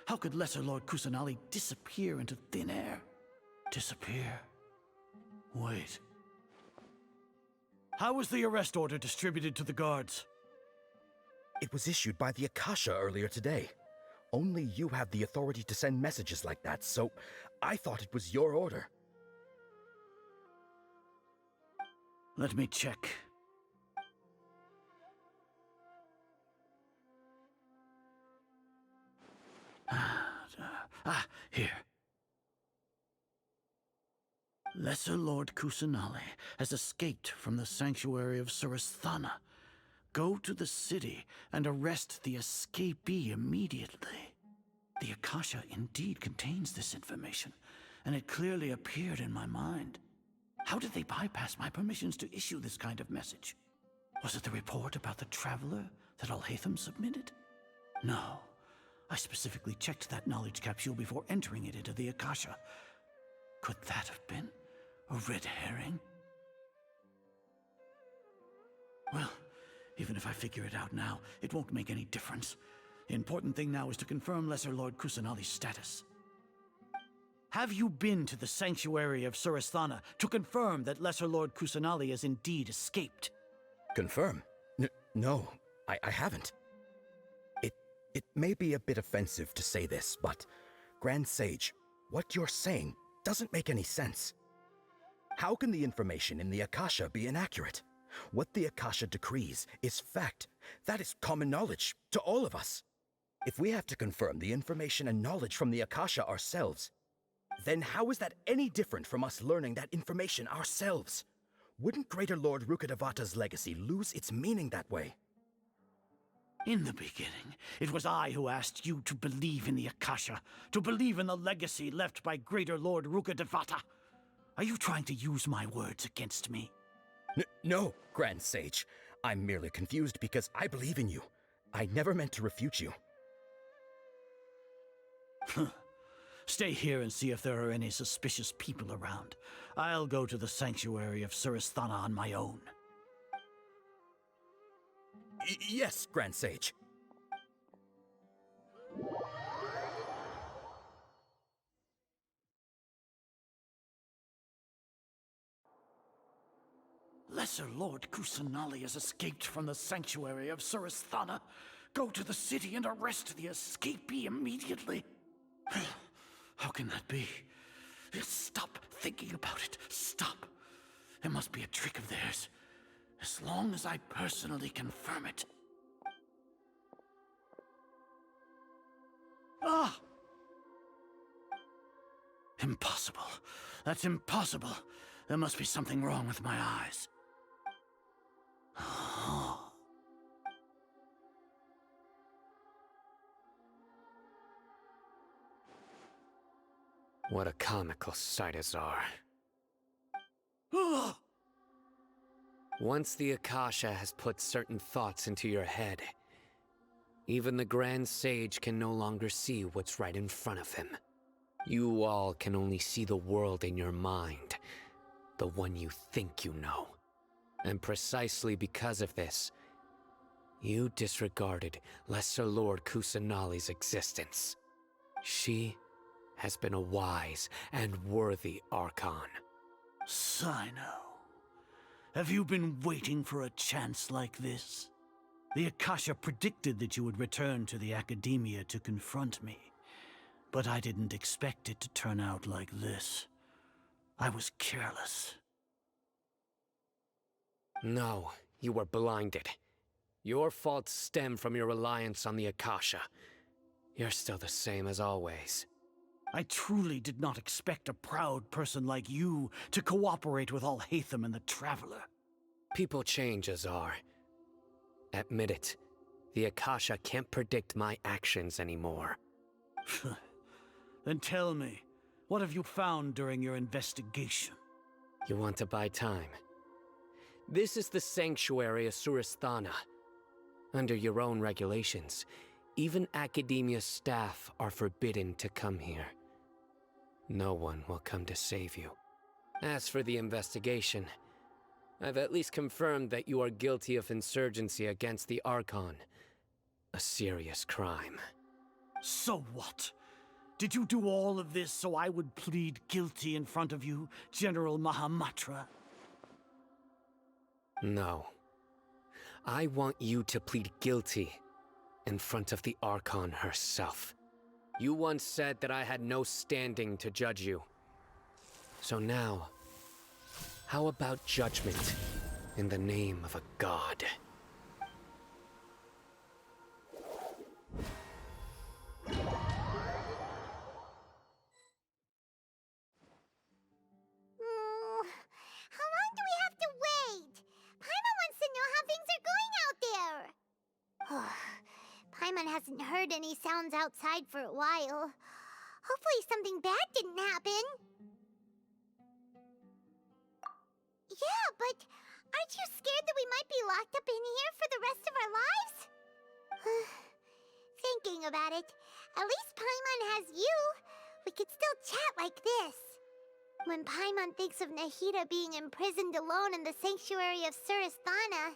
How could Lesser Lord Kusanali disappear into thin air? Disappear? Wait. How was the arrest order distributed to the guards? It was issued by the Akasha earlier today. Only you have the authority to send messages like that, so I thought it was your order. Let me check. Here. Lesser Lord Kusanali has escaped from the sanctuary of Surasthana. Go to the city and arrest the escapee immediately. The Akasha indeed contains this information, and it clearly appeared in my mind. How did they bypass my permissions to issue this kind of message? Was it the report about the traveler that Alhaitham submitted? No. I specifically checked that knowledge capsule before entering it into the Akasha. Could that have been a red herring? Well, even if I figure it out now, it won't make any difference. The important thing now is to confirm Lesser Lord Kusanali's status. Have you been to the sanctuary of Surasthana to confirm that Lesser Lord Kusanali has indeed escaped? Confirm? No, I haven't. It may be a bit offensive to say this, but Grand Sage, what you're saying doesn't make any sense. How can the information in the Akasha be inaccurate? What the Akasha decrees is fact. That is common knowledge to all of us. If we have to confirm the information and knowledge from the Akasha ourselves, then how is that any different from us learning that information ourselves? Wouldn't Greater Lord Rukkhadevata's legacy lose its meaning that way? In the beginning, it was I who asked you to believe in the Akasha, to believe in the legacy left by Greater Lord Rukkhadevata. Are you trying to use my words against me? No, Grand Sage. I'm merely confused because I believe in you. I never meant to refute you. Stay here and see if there are any suspicious people around. I'll go to the sanctuary of Surasthana on my own. Yes, Grand Sage. Lesser Lord Kusanali has escaped from the sanctuary of Surasthana. Go to the city and arrest the escapee immediately. How can that be? Stop thinking about it. Stop. It must be a trick of theirs. As long as I personally confirm it. Ah! Impossible. That's impossible. There must be something wrong with my eyes. What a comical sight is are. Once the Akasha has put certain thoughts into your head, even the Grand Sage can no longer see what's right in front of him. You all can only see the world in your mind, the one you think you know. And precisely because of this, you disregarded Lesser Lord Kusanali's existence. She has been a wise and worthy Archon. Sino, have you been waiting for a chance like this? The Akasha predicted that you would return to the Academia to confront me, but I didn't expect it to turn out like this. I was careless. No, you were blinded. Your faults stem from your reliance on the Akasha. You're still the same as always. I truly did not expect a proud person like you to cooperate with Alhaitham and the Traveler. People change, Azar. Admit it. The Akasha can't predict my actions anymore. Then tell me, what have you found during your investigation? You want to buy time? This is the sanctuary of Surasthana. Under your own regulations, even Academia staff are forbidden to come here. No one will come to save you. As for the investigation, I've at least confirmed that you are guilty of insurgency against the Archon. A serious crime. So what? Did you do all of this so I would plead guilty in front of you, General Mahamatra? No. I want you to plead guilty in front of the Archon herself. You once said that I had no standing to judge you. So now, how about judgment in the name of a god? How long do we have to wait? Paimon wants to know how things are going out there. Paimon hasn't heard any sounds outside for a while. Hopefully something bad didn't happen. Yeah, but aren't you scared that we might be locked up in here for the rest of our lives? Thinking about it, at least Paimon has you. We could still chat like this. When Paimon thinks of Nahida being imprisoned alone in the sanctuary of Surasthana,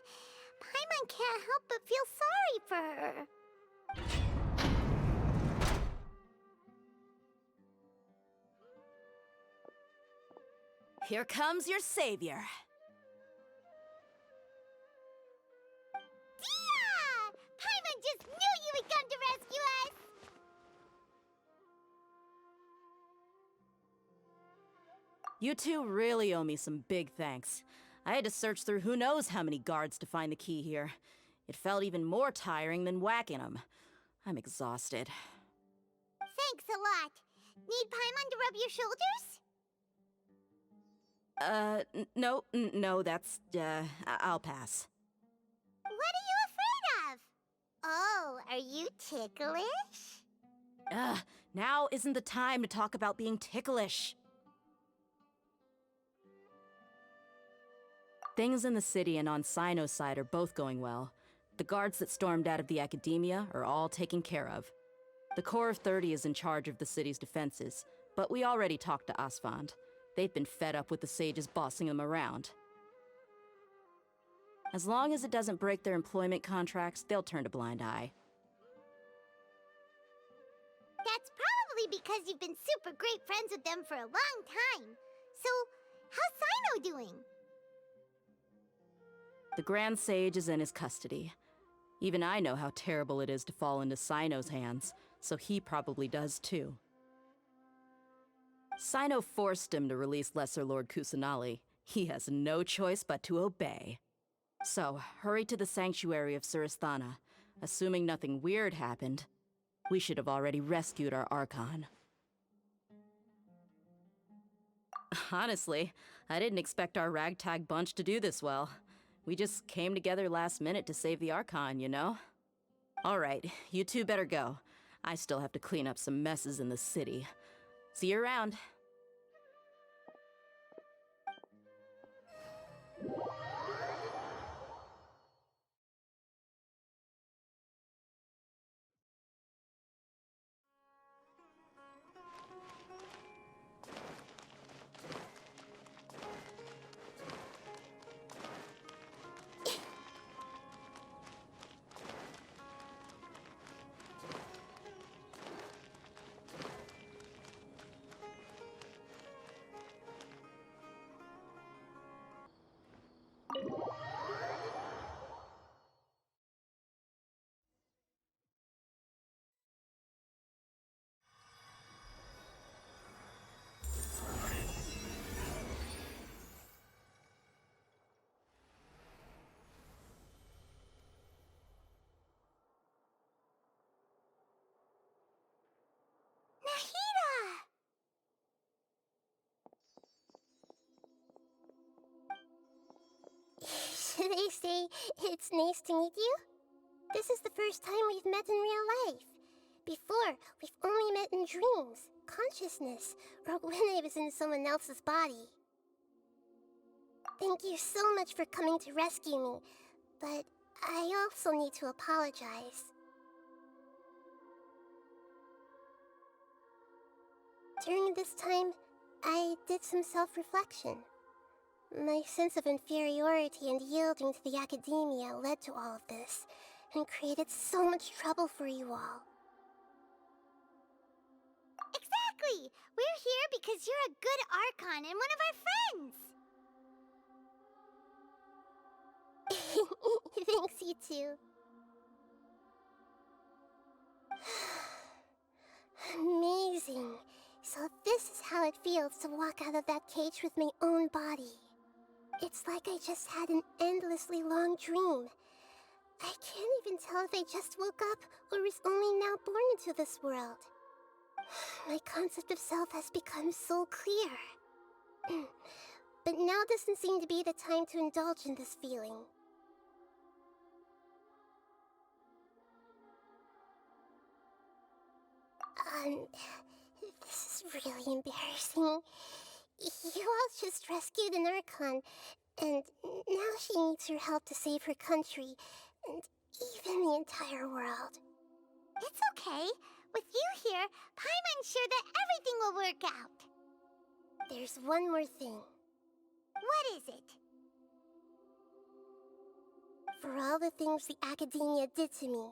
Paimon can't help but feel sorry for her. Here comes your savior. Dia! Paimon just knew you would come to rescue us! You two really owe me some big thanks. I had to search through who knows how many guards to find the key here. It felt even more tiring than whacking them. I'm exhausted. Thanks a lot. Need Paimon to rub your shoulders? No, that's, I'll pass. What are you afraid of? Oh, are you ticklish? Now isn't the time to talk about being ticklish. Things in the city and on Sino's side are both going well. The guards that stormed out of the Academia are all taken care of. The Corps of 30 is in charge of the city's defenses, but we already talked to Asfand. They've been fed up with the sages bossing them around. As long as it doesn't break their employment contracts, they'll turn a blind eye. That's probably because you've been super great friends with them for a long time. So, how's Sino doing? The Grand Sage is in his custody. Even I know how terrible it is to fall into Sino's hands, so he probably does too. Sino forced him to release Lesser Lord Kusanali. He has no choice but to obey. So, hurry to the sanctuary of Surasthana. Assuming nothing weird happened, we should have already rescued our Archon. Honestly, I didn't expect our ragtag bunch to do this well. We just came together last minute to save the Archon, you know? Alright, you two better go. I still have to clean up some messes in the city. See you around. Should I say it's nice to meet you? This is the first time we've met in real life. Before, we've only met in dreams, consciousness, or when I was in someone else's body. Thank you so much for coming to rescue me, but I also need to apologize. During this time, I did some self-reflection. My sense of inferiority and yielding to the Academia led to all of this, and created so much trouble for you all. Exactly! We're here because you're a good Archon and one of our friends! you two. Amazing. So this is how it feels to walk out of that cage with my own body. It's like I just had an endlessly long dream. I can't even tell if I just woke up or was only now born into this world. My concept of self has become so clear. But now doesn't seem to be the time to indulge in this feeling. This is really embarrassing. You all just rescued an Archon, and now she needs your help to save her country, and even the entire world. It's okay. With you here, Paimon's sure that everything will work out. There's one more thing. What is it? For all the things the Academia did to me,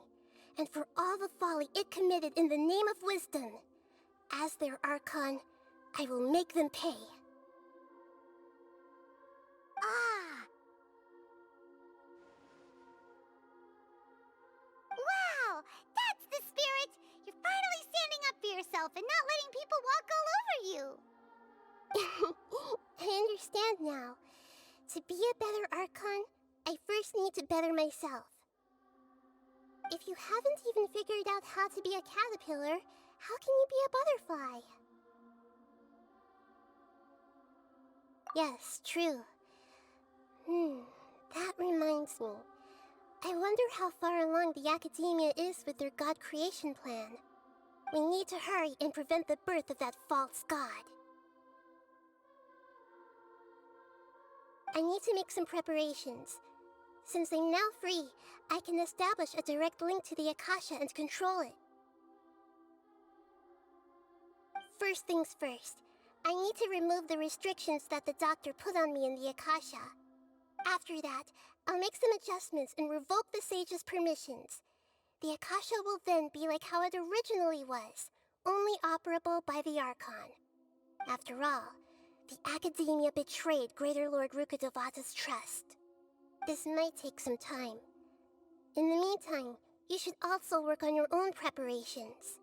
and for all the folly it committed in the name of wisdom, as their Archon, I will make them pay. Ah! Wow! That's the spirit! You're finally standing up for yourself and not letting people walk all over you! I understand now. To be a better Archon, I first need to better myself. If you haven't even figured out how to be a caterpillar, how can you be a butterfly? Yes, true. That reminds me. I wonder how far along the Academia is with their god creation plan. We need to hurry and prevent the birth of that false god. I need to make some preparations. Since I'm now free, I can establish a direct link to the Akasha and control it. First things first, I need to remove the restrictions that the doctor put on me in the Akasha. After that, I'll make some adjustments and revoke the sage's permissions. The Akasha will then be like how it originally was, only operable by the Archon. After all, the Academia betrayed Greater Lord Rukkhadevata's trust. This might take some time. In the meantime, you should also work on your own preparations.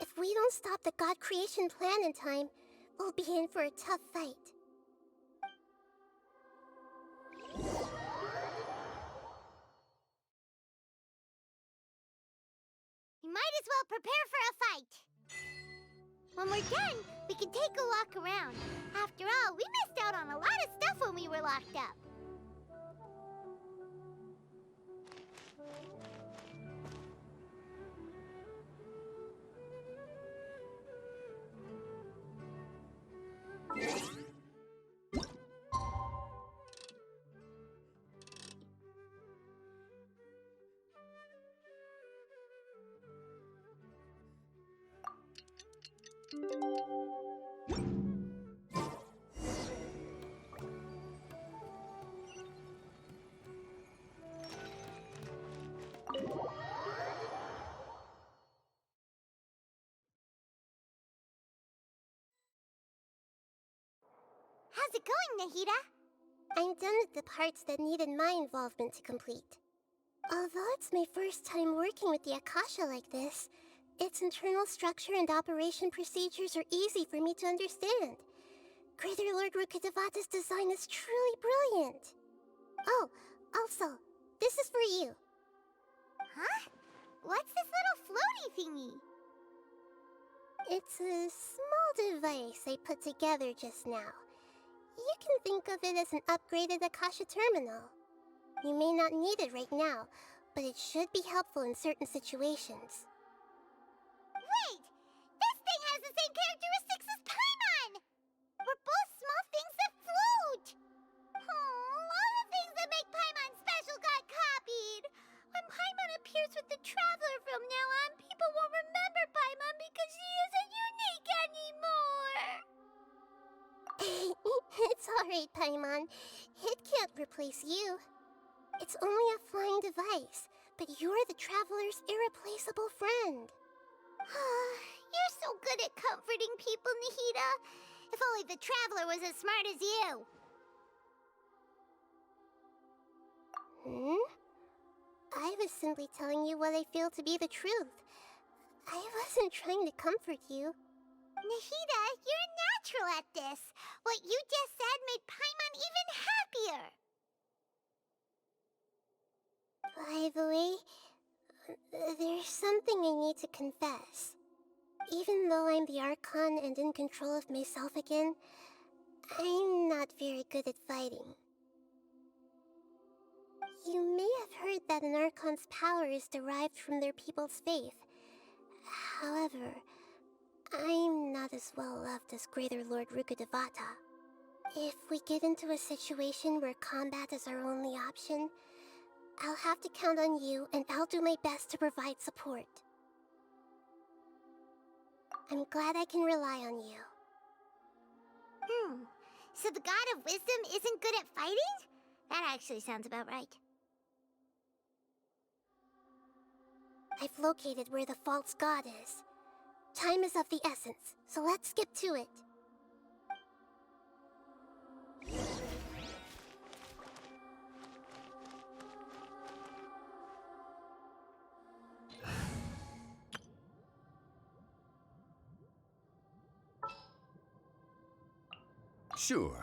If we don't stop the god creation plan in time, we'll be in for a tough fight. We might as well prepare for a fight. When we're done, we can take a walk around. After all, we missed out on a lot of stuff when we were locked up. How's it going, Nahida? I'm done with the parts that needed my involvement to complete. Although it's my first time working with the Akasha like this, its internal structure and operation procedures are easy for me to understand. Greater Lord Rukkhadevata's design is truly brilliant. Oh, also, this is for you. Huh? What's this little floaty thingy? It's a small device I put together just now. You can think of it as an upgraded Akasha terminal. You may not need it right now, but it should be helpful in certain situations. Wait! This thing has the same characteristics as Paimon! We're both small things that float! All the things that make Paimon special got copied! When Paimon appears with the Traveler from now on, people won't remember Paimon because she isn't unique anymore! It's alright, Paimon. It can't replace you. It's only a flying device, but you're the Traveler's irreplaceable friend. You're so good at comforting people, Nahida. If only the Traveler was as smart as you. was simply telling you what I feel to be the truth. I wasn't trying to comfort you. Nahida, you're natural at this. What you just said made Paimon even happier. By the way, there's something I need to confess. Even though I'm the Archon and in control of myself again, I'm not very good at fighting. You may have heard that an Archon's power is derived from their people's faith. However, I'm not as well loved as Greater Lord Rukkhadevata. If we get into a situation where combat is our only option, I'll have to count on you, and I'll do my best to provide support. I'm glad I can rely on you. So the God of Wisdom isn't good at fighting? That actually sounds about right. I've located where the false god is. Time is of the essence, so let's skip to it. Sure.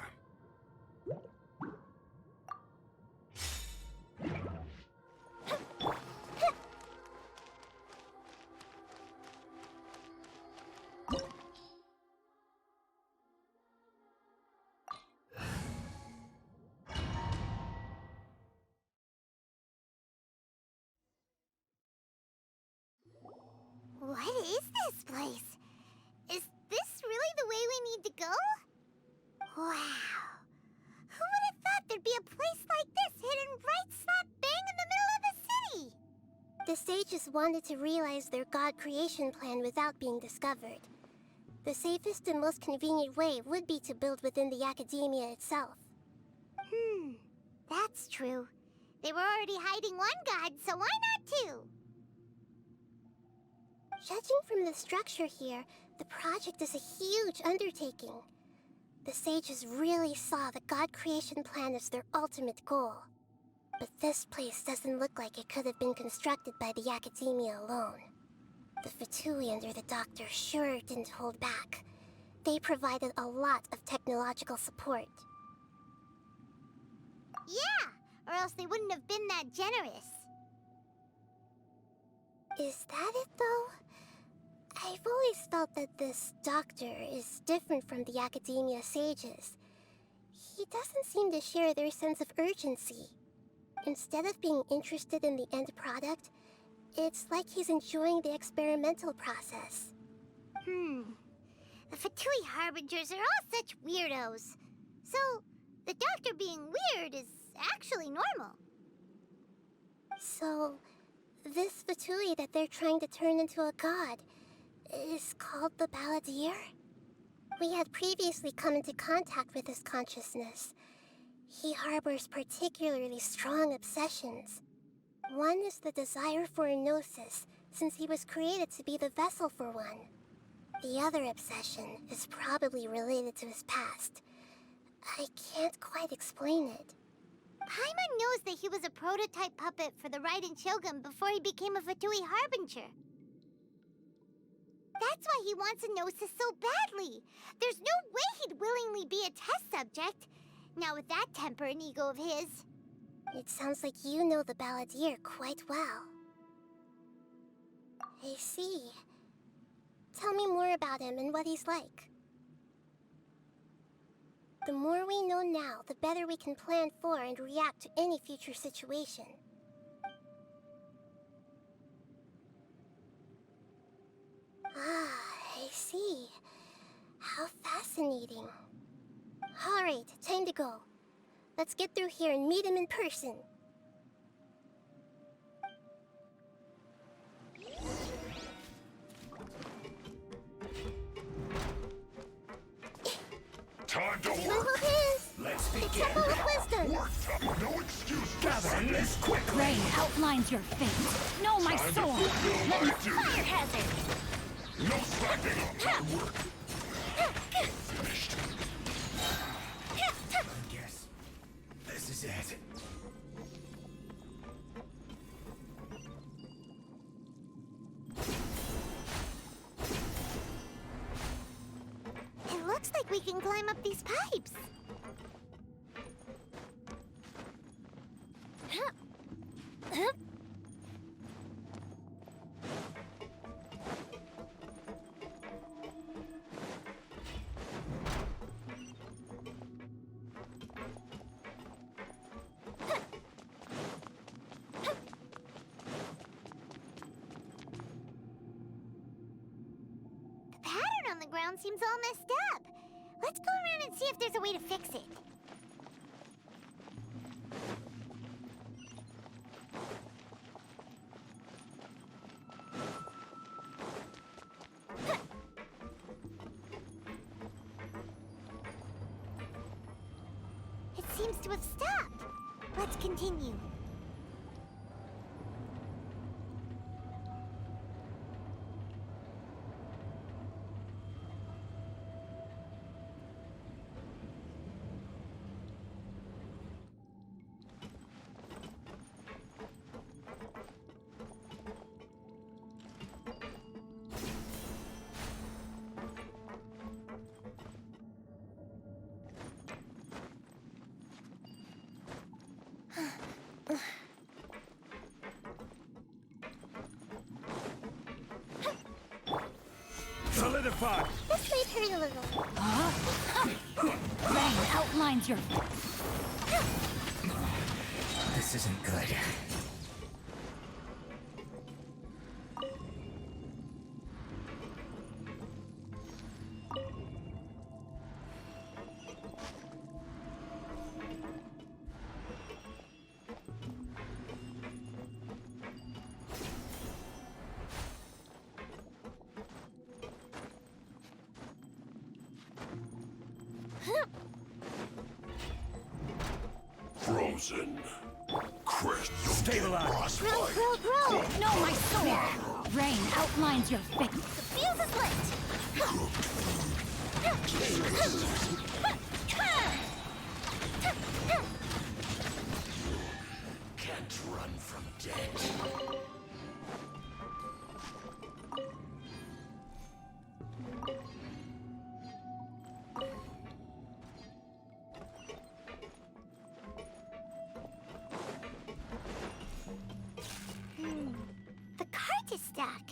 What is this place? Is this really the way we need to go? Wow. Who would have thought there'd be a place like this hidden right slap bang in the middle of the city? The sages wanted to realize their god creation plan without being discovered. The safest and most convenient way would be to build within the Academia itself. That's true. They were already hiding one god, so why not two? Judging from the structure here, the project is a huge undertaking. The sages really saw the god creation plan as their ultimate goal. But this place doesn't look like it could have been constructed by the Academia alone. The Fatui under the Doctor sure didn't hold back. They provided a lot of technological support. Yeah, or else they wouldn't have been that generous. Is that it, though? I've always felt that this Doctor is different from the Academia sages. He doesn't seem to share their sense of urgency. Instead of being interested in the end product, it's like he's enjoying the experimental process. The Fatui Harbingers are all such weirdos. So, the Doctor being weird is actually normal. So, this Fatui that they're trying to turn into a god is called the Balladeer? We had previously come into contact with his consciousness. He harbors particularly strong obsessions. One is the desire for a gnosis, since he was created to be the vessel for one. The other obsession is probably related to his past. I can't quite explain it. Paimon knows that he was a prototype puppet for the Raiden Shogun before he became a Fatui Harbinger. That's why he wants a gnosis so badly. There's no way he'd willingly be a test subject. Now with that temper and ego of his. It sounds like you know the Balladeer quite well. I see. Tell me more about him and what he's like. The more we know now, the better we can plan for and react to any future situation. I see. How fascinating. Alright, time to go. Let's get through here and meet him in person. Time to work. Let's begin. The Temple of Wisdom. No excuse. Gather this quickly. Rain outlines your fate. Know my sword. Fire hazard. No slacking on my work. Finished. I guess this is it. we can climb up these pipes. The ground seems all messed up. Let's go around and see if there's a way to fix it. It seems to have stopped. Let's continue. Solidify! This might hurt a little. Rain outlines your... This isn't good. Frozen. Crest. Stabilize. Grow! No, my sword! Rain outlines your fate. The fuse is lit! Can't run from death. The cart is stuck.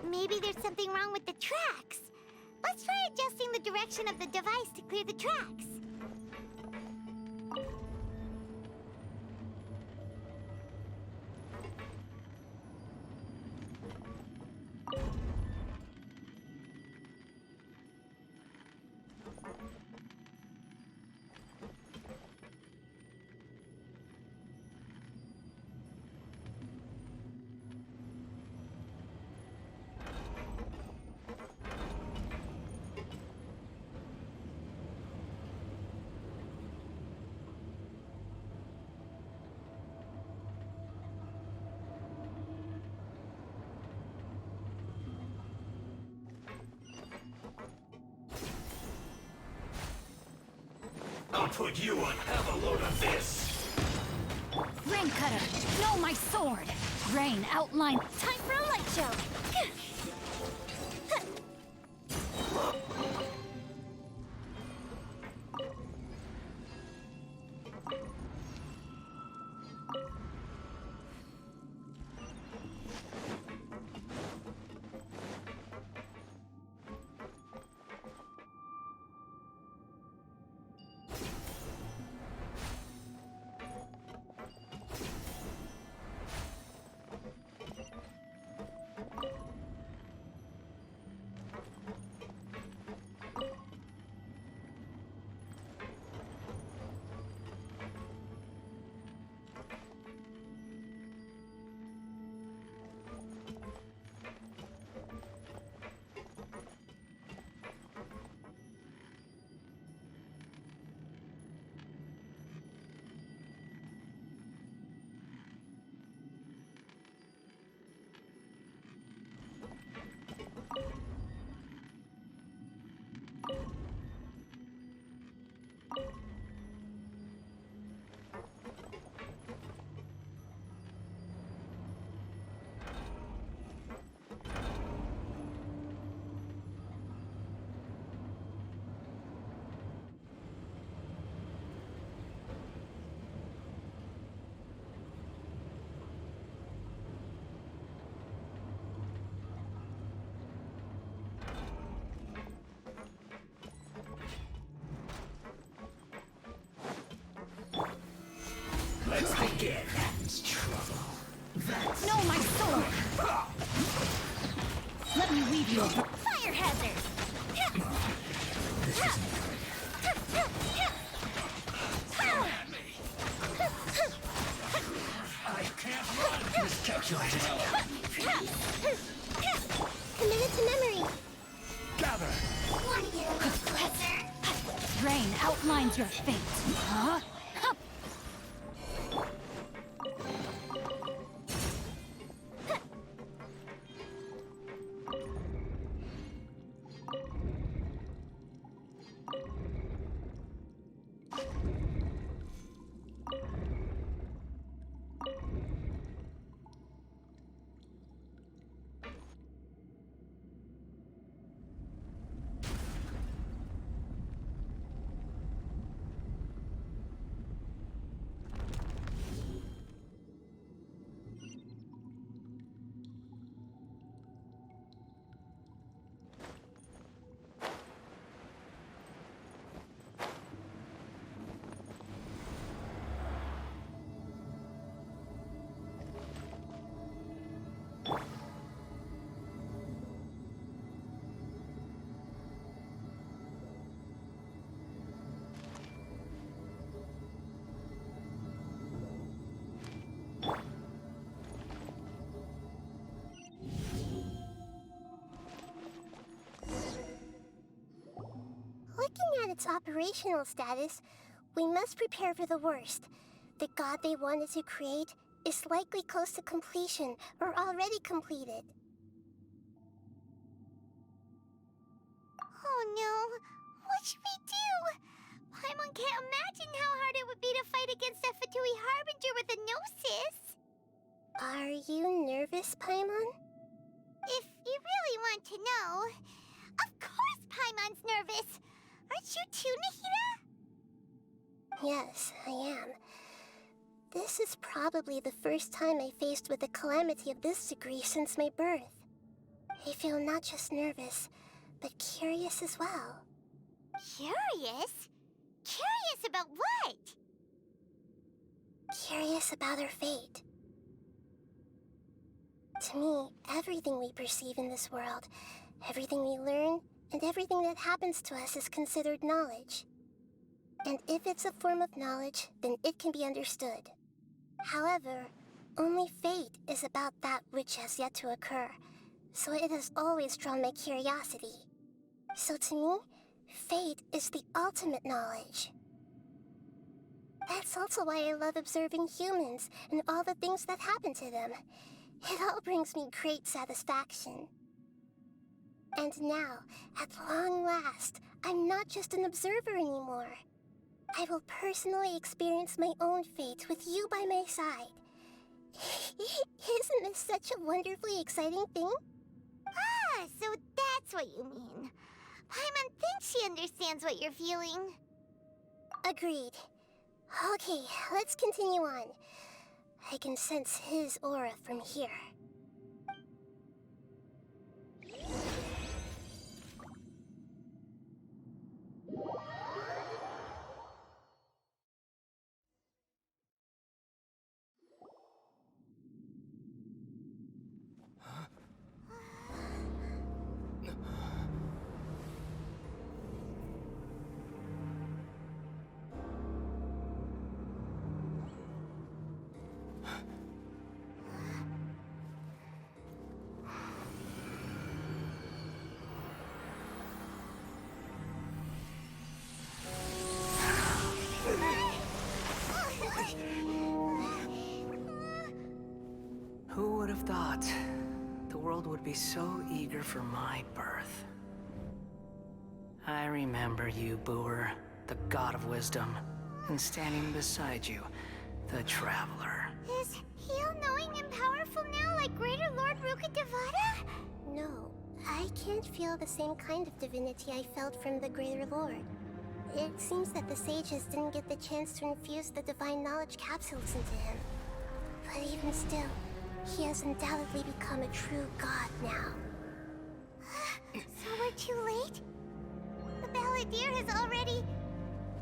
Maybe there's something wrong with the tracks. Let's try adjusting the direction of the device to clear the tracks. I'll put you on. Have a load of this. Rain cutter! No, my sword! Rain outline... Time for a light show! Again, that's trouble. That's... No, my sword! Let me leave you a fire hazard! This isn't I can't run! Miscalculated. Committed to memory. Gather! Want to get a little closer? Rain outlines your fate. Huh? Hup. Looking at its operational status, we must prepare for the worst. The god they wanted to create is likely close to completion or already completed. Oh no! What should we do? Paimon can't imagine how hard it would be to fight against a Fatui Harbinger with a Gnosis! Are you nervous, Paimon? If you really want to know, of course Paimon's nervous! Aren't you too, Nahida? Yes, I am. This is probably the first time I faced with a calamity of this degree since my birth. I feel not just nervous, but curious as well. Curious? Curious about what? Curious about our fate. To me, everything we perceive in this world, everything we learn, and everything that happens to us is considered knowledge. And if it's a form of knowledge, then it can be understood. However, only fate is about that which has yet to occur, so it has always drawn my curiosity. So to me, fate is the ultimate knowledge. That's also why I love observing humans and all the things that happen to them. It all brings me great satisfaction. And now, at long last, I'm not just an observer anymore. I will personally experience my own fate with you by my side. Isn't this such a wonderfully exciting thing? Ah, so that's what you mean. Paimon thinks she understands what you're feeling. Agreed. Okay, let's continue on. I can sense his aura from here. Who would have thought the world would be so eager for my birth? I remember you, Booer, the god of wisdom, and standing beside you, the traveler. Is he all-knowing and powerful now, like Greater Lord Rukkhadevata? No, I can't feel the same kind of divinity I felt from the Greater Lord. It seems that the sages didn't get the chance to infuse the divine knowledge capsules into him. But even still, he has undoubtedly become a true god now. So we're too late? The Balladeer has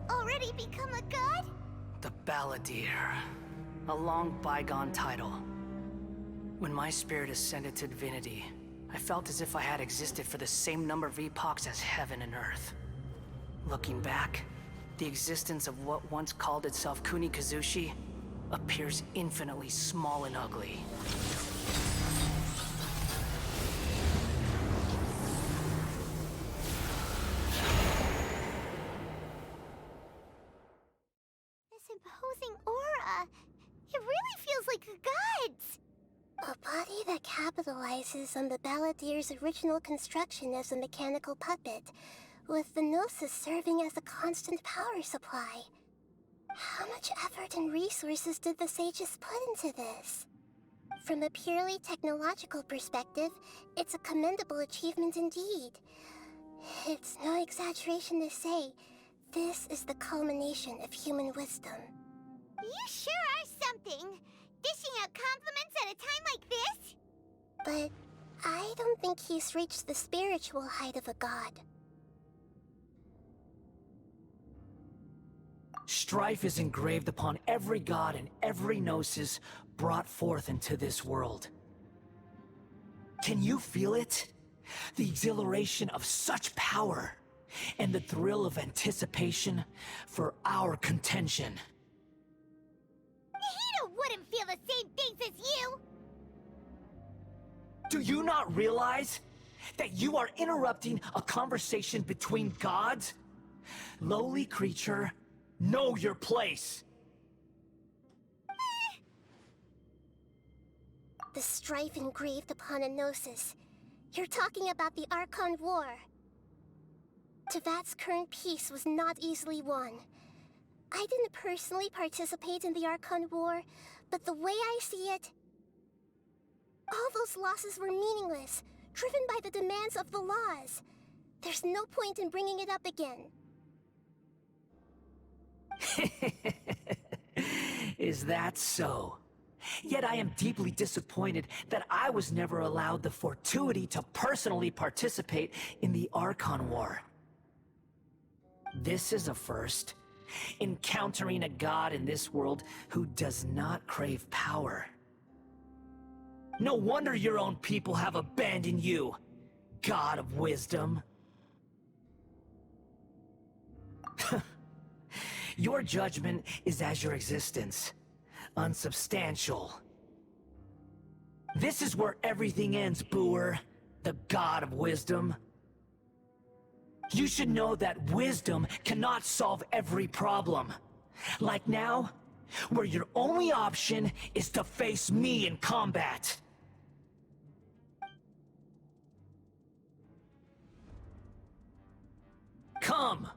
already become a god? The Balladeer. A long bygone title. When my spirit ascended to divinity, I felt as if I had existed for the same number of epochs as heaven and earth. Looking back, the existence of what once called itself Kunikazushi appears infinitely small and ugly. This imposing aura, it really feels like the gods! A body that capitalizes on the balladier's original construction as a mechanical puppet, with the Gnosis serving as a constant power supply. How much effort and resources did the sages put into this? From a purely technological perspective, it's a commendable achievement indeed. It's no exaggeration to say, this is the culmination of human wisdom. You sure are something! Dishing out compliments at a time like this? But I don't think he's reached the spiritual height of a god. Strife is engraved upon every god and every gnosis brought forth into this world. Can you feel it? The exhilaration of such power, and the thrill of anticipation for our contention. Nahida wouldn't feel the same things as you! Do you not realize that you are interrupting a conversation between gods? Lowly creature, know your place! The strife engraved upon a gnosis. You're talking about the Archon War. Tevat's current peace was not easily won. I didn't personally participate in the Archon War, but the way I see it, all those losses were meaningless, driven by the demands of the laws. There's no point in bringing it up again. Is that so? Yet I am deeply disappointed that I was never allowed the fortuity to personally participate in the Archon War. This is a first. Encountering a god in this world who does not crave power. No wonder your own people have abandoned you, god of wisdom. Your judgment is as your existence, unsubstantial. This is where everything ends, Booer, the god of wisdom. You should know that wisdom cannot solve every problem. Like now, where your only option is to face me in combat. Come!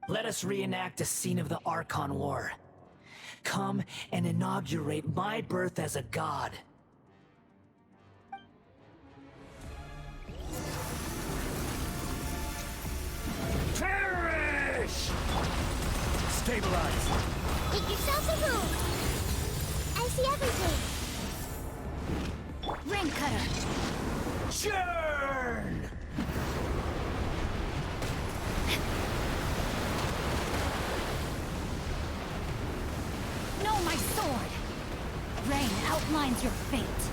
Let us reenact a scene of the Archon War. Come and inaugurate my birth as a god. Perish! Stabilize! Make yourself a room! I see everything! Rain cutter! Churn! No, my sword! Rain outlines your fate.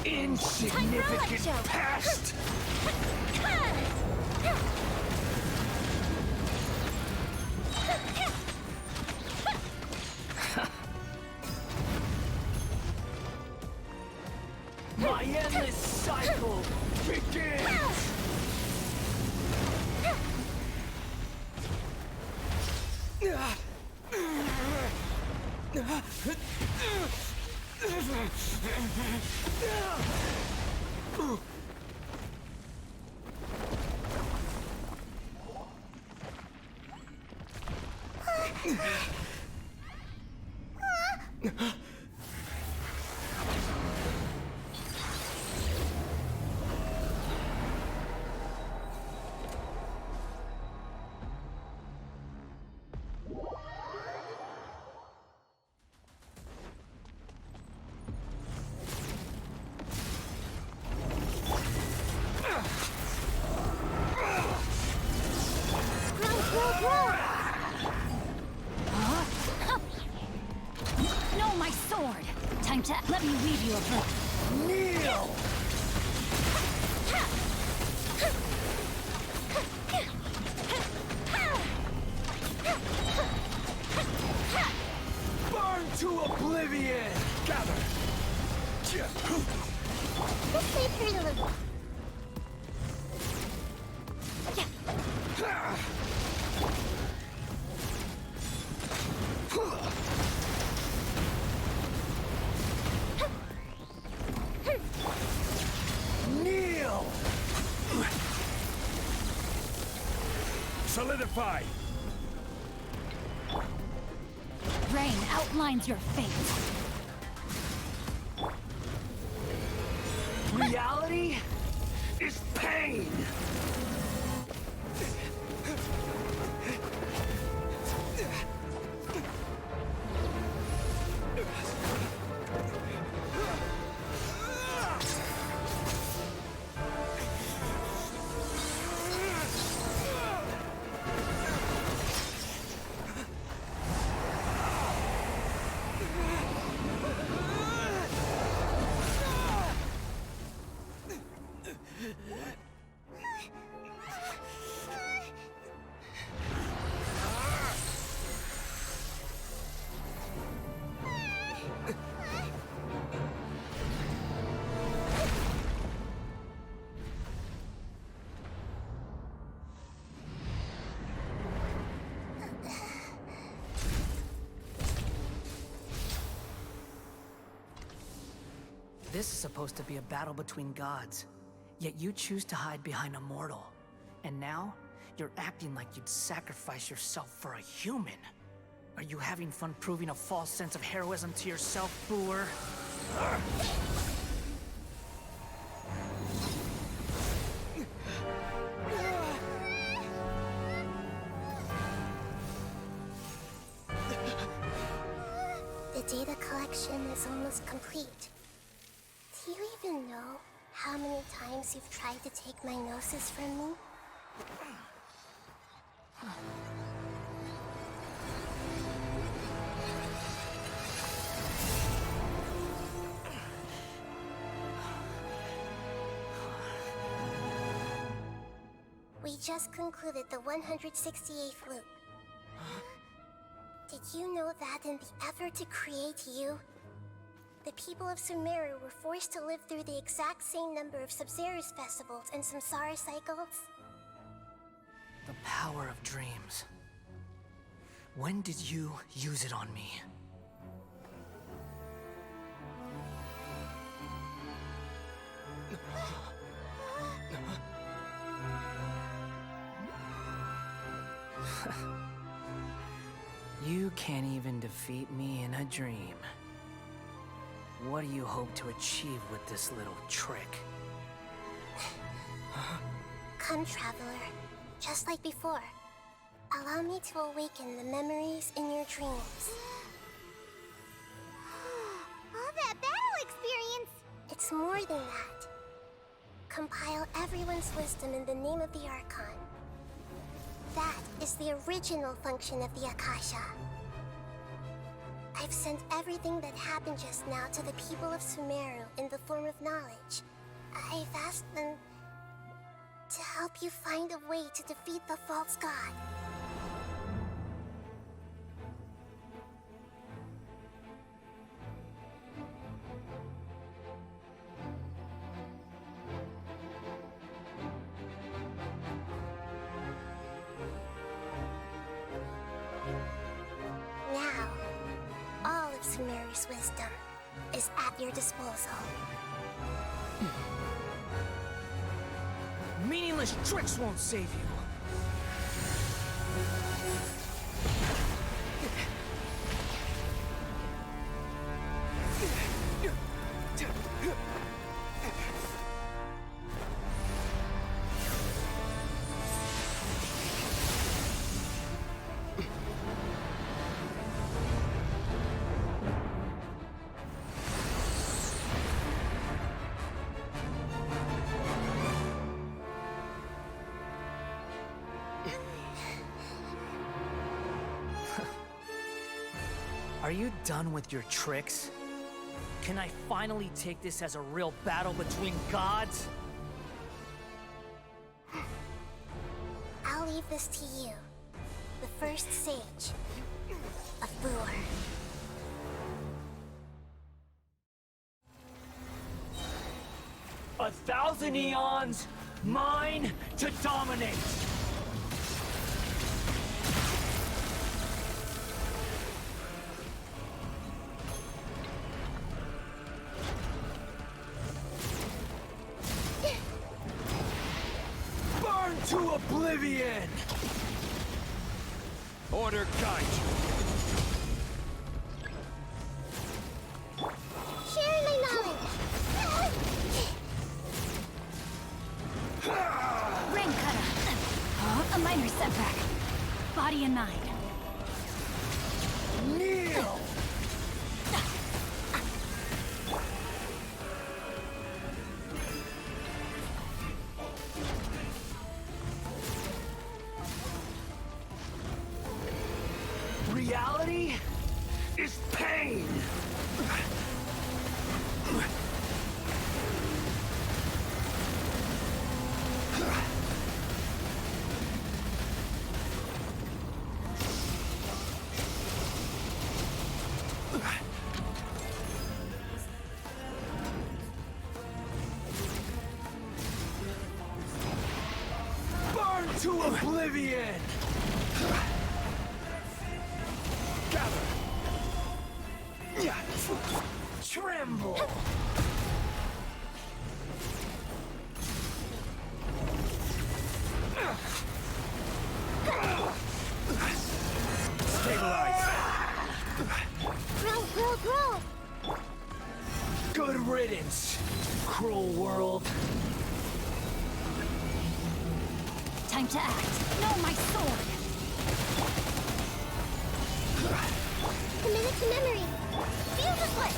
Insignificant past! My endless cycle begins! Time to let me weave you a book. Kneel! Burn to oblivion! Gather! This way through the loop. Kneel! Solidify! Rain outlines your fate. Reality is pain! This is supposed to be a battle between gods, yet you choose to hide behind a mortal. And now, you're acting like you'd sacrifice yourself for a human. Are you having fun proving a false sense of heroism to yourself, Booer? The data collection is almost complete. Do you even know how many times you've tried to take my gnosis from me? We just concluded the 168th loop. Did you know that in the effort to create you, the people of Sumeru were forced to live through the exact same number of Sub-Zerus festivals and samsara cycles? The power of dreams. When did you use it on me? You can't even defeat me in a dream. What do you hope to achieve with this little trick? Come, Traveler. Just like before. Allow me to awaken the memories in your dreams. All that battle experience! It's more than that. Compile everyone's wisdom in the name of the Archon. That is the original function of the Akasha. I've sent everything that happened just now to the people of Sumeru in the form of knowledge. I've asked them to help you find a way to defeat the false god. Now, all of Sumeru's wisdom is at your disposal. Meaningless tricks won't save you. Are you done with your tricks? Can I finally take this as a real battle between gods? I'll leave this to you. The first sage of Boor. 1,000 eons, mine to dominate! Burn to oblivion! Order guide Sharing my knowledge! Rain cutter. A minor setback. Body and mind. Kneel! Reality is pain! Burn to oblivion! Gather! Tremble! Stabilize! Grow! Good riddance, cruel world. Time to act. No, my sword! Commit it to memory. Feel the foot.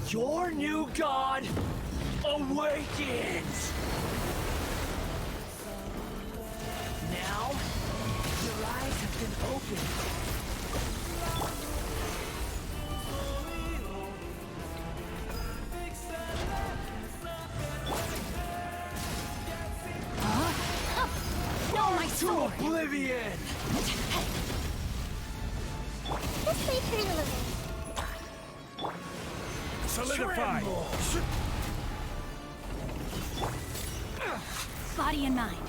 Your new god awakens! Now, your eyes have been opened. No, my sword! To oblivion! This may hurt a little bit. Solidify! Body and mind.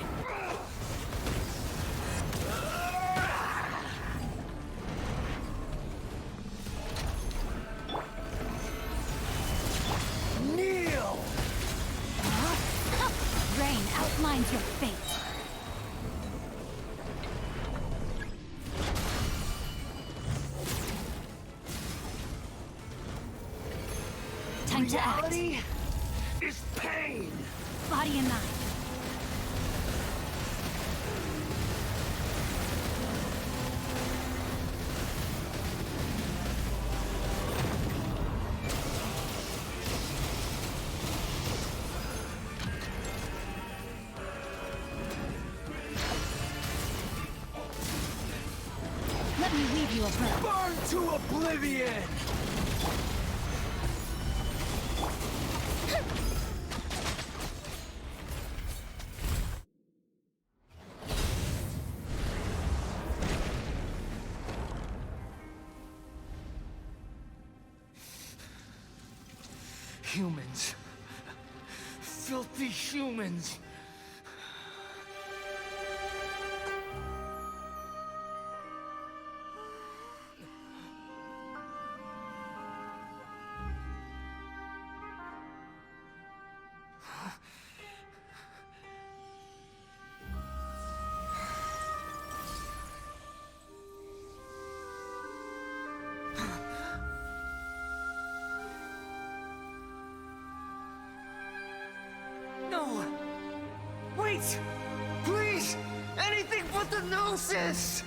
Kneel! Rain outlines your fate. Time to act. Reality is pain! Body and mind. Let me leave you a breath. Burn to oblivion! Humans. Filthy humans. want the Gnosis!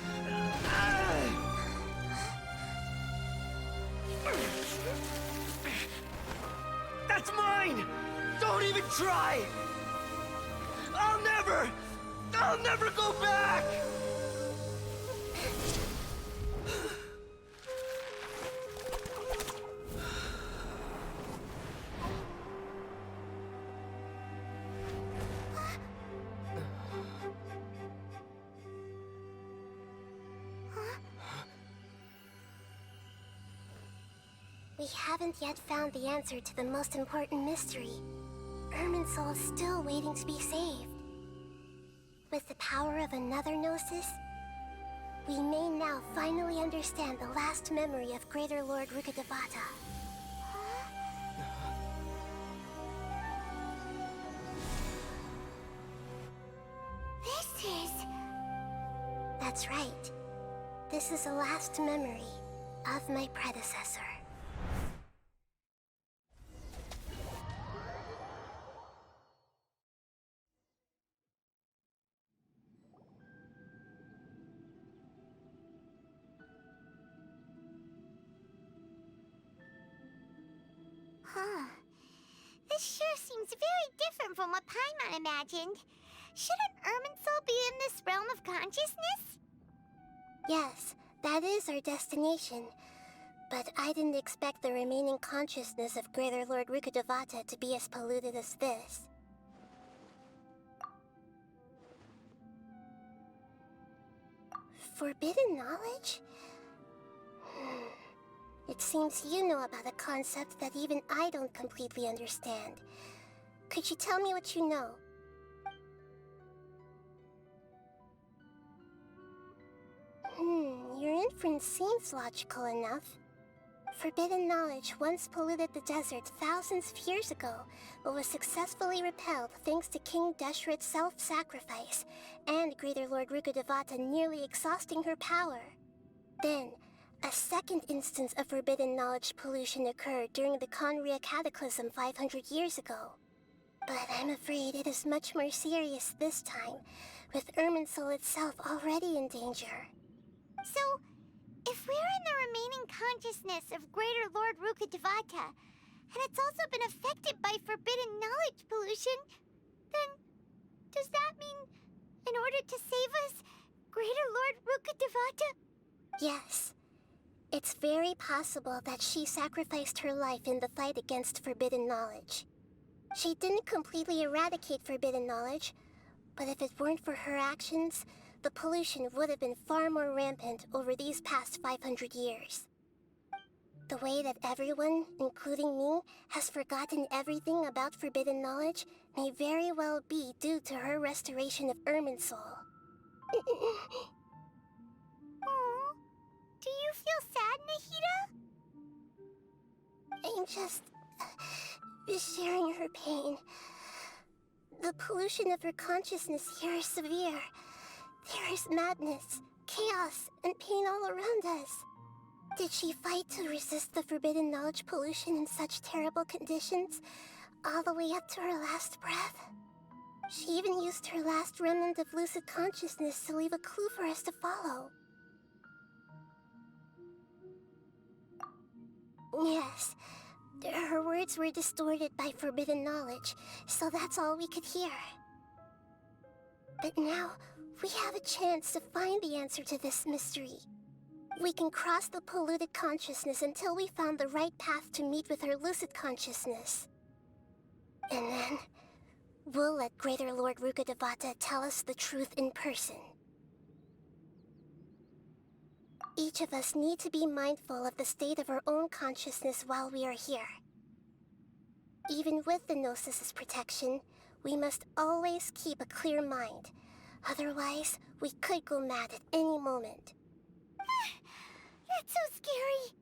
That's mine! Don't even try! I'll never go back! We haven't yet found the answer to the most important mystery. Irminsul is still waiting to be saved. With the power of another Gnosis, we may now finally understand the last memory of Greater Lord Rukkhadevata. That's right. This is the last memory of my predecessor. This sure seems very different from what Paimon imagined. Shouldn't Irminsul be in this realm of consciousness? Yes, that is our destination. But I didn't expect the remaining consciousness of Greater Lord Rukkhadevata to be as polluted as this. Forbidden knowledge? It seems you know about a concept that even I don't completely understand. Could you tell me what you know? Your inference seems logical enough. Forbidden knowledge once polluted the desert thousands of years ago, but was successfully repelled thanks to King Deshret's self-sacrifice, and Greater Lord Rukkhadevata nearly exhausting her power. Then, a second instance of forbidden knowledge pollution occurred during the Conria Cataclysm 500 years ago. But I'm afraid it is much more serious this time, with Irminsul itself already in danger. So, if we're in the remaining consciousness of Greater Lord Rukkhadevata, and it's also been affected by forbidden knowledge pollution, then does that mean, in order to save us, Greater Lord Rukkhadevata? Yes. It's very possible that she sacrificed her life in the fight against forbidden knowledge. She didn't completely eradicate forbidden knowledge, but if it weren't for her actions, the pollution would have been far more rampant over these past 500 years. The way that everyone, including me, has forgotten everything about forbidden knowledge may very well be due to her restoration of Irminsul. Aww. Do you feel sad, Nahida? I'm just sharing her pain. The pollution of her consciousness here is severe. There is madness, chaos, and pain all around us. Did she fight to resist the forbidden knowledge pollution in such terrible conditions, all the way up to her last breath? She even used her last remnant of lucid consciousness to leave a clue for us to follow. Yes, her words were distorted by forbidden knowledge, so that's all we could hear. But now, we have a chance to find the answer to this mystery. We can cross the polluted consciousness until we found the right path to meet with her lucid consciousness. And then, we'll let Greater Lord Rukkhadevata tell us the truth in person. Each of us need to be mindful of the state of our own consciousness while we are here. Even with the Gnosis' protection, we must always keep a clear mind. Otherwise, we could go mad at any moment. That's so scary.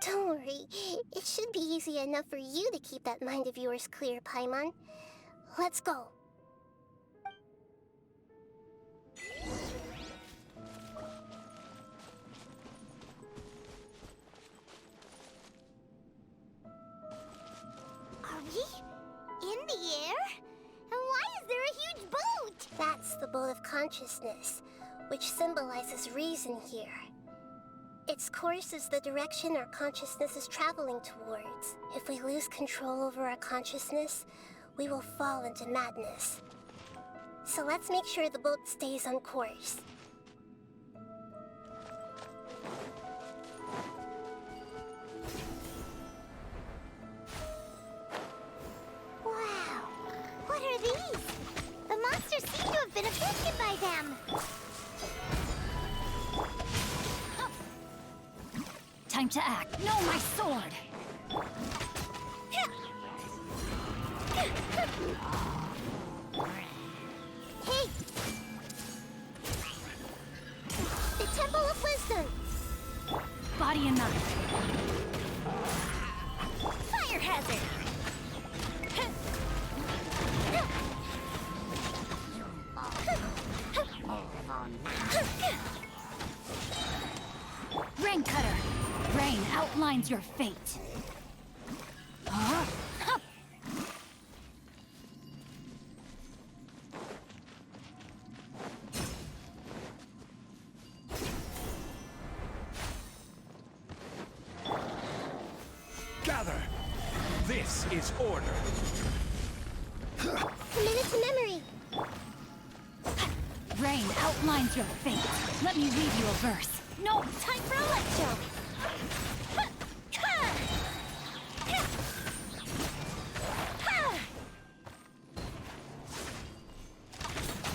Don't worry. It should be easy enough for you to keep that mind of yours clear, Paimon. Let's go. Are we in the air? And why is there a huge boat? That's the boat of consciousness. which symbolizes reason here. Its course is the direction our consciousness is traveling towards. If we lose control over our consciousness, we will fall into madness. So let's make sure the boat stays on course. Wow! What are these? The monsters seem to have been affected by them. Time to act. No, my sword! Hey! The Temple of Wisdom! Body and mind. Fire hazard! Rain cutter. Rain outlines your fate. Huh? Gather! This is order. Commit it to memory! Rain outlines your fate. Let me read you a verse. No, time for electro.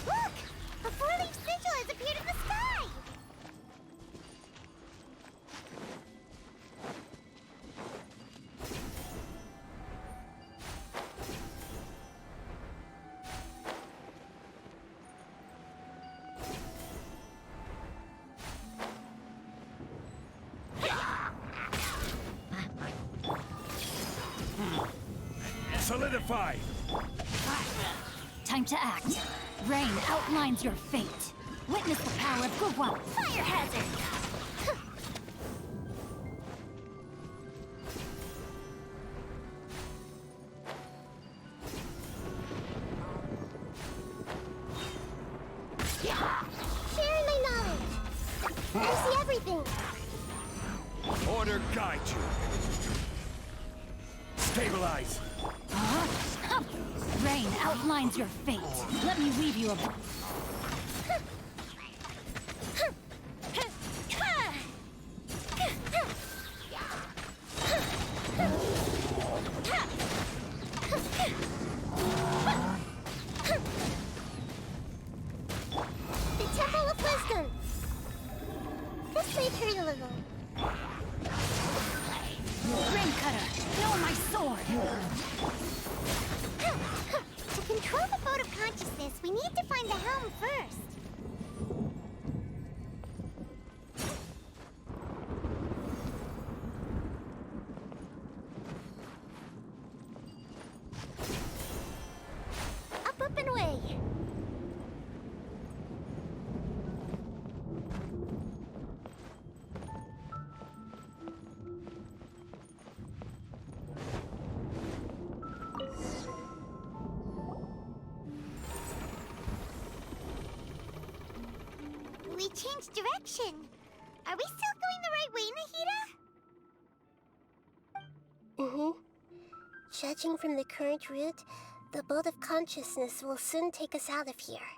Look! A four-leaf sigil has appeared in the sky! Solidify! Time to act. Rain outlines your fate. Witness the power of Gugwa. Fire hazard! Sharing my knowledge! I see everything! Order guide you. Stabilize. Rain outlines your fate. Let me weave you a... The Temple of Wisdom! This may hurt a little. Rain cutter. No, my sword. To control the boat of consciousness, we need to find the helm first. Up and away. We changed direction. Are we still going the right way, Nahida? Mm-hmm. Judging from the current route, the boat of consciousness will soon take us out of here.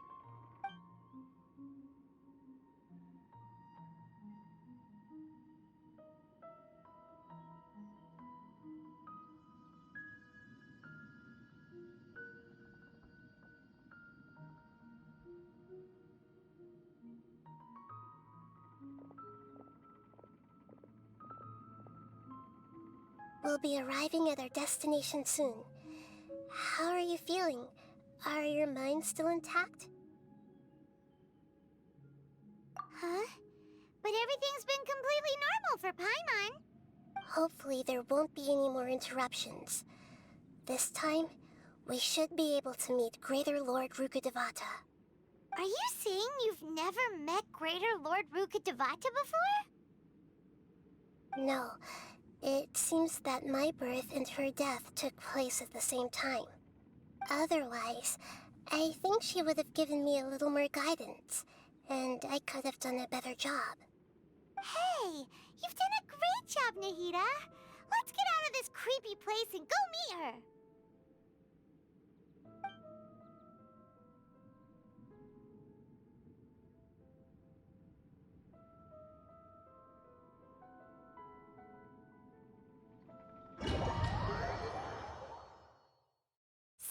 We'll be arriving at our destination soon. How are you feeling? Are your minds still intact? Huh? But everything's been completely normal for Paimon. Hopefully there won't be any more interruptions. This time, we should be able to meet Greater Lord Rukkhadevata. Are you saying you've never met Greater Lord Rukkhadevata before? No. It seems that my birth and her death took place at the same time. Otherwise, I think she would have given me a little more guidance, and I could have done a better job. Hey, you've done a great job, Nahida. Let's get out of this creepy place and go meet her.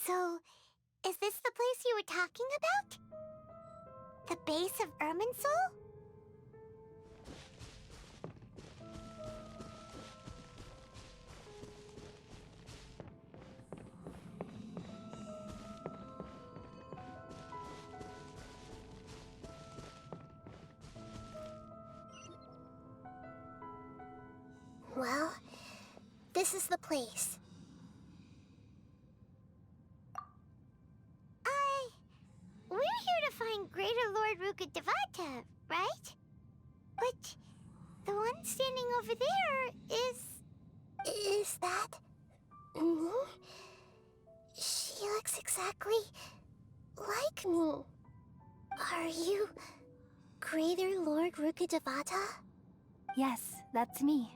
So, is this the place you were talking about? The base of Irminsul? Well, this is the place. We're here to find Greater Lord Rukkhadevata, right? But the one standing over there is... Is that... me? She looks exactly like me. Are you Greater Lord Rukkhadevata? Yes, that's me.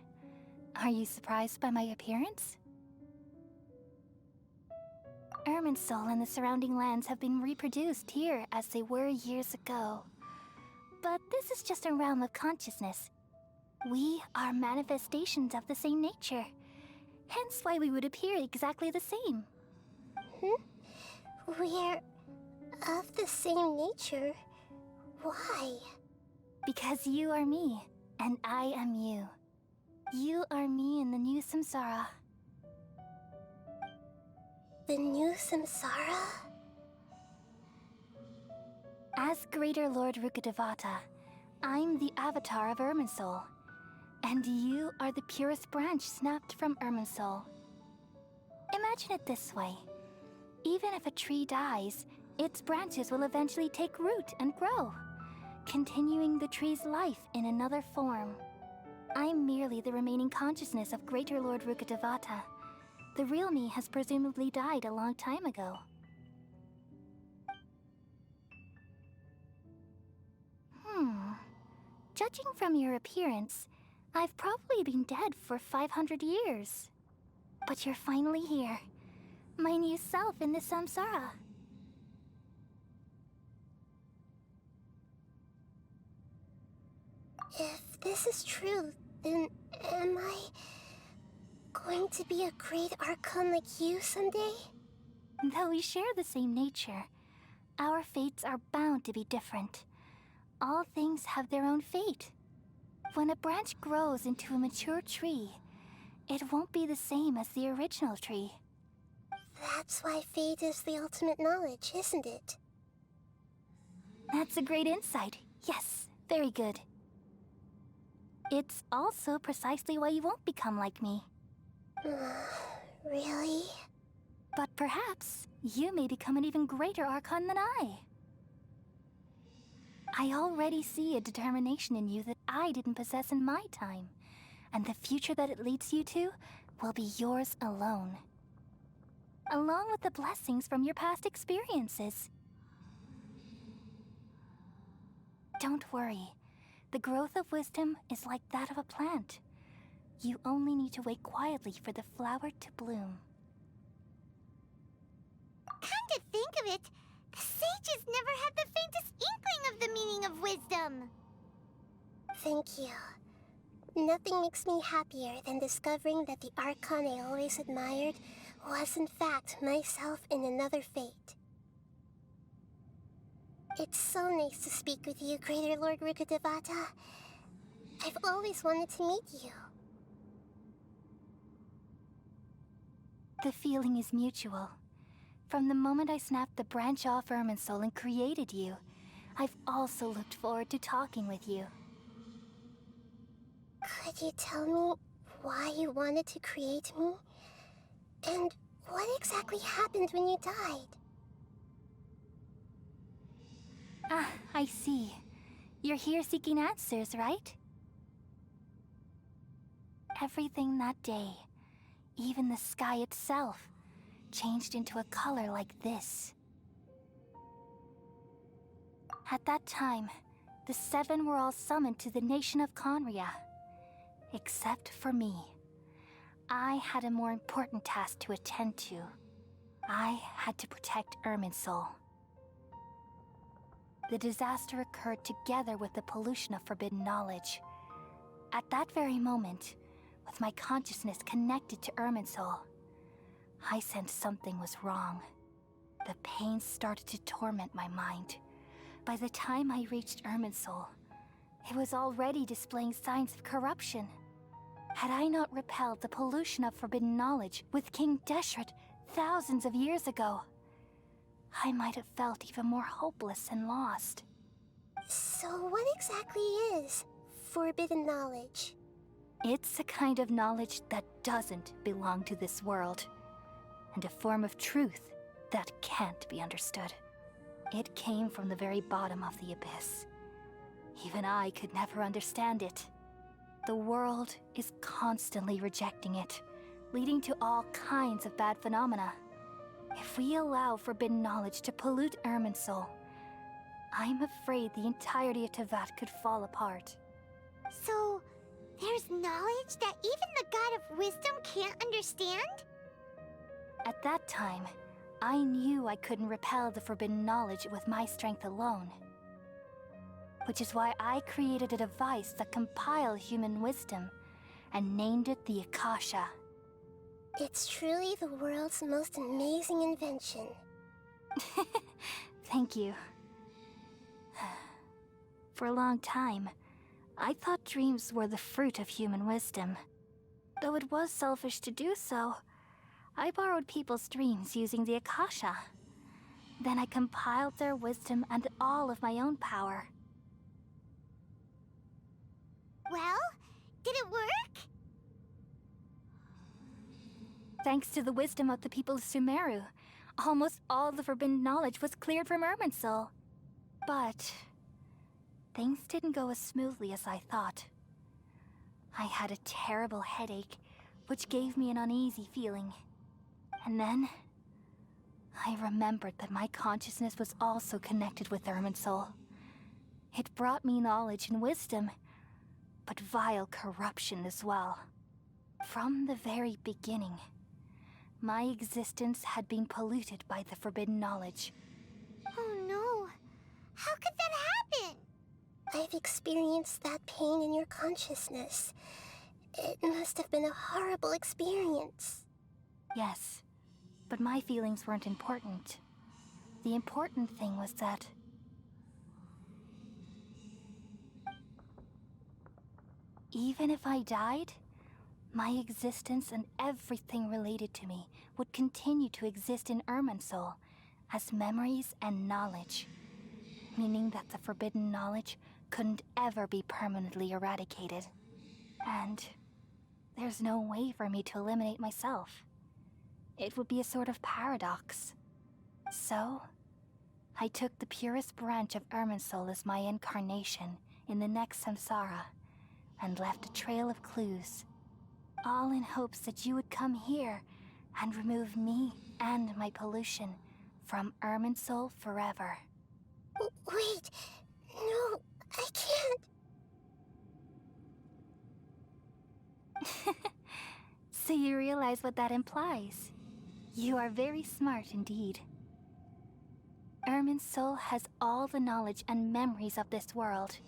Are you surprised by my appearance? Irminsul and the surrounding lands have been reproduced here as they were years ago. But this is just a realm of consciousness. We are manifestations of the same nature. Hence why we would appear exactly the same. We're of the same nature? Why? Because you are me, and I am you. You are me in the new samsara. The new samsara? As Greater Lord Rukkhadevata, I'm the avatar of Irminsul. And you are the purest branch snapped from Irminsul. Imagine it this way. Even if a tree dies, its branches will eventually take root and grow, continuing the tree's life in another form. I'm merely the remaining consciousness of Greater Lord Rukkhadevata. The real me has presumably died a long time ago. Judging from your appearance, I've probably been dead for 500 years. But you're finally here. My new self in the samsara. If this is true, then am I going to be a great Archon like you someday? Though we share the same nature, our fates are bound to be different. All things have their own fate. When a branch grows into a mature tree, it won't be the same as the original tree. That's why fate is the ultimate knowledge, isn't it? That's a great insight. Yes, very good. It's also precisely why you won't become like me. Really? But perhaps you may become an even greater Archon than I. I already see a determination in you that I didn't possess in my time, and the future that it leads you to will be yours alone. Along with the blessings from your past experiences. Don't worry. The growth of wisdom is like that of a plant. You only need to wait quietly for the flower to bloom. Come to think of it, the sages never had the faintest inkling of the meaning of wisdom. Thank you. Nothing makes me happier than discovering that the Archon I always admired was in fact myself in another fate. It's so nice to speak with you, Greater Lord Rukkhadevata. I've always wanted to meet you. The feeling is mutual. From the moment I snapped the branch off Irminsul and created you, I've also looked forward to talking with you. Could you tell me why you wanted to create me? And what exactly happened when you died? Ah, I see. You're here seeking answers, right? Everything that day, even the sky itself, changed into a color like this. At that time, the 7 were all summoned to the nation of Conria. Except for me. I had a more important task to attend to. I had to protect Irminsul. The disaster occurred together with the pollution of forbidden knowledge. At that very moment, with my consciousness connected to Irminsul, I sensed something was wrong. The pain started to torment my mind. By the time I reached Irminsul, it was already displaying signs of corruption. Had I not repelled the pollution of forbidden knowledge with King Deshret thousands of years ago, I might have felt even more hopeless and lost. So what exactly is forbidden knowledge? It's a kind of knowledge that doesn't belong to this world, and a form of truth that can't be understood. It came from the very bottom of the abyss. Even I could never understand it. The world is constantly rejecting it, leading to all kinds of bad phenomena. If we allow forbidden knowledge to pollute Irminsul, I'm afraid the entirety of Tevat could fall apart. So, there's knowledge that even the God of Wisdom can't understand? At that time, I knew I couldn't repel the forbidden knowledge with my strength alone. Which is why I created a device that compiled human wisdom and named it the Akasha. It's truly the world's most amazing invention. Thank you. For a long time, I thought dreams were the fruit of human wisdom. Though it was selfish to do so, I borrowed people's dreams using the Akasha. Then I compiled their wisdom and all of my own power. Well, did it work? Thanks to the wisdom of the people of Sumeru, almost all the forbidden knowledge was cleared from Irminsul. But things didn't go as smoothly as I thought. I had a terrible headache, which gave me an uneasy feeling. And then I remembered that my consciousness was also connected with Irminsul. It brought me knowledge and wisdom, but vile corruption as well. From the very beginning, my existence had been polluted by the forbidden knowledge. Oh no, how could that happen? I've experienced that pain in your consciousness. It must have been a horrible experience. Yes, but my feelings weren't important. The important thing was that even if I died, my existence and everything related to me would continue to exist in Irminsul as memories and knowledge, meaning that the forbidden knowledge couldn't ever be permanently eradicated. And there's no way for me to eliminate myself. It would be a sort of paradox. So, I took the purest branch of Irminsul as my incarnation in the next samsara, and left a trail of clues, all in hopes that you would come here and remove me and my pollution from Irminsul forever. Wait, no, I can't. So you realize what that implies. You are very smart indeed. Irminsul has all the knowledge and memories of this world.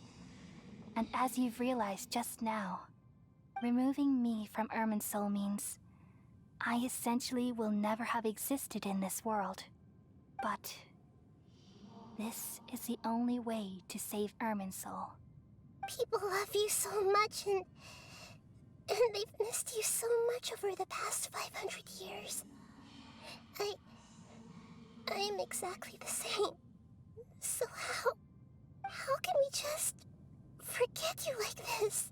And as you've realized just now, removing me from Irminsul means I essentially will never have existed in this world. But this is the only way to save Irminsul. People love you so much, and they've missed you so much over the past 500 years. I am exactly the same. So how can we just forget you like this?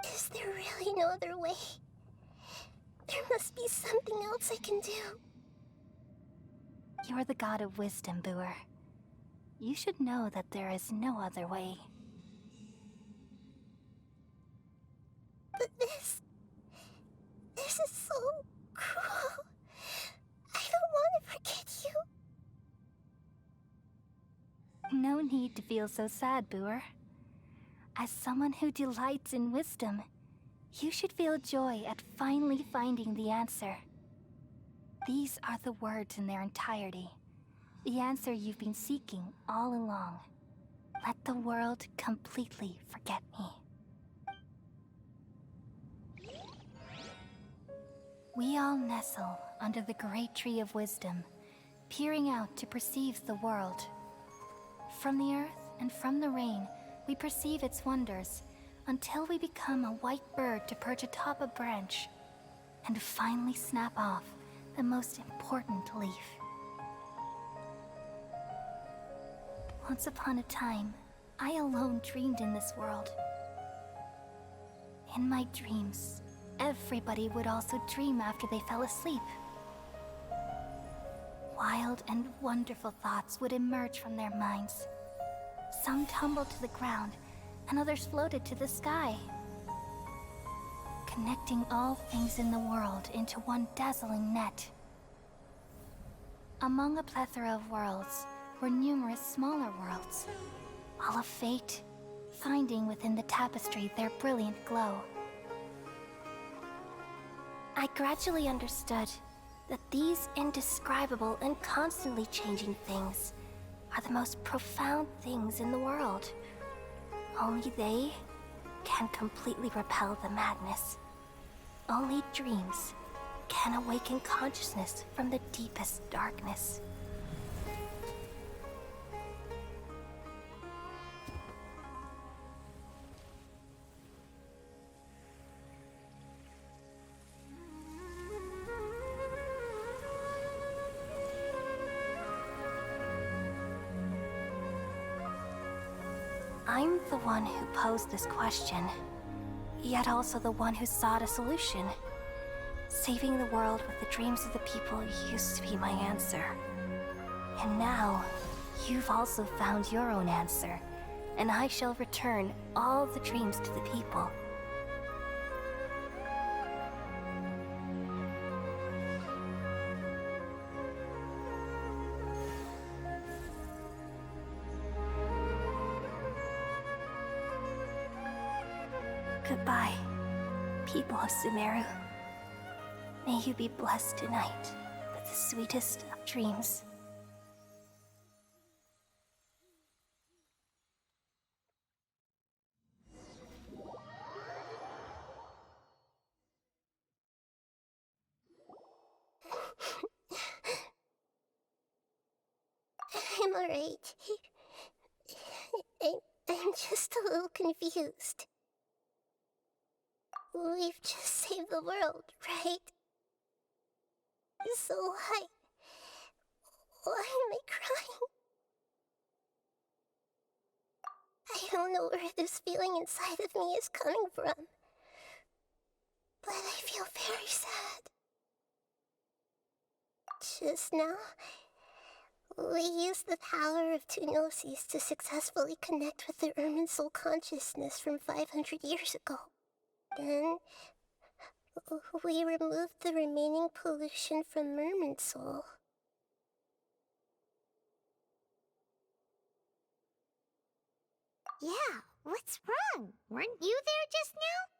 Is there really no other way? There must be something else I can do. You're the god of wisdom, Booer. You should know that there is no other way. But this is so cruel. I don't want to forget you. No need to feel so sad, Booer. As someone who delights in wisdom, you should feel joy at finally finding the answer. These are the words in their entirety. The answer you've been seeking all along. Let the world completely forget me. We all nestle under the great tree of wisdom, peering out to perceive the world. From the earth and from the rain, we perceive its wonders, until we become a white bird to perch atop a branch, and finally snap off the most important leaf. Once upon a time, I alone dreamed in this world. In my dreams, everybody would also dream after they fell asleep. Wild and wonderful thoughts would emerge from their minds. Some tumbled to the ground, and others floated to the sky, connecting all things in the world into one dazzling net. Among a plethora of worlds were numerous smaller worlds, all of fate, finding within the tapestry their brilliant glow. I gradually understood that these indescribable and constantly changing things are the most profound things in the world. Only they can completely repel the madness. Only dreams can awaken consciousness from the deepest darkness. I'm the one who posed this question, yet also the one who sought a solution. Saving the world with the dreams of the people used to be my answer. And now, you've also found your own answer, and I shall return all the dreams to the people. Goodbye, people of Sumeru. May you be blessed tonight with the sweetest of dreams. I'm alright. I'm just a little confused. We've just saved the world, right? So why am I crying? I don't know where this feeling inside of me is coming from, but I feel very sad. Just now, we used the power of two gnosis to successfully connect with the Ermin soul consciousness from 500 years ago. Then, we removed the remaining pollution from Merman Soul. Yeah, what's wrong? Weren't you there just now?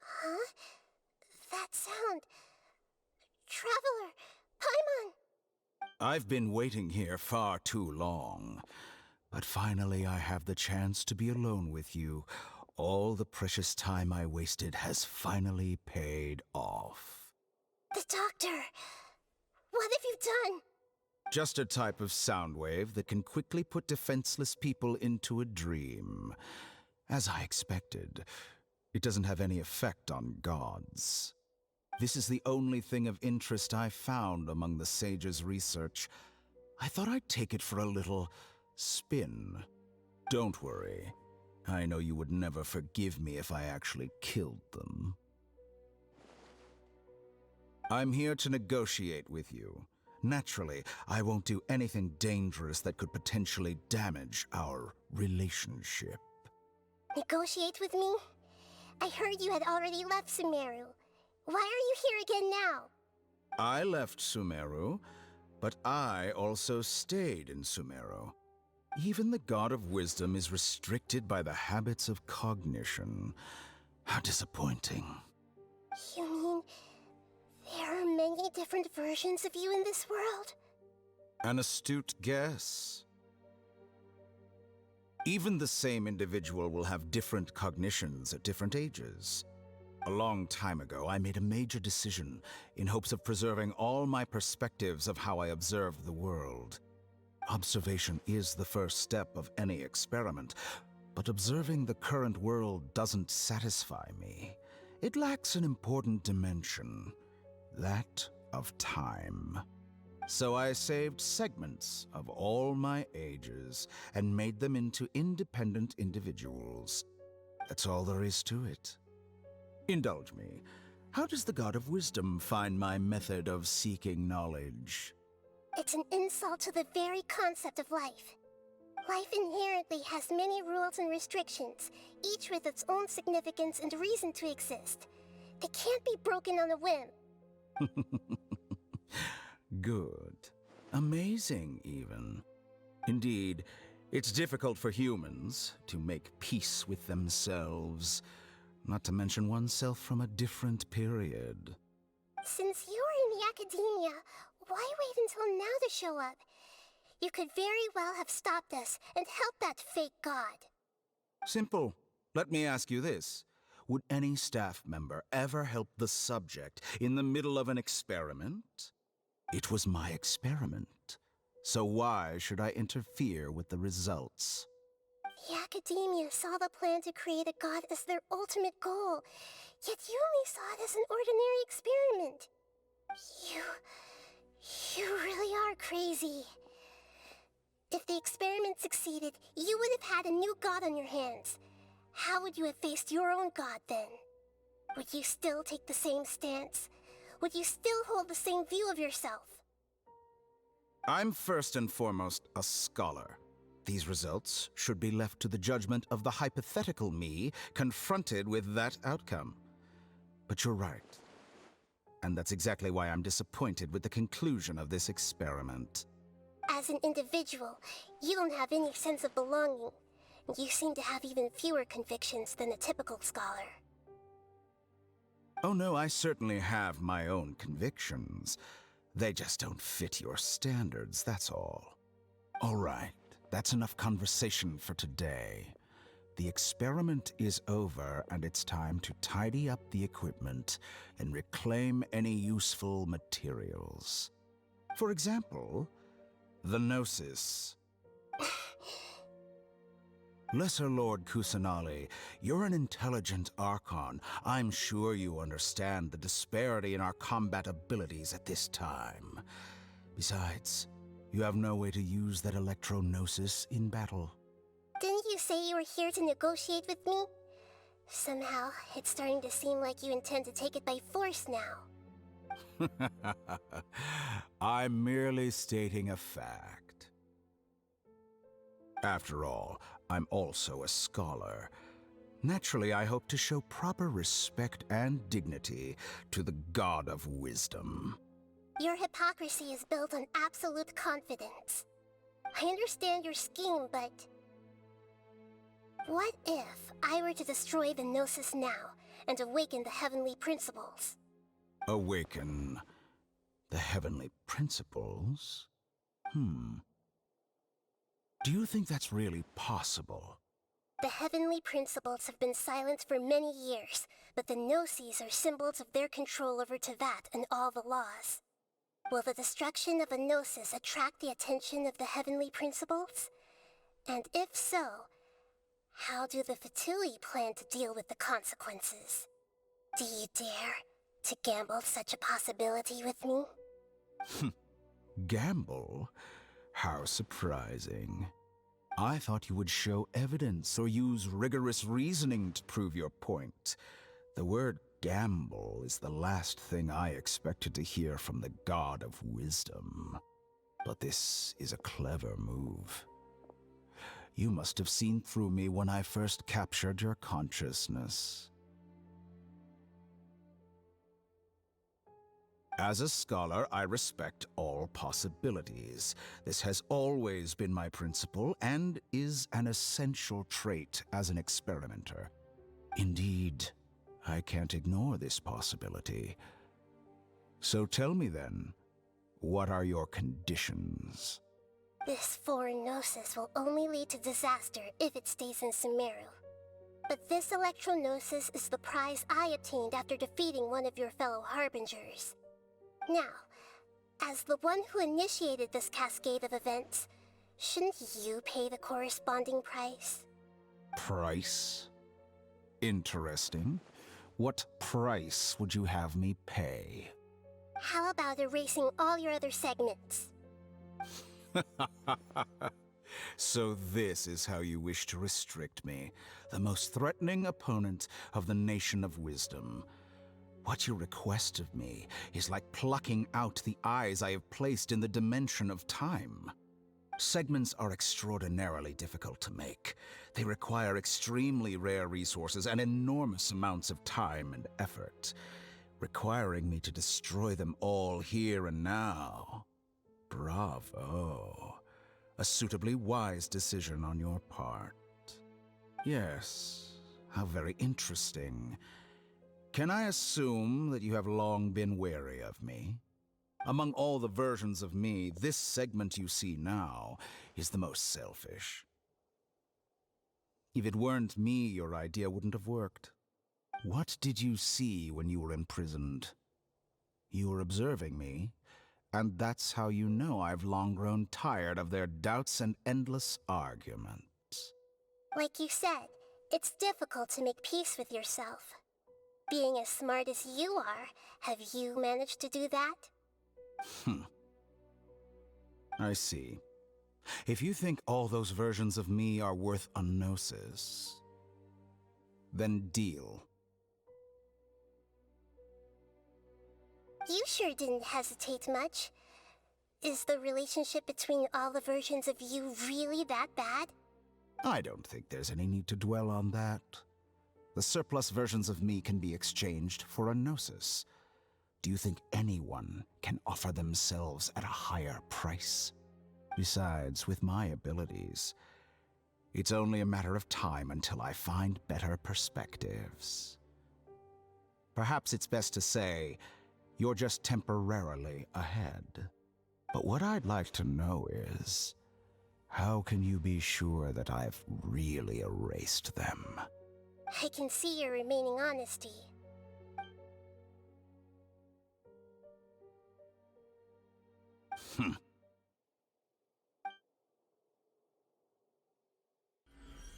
Huh? That sound. Traveler! Paimon! I've been waiting here far too long. But finally I have the chance to be alone with you. All the precious time I wasted has finally paid off. The doctor! What have you done? Just a type of sound wave that can quickly put defenseless people into a dream. As I expected, it doesn't have any effect on gods. This is the only thing of interest I found among the sage's research. I thought I'd take it for a little spin. Don't worry. I know you would never forgive me if I actually killed them. I'm here to negotiate with you. Naturally, I won't do anything dangerous that could potentially damage our relationship. Negotiate with me? I heard you had already left Sumeru. Why are you here again now? I left Sumeru, but I also stayed in Sumeru. Even the God of Wisdom is restricted by the habits of cognition. How disappointing. You mean there are many different versions of you in this world? An astute guess. Even the same individual will have different cognitions at different ages. A long time ago, I made a major decision in hopes of preserving all my perspectives of how I observed the world. Observation is the first step of any experiment, but observing the current world doesn't satisfy me. It lacks an important dimension, that of time. So I saved segments of all my ages and made them into independent individuals. That's all there is to it. Indulge me. How does the God of Wisdom find my method of seeking knowledge? It's an insult to the very concept of life. Life inherently has many rules and restrictions, each with its own significance and reason to exist. They can't be broken on a whim. Good. Amazing, even. Indeed, it's difficult for humans to make peace with themselves, not to mention oneself from a different period. Since you're in the Academia, why wait until now to show up? You could very well have stopped us and helped that fake god. Simple. Let me ask you this. Would any staff member ever help the subject in the middle of an experiment? It was my experiment. So why should I interfere with the results? The Academia saw the plan to create a god as their ultimate goal, yet you only saw it as an ordinary experiment. You really are crazy. If the experiment succeeded, you would have had a new god on your hands. How would you have faced your own god then? Would you still take the same stance? Would you still hold the same view of yourself? I'm first and foremost a scholar. These results should be left to the judgment of the hypothetical me confronted with that outcome. But you're right. And that's exactly why I'm disappointed with the conclusion of this experiment. As an individual, you don't have any sense of belonging. You seem to have even fewer convictions than a typical scholar. Oh no, I certainly have my own convictions. They just don't fit your standards, that's all. All right, that's enough conversation for today. The experiment is over, and it's time to tidy up the equipment and reclaim any useful materials. For example, the Gnosis. Lesser Lord Kusanali, you're an intelligent Archon. I'm sure you understand the disparity in our combat abilities at this time. Besides, you have no way to use that electro-gnosis in battle. Didn't you say you were here to negotiate with me? Somehow, it's starting to seem like you intend to take it by force now. I'm merely stating a fact. After all, I'm also a scholar. Naturally, I hope to show proper respect and dignity to the God of Wisdom. Your hypocrisy is built on absolute confidence. I understand your scheme, but... what if I were to destroy the Gnosis now and awaken the heavenly principles? Awaken the heavenly principles? Do you think that's really possible? The heavenly principles have been silent for many years, but the Gnosis are symbols of their control over Tevat and all the laws. Will the destruction of a Gnosis attract the attention of the heavenly principles? And if so, how do the Fatui plan to deal with the consequences? Do you dare to gamble such a possibility with me? Gamble? How surprising. I thought you would show evidence or use rigorous reasoning to prove your point. The word gamble is the last thing I expected to hear from the god of wisdom. But this is a clever move. You must have seen through me when I first captured your consciousness. As a scholar, I respect all possibilities. This has always been my principle and is an essential trait as an experimenter. Indeed, I can't ignore this possibility. So tell me then, what are your conditions? This foreign gnosis will only lead to disaster if it stays in Sumeru. But this electro-gnosis is the prize I obtained after defeating one of your fellow harbingers. Now, as the one who initiated this cascade of events, shouldn't you pay the corresponding price? Price? Interesting. What price would you have me pay? How about erasing all your other segments? So this is how you wish to restrict me, the most threatening opponent of the Nation of Wisdom. What you request of me is like plucking out the eyes I have placed in the dimension of time. Segments are extraordinarily difficult to make. They require extremely rare resources and enormous amounts of time and effort, requiring me to destroy them all here and now. Bravo. A suitably wise decision on your part. Yes, how very interesting. Can I assume that you have long been wary of me? Among all the versions of me, this segment you see now is the most selfish. If it weren't me, your idea wouldn't have worked. What did you see when you were imprisoned? You were observing me, and that's how you know I've long grown tired of their doubts and endless arguments. Like you said, it's difficult to make peace with yourself. Being as smart as you are, have you managed to do that? I see. If you think all those versions of me are worth a gnosis, then deal. You sure didn't hesitate much. Is the relationship between all the versions of you really that bad? I don't think there's any need to dwell on that. The surplus versions of me can be exchanged for a gnosis. Do you think anyone can offer themselves at a higher price? Besides, with my abilities, it's only a matter of time until I find better perspectives. Perhaps it's best to say, you're just temporarily ahead. But what I'd like to know is, how can you be sure that I've really erased them? I can see your remaining honesty.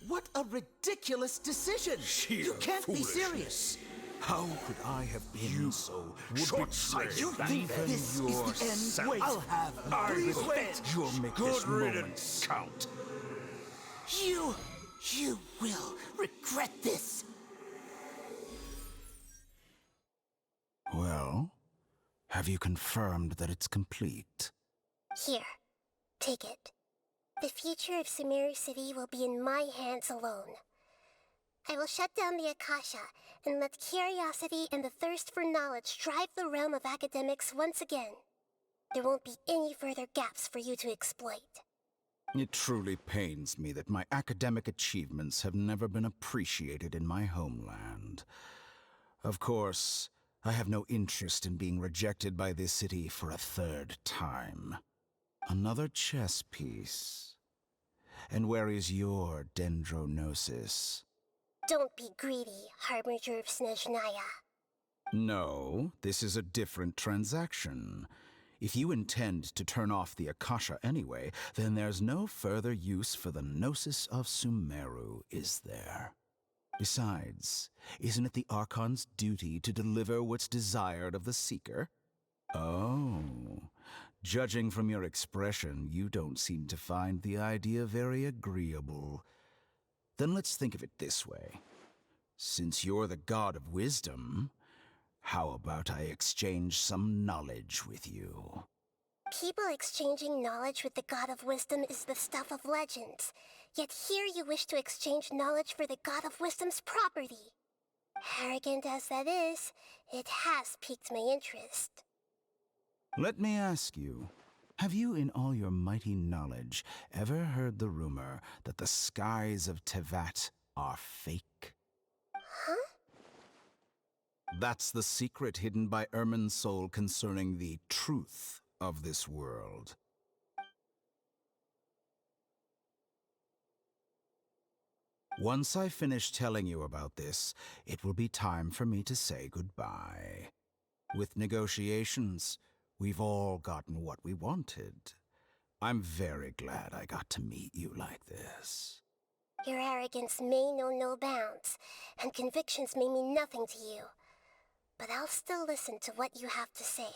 What a ridiculous decision! You can't be serious! How could I have been so short-sighted? You think this is the end? Wait, I'll have Please wait! You'll make this moment count. You will regret this! Well, have you confirmed that it's complete? Here, take it. The future of Sumeru City will be in my hands alone. I will shut down the Akasha and let curiosity and the thirst for knowledge drive the realm of academics once again. There won't be any further gaps for you to exploit. It truly pains me that my academic achievements have never been appreciated in my homeland. Of course, I have no interest in being rejected by this city for a third time. Another chess piece. And where is your dendronosis? Don't be greedy, Harbinger of Snezhnaya. No, this is a different transaction. If you intend to turn off the Akasha anyway, then there's no further use for the Gnosis of Sumeru, is there? Besides, isn't it the Archon's duty to deliver what's desired of the Seeker? Oh, judging from your expression, you don't seem to find the idea very agreeable. Then let's think of it this way. Since you're the god of wisdom, how about I exchange some knowledge with you? People exchanging knowledge with the god of wisdom is the stuff of legends. Yet here you wish to exchange knowledge for the god of wisdom's property. Arrogant as that is, it has piqued my interest. Let me ask you, have you in all your mighty knowledge ever heard the rumor that the skies of Tevat are fake? Huh? That's the secret hidden by Ermin's soul concerning the truth of this world. Once I finish telling you about this, it will be time for me to say goodbye. With negotiations, we've all gotten what we wanted. I'm very glad I got to meet you like this. Your arrogance may know no bounds, and convictions may mean nothing to you. But I'll still listen to what you have to say.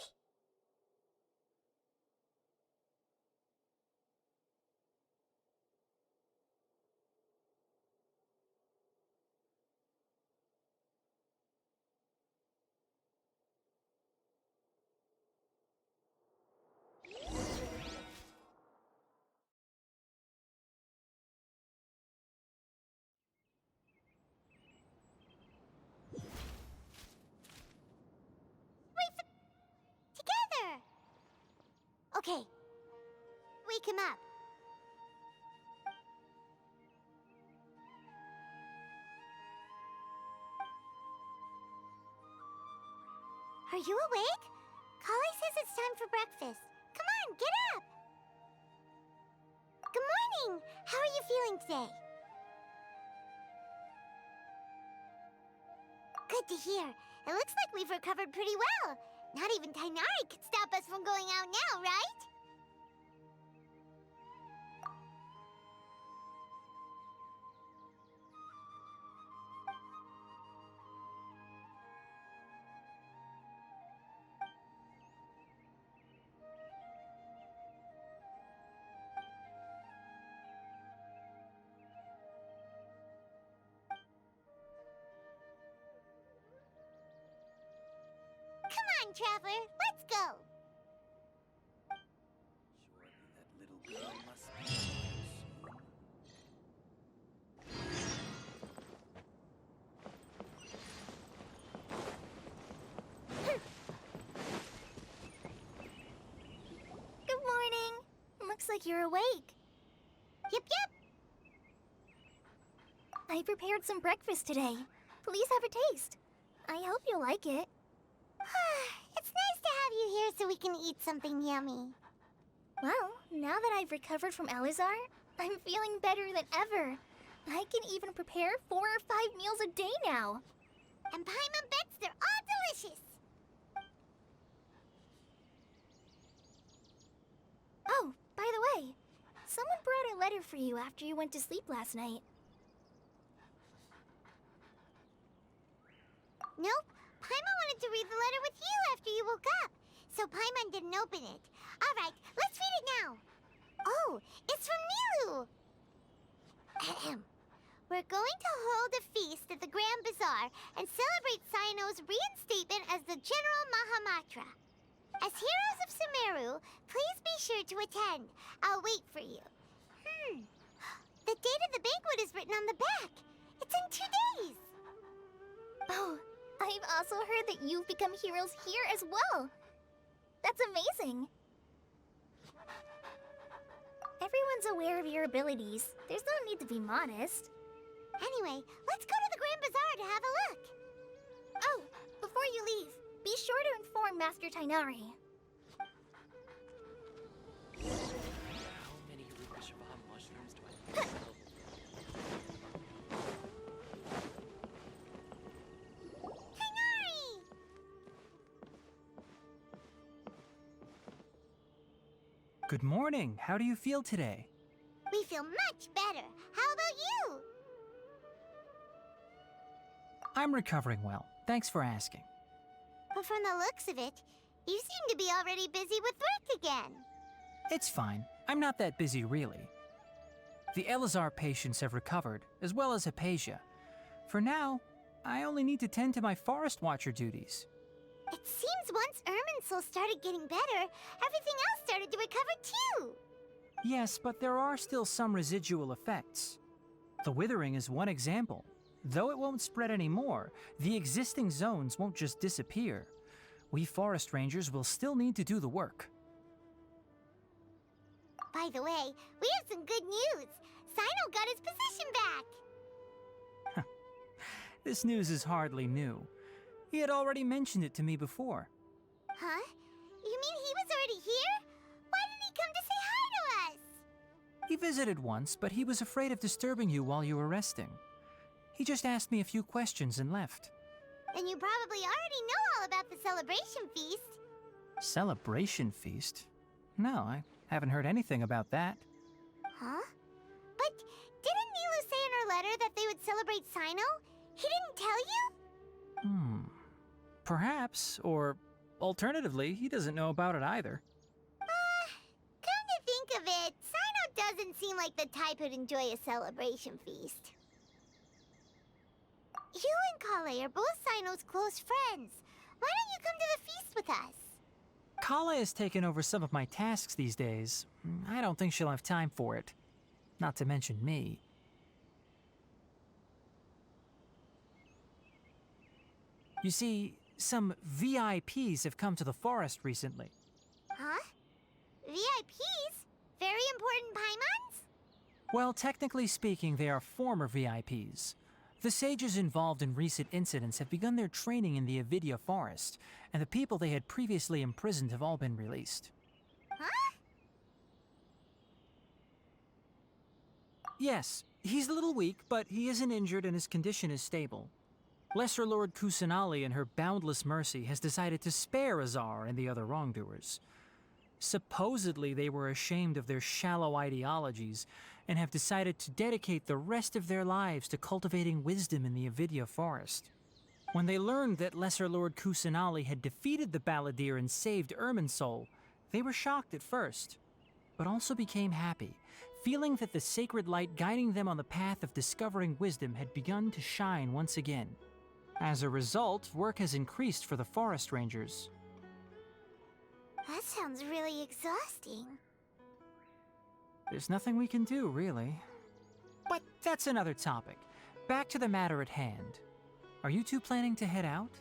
Okay. Wake him up. Are you awake? Kali says it's time for breakfast. Come on, get up! Good morning! How are you feeling today? Good to hear. It looks like we've recovered pretty well. Not even Tainari could stop us from going out now, right? Come on, Traveler, let's go! Surely that little girl must be soon. Good morning. Looks like you're awake. Yep. I prepared some breakfast today. Please have a taste. I hope you'll like it. It's nice to have you here so we can eat something yummy. Well, now that I've recovered from Elazar, I'm feeling better than ever. I can even prepare 4 or 5 meals a day now. And Paimon bets they're all delicious. Oh, by the way, someone brought a letter for you after you went to sleep last night. Nope. Paimon wanted to read the letter with you after you woke up, so Paimon didn't open it. All right, let's read it now. Oh, it's from Milu. Ahem. We're going to hold a feast at the Grand Bazaar and celebrate Cyano's reinstatement as the General Mahamatra. As heroes of Sumeru, please be sure to attend. I'll wait for you. The date of the banquet is written on the back. It's in 2 days. Oh, I've also heard that you've become heroes here as well. That's amazing. Everyone's aware of your abilities. There's no need to be modest. Anyway, let's go to the Grand Bazaar to have a look. Oh, before you leave, be sure to inform Master Tainari. How many Rukashava mushrooms do I have? Good morning. How do you feel today? We feel much better. How about you? I'm recovering well. Thanks for asking. But from the looks of it, you seem to be already busy with work again. It's fine. I'm not that busy, really. The Elazar patients have recovered, as well as Hypatia. For now, I only need to tend to my Forest Watcher duties. It seems once Irminsul started getting better, everything else started to recover too. Yes, but there are still some residual effects. The Withering is one example. Though it won't spread anymore, the existing zones won't just disappear. We Forest Rangers will still need to do the work. By the way, we have some good news. Sino got his position back. This news is hardly new. He had already mentioned it to me before. Huh? You mean he was already here? Why didn't he come to say hi to us? He visited once, but he was afraid of disturbing you while you were resting. He just asked me a few questions and left. Then you probably already know all about the celebration feast. Celebration feast? No, I haven't heard anything about that. Huh? But didn't Nilu say in her letter that they would celebrate Sino? He didn't tell you? Perhaps, or alternatively, he doesn't know about it either. Come to think of it, Sino doesn't seem like the type who'd enjoy a celebration feast. You and Kale are both Sino's close friends. Why don't you come to the feast with us? Kale has taken over some of my tasks these days. I don't think she'll have time for it. Not to mention me. You see, some VIPs have come to the forest recently. Huh? VIPs? Very important Paimons? Well, technically speaking, they are former VIPs. The sages involved in recent incidents have begun their training in the Avidya forest, and the people they had previously imprisoned have all been released. Huh? Yes, he's a little weak, but he isn't injured and his condition is stable. Lesser Lord Kusanali, in her boundless mercy, has decided to spare Azar and the other wrongdoers. Supposedly, they were ashamed of their shallow ideologies and have decided to dedicate the rest of their lives to cultivating wisdom in the Avidya forest. When they learned that Lesser Lord Kusanali had defeated the Balladeer and saved Irminsul, they were shocked at first, but also became happy, feeling that the sacred light guiding them on the path of discovering wisdom had begun to shine once again. As a result, work has increased for the Forest Rangers. That sounds really exhausting. There's nothing we can do, really. But that's another topic. Back to the matter at hand. Are you two planning to head out?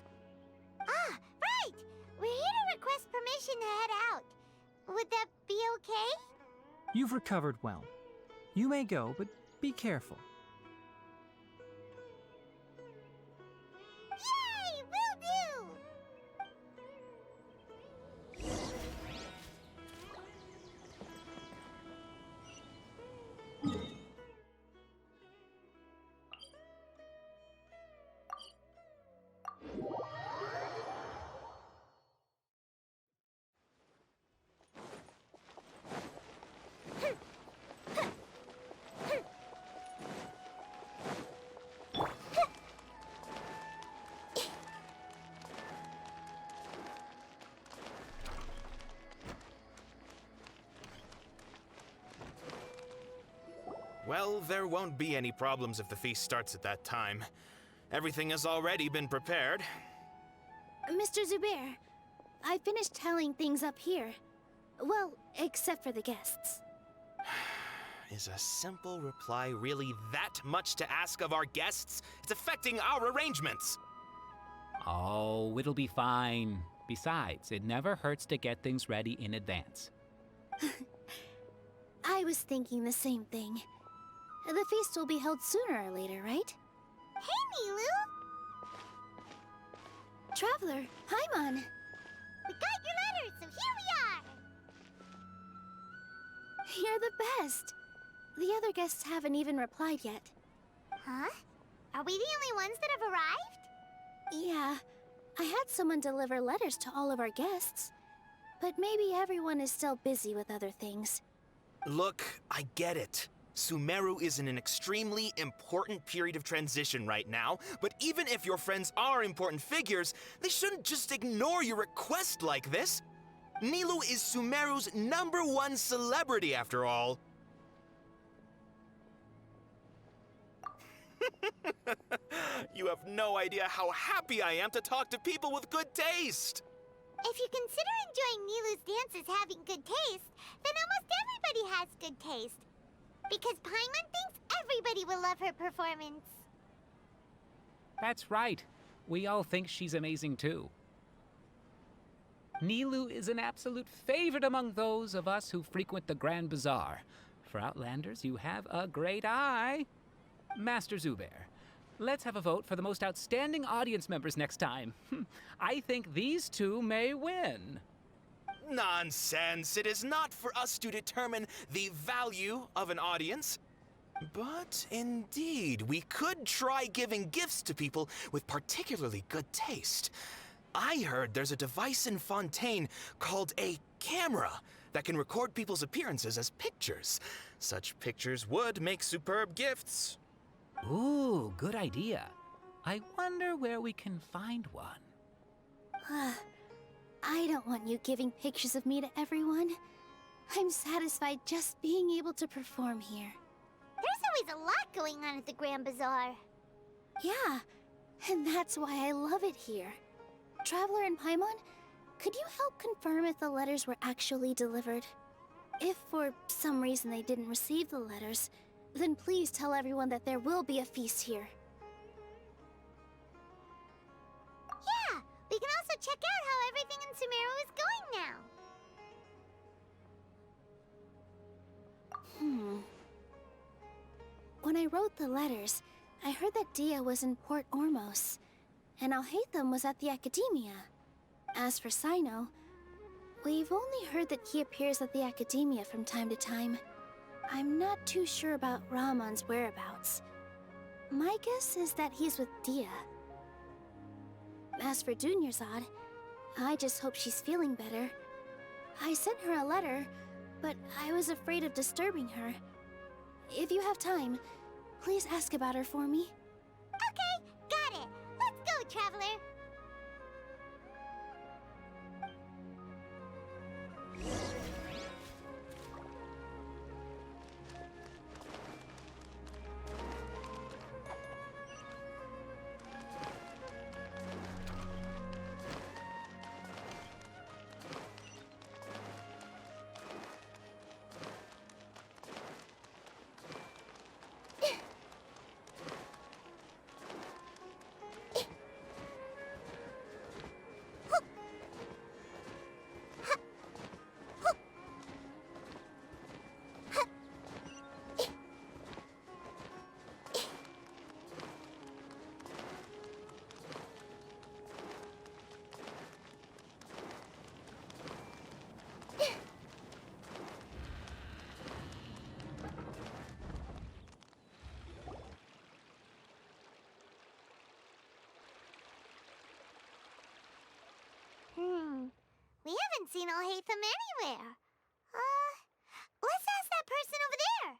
Ah, right! We're here to request permission to head out. Would that be okay? You've recovered well. You may go, but be careful. Yay! Will do! Well, there won't be any problems if the feast starts at that time. Everything has already been prepared. Mr. Zubair, I finished tallying things up here. Well, except for the guests. Is a simple reply really that much to ask of our guests? It's affecting our arrangements! Oh, it'll be fine. Besides, it never hurts to get things ready in advance. I was thinking the same thing. The feast will be held sooner or later, right? Hey, Milu! Traveler, Paimon! We got your letter, so here we are! You're the best! The other guests haven't even replied yet. Huh? Are we the only ones that have arrived? Yeah, I had someone deliver letters to all of our guests. But maybe everyone is still busy with other things. Look, I get it. Sumeru is in an extremely important period of transition right now, but even if your friends are important figures, they shouldn't just ignore your request like this. Nilou is Sumeru's #1 celebrity, after all. You have no idea how happy I am to talk to people with good taste. If you consider enjoying Nilou's dances having good taste, then almost everybody has good taste. Because Paimon thinks everybody will love her performance. That's right. We all think she's amazing too. Nilou is an absolute favorite among those of us who frequent the Grand Bazaar. For Outlanders, you have a great eye. Master Zubair, let's have a vote for the most outstanding audience members next time. I think these two may win. Nonsense. It is not for us to determine the value of an audience. But indeed, we could try giving gifts to people with particularly good taste. I heard there's a device in Fontaine called a camera that can record people's appearances as pictures. Such pictures would make superb gifts. Ooh, good idea. I wonder where we can find one. I don't want you giving pictures of me to everyone. I'm satisfied just being able to perform here. There's always a lot going on at the Grand Bazaar. Yeah, and that's why I love it here. Traveler and Paimon, could you help confirm if the letters were actually delivered? If for some reason they didn't receive the letters, then please tell everyone that there will be a feast here. Yeah, we can also check out how everything in Sumeru is going now. When I wrote the letters, I heard that Dia was in Port Ormos, and Alhaitham was at the Academia. As for Sino, we've only heard that he appears at the Academia from time to time. I'm not too sure about Rahman's whereabouts. My guess is that he's with Dia. As for Dunyarzad, I just hope she's feeling better. I sent her a letter, but I was afraid of disturbing her. If you have time, please ask about her for me. Okay, got it. Let's go, Traveler. We haven't seen Alhaitham anywhere. Let's ask that person over there.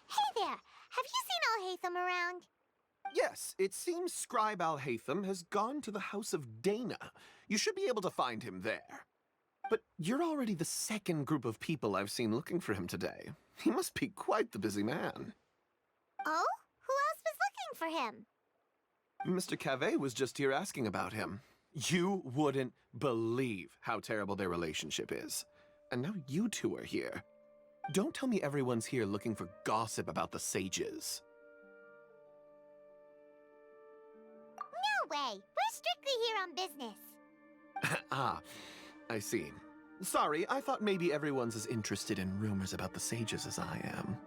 Hey there, have you seen Alhaitham around? Yes, it seems Scribe Alhaitham has gone to the House of Dana. You should be able to find him there. But you're already the second group of people I've seen looking for him today. He must be quite the busy man. Oh? Who else was looking for him? Mr. Cavey was just here asking about him. You wouldn't believe how terrible their relationship is. And now you two are here. Don't tell me everyone's here looking for gossip about the sages. No way! We're strictly here on business. Ah, I see. Sorry, I thought maybe everyone's as interested in rumors about the sages as I am.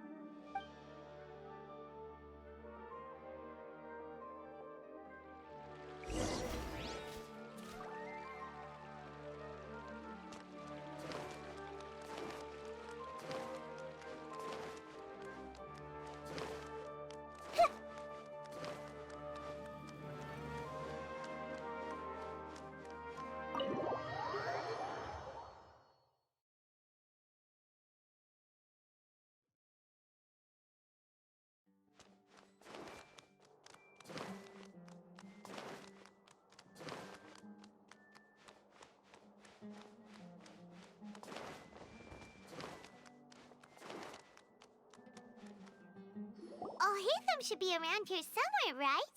them should be around here somewhere, right?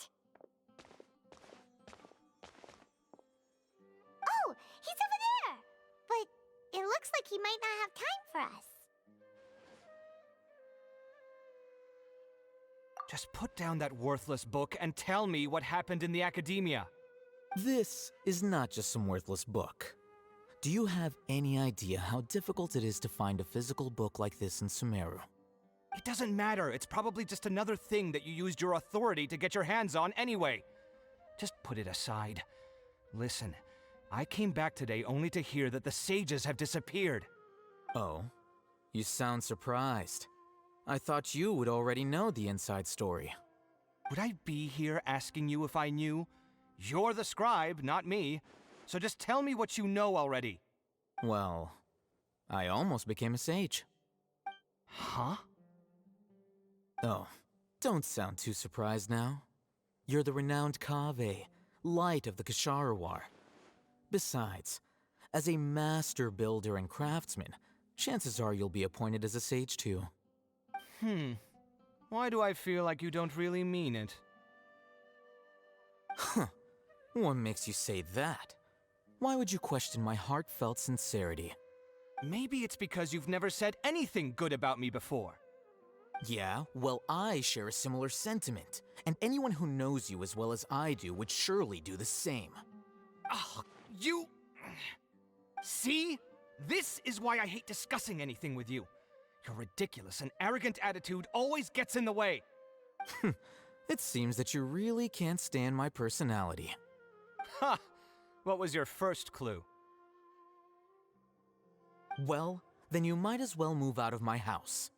Oh, he's over there! But it looks like he might not have time for us. Just put down that worthless book and tell me what happened in the Academia. This is not just some worthless book. Do you have any idea how difficult it is to find a physical book like this in Sumeru? It doesn't matter. It's probably just another thing that you used your authority to get your hands on anyway. Just put it aside. Listen, I came back today only to hear that the sages have disappeared. Oh, you sound surprised. I thought you would already know the inside story. Would I be here asking you if I knew? You're the scribe, not me. So just tell me what you know already. Well, I almost became a sage. Huh? Oh, don't sound too surprised now. You're the renowned Kaveh, light of the Kashara War. Besides, as a master builder and craftsman, chances are you'll be appointed as a sage too. Why do I feel like you don't really mean it? Huh. What makes you say that? Why would you question my heartfelt sincerity? Maybe it's because you've never said anything good about me before. Yeah, well, I share a similar sentiment, and anyone who knows you as well as I do would surely do the same. Oh, you... See? This is why I hate discussing anything with you. Your ridiculous and arrogant attitude always gets in the way. It seems that you really can't stand my personality. Ha! What was your first clue? Well, then you might as well move out of my house.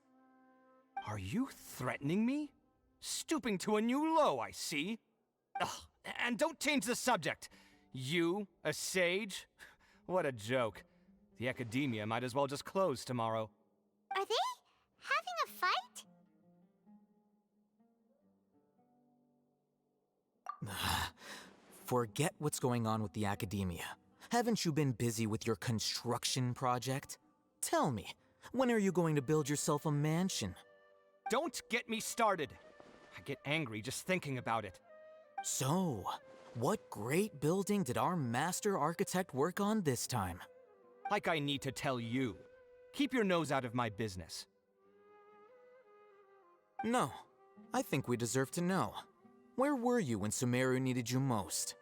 Are you threatening me? Stooping to a new low, I see. Ugh, and don't change the subject. You, a sage? What a joke. The Academia might as well just close tomorrow. Are they having a fight? Forget what's going on with the Academia. Haven't you been busy with your construction project? Tell me, when are you going to build yourself a mansion? Don't get me started. I get angry just thinking about it. So, what great building did our master architect work on this time? Like I need to tell you. Keep your nose out of my business. No, I think we deserve to know. Where were you when Sumeru needed you most?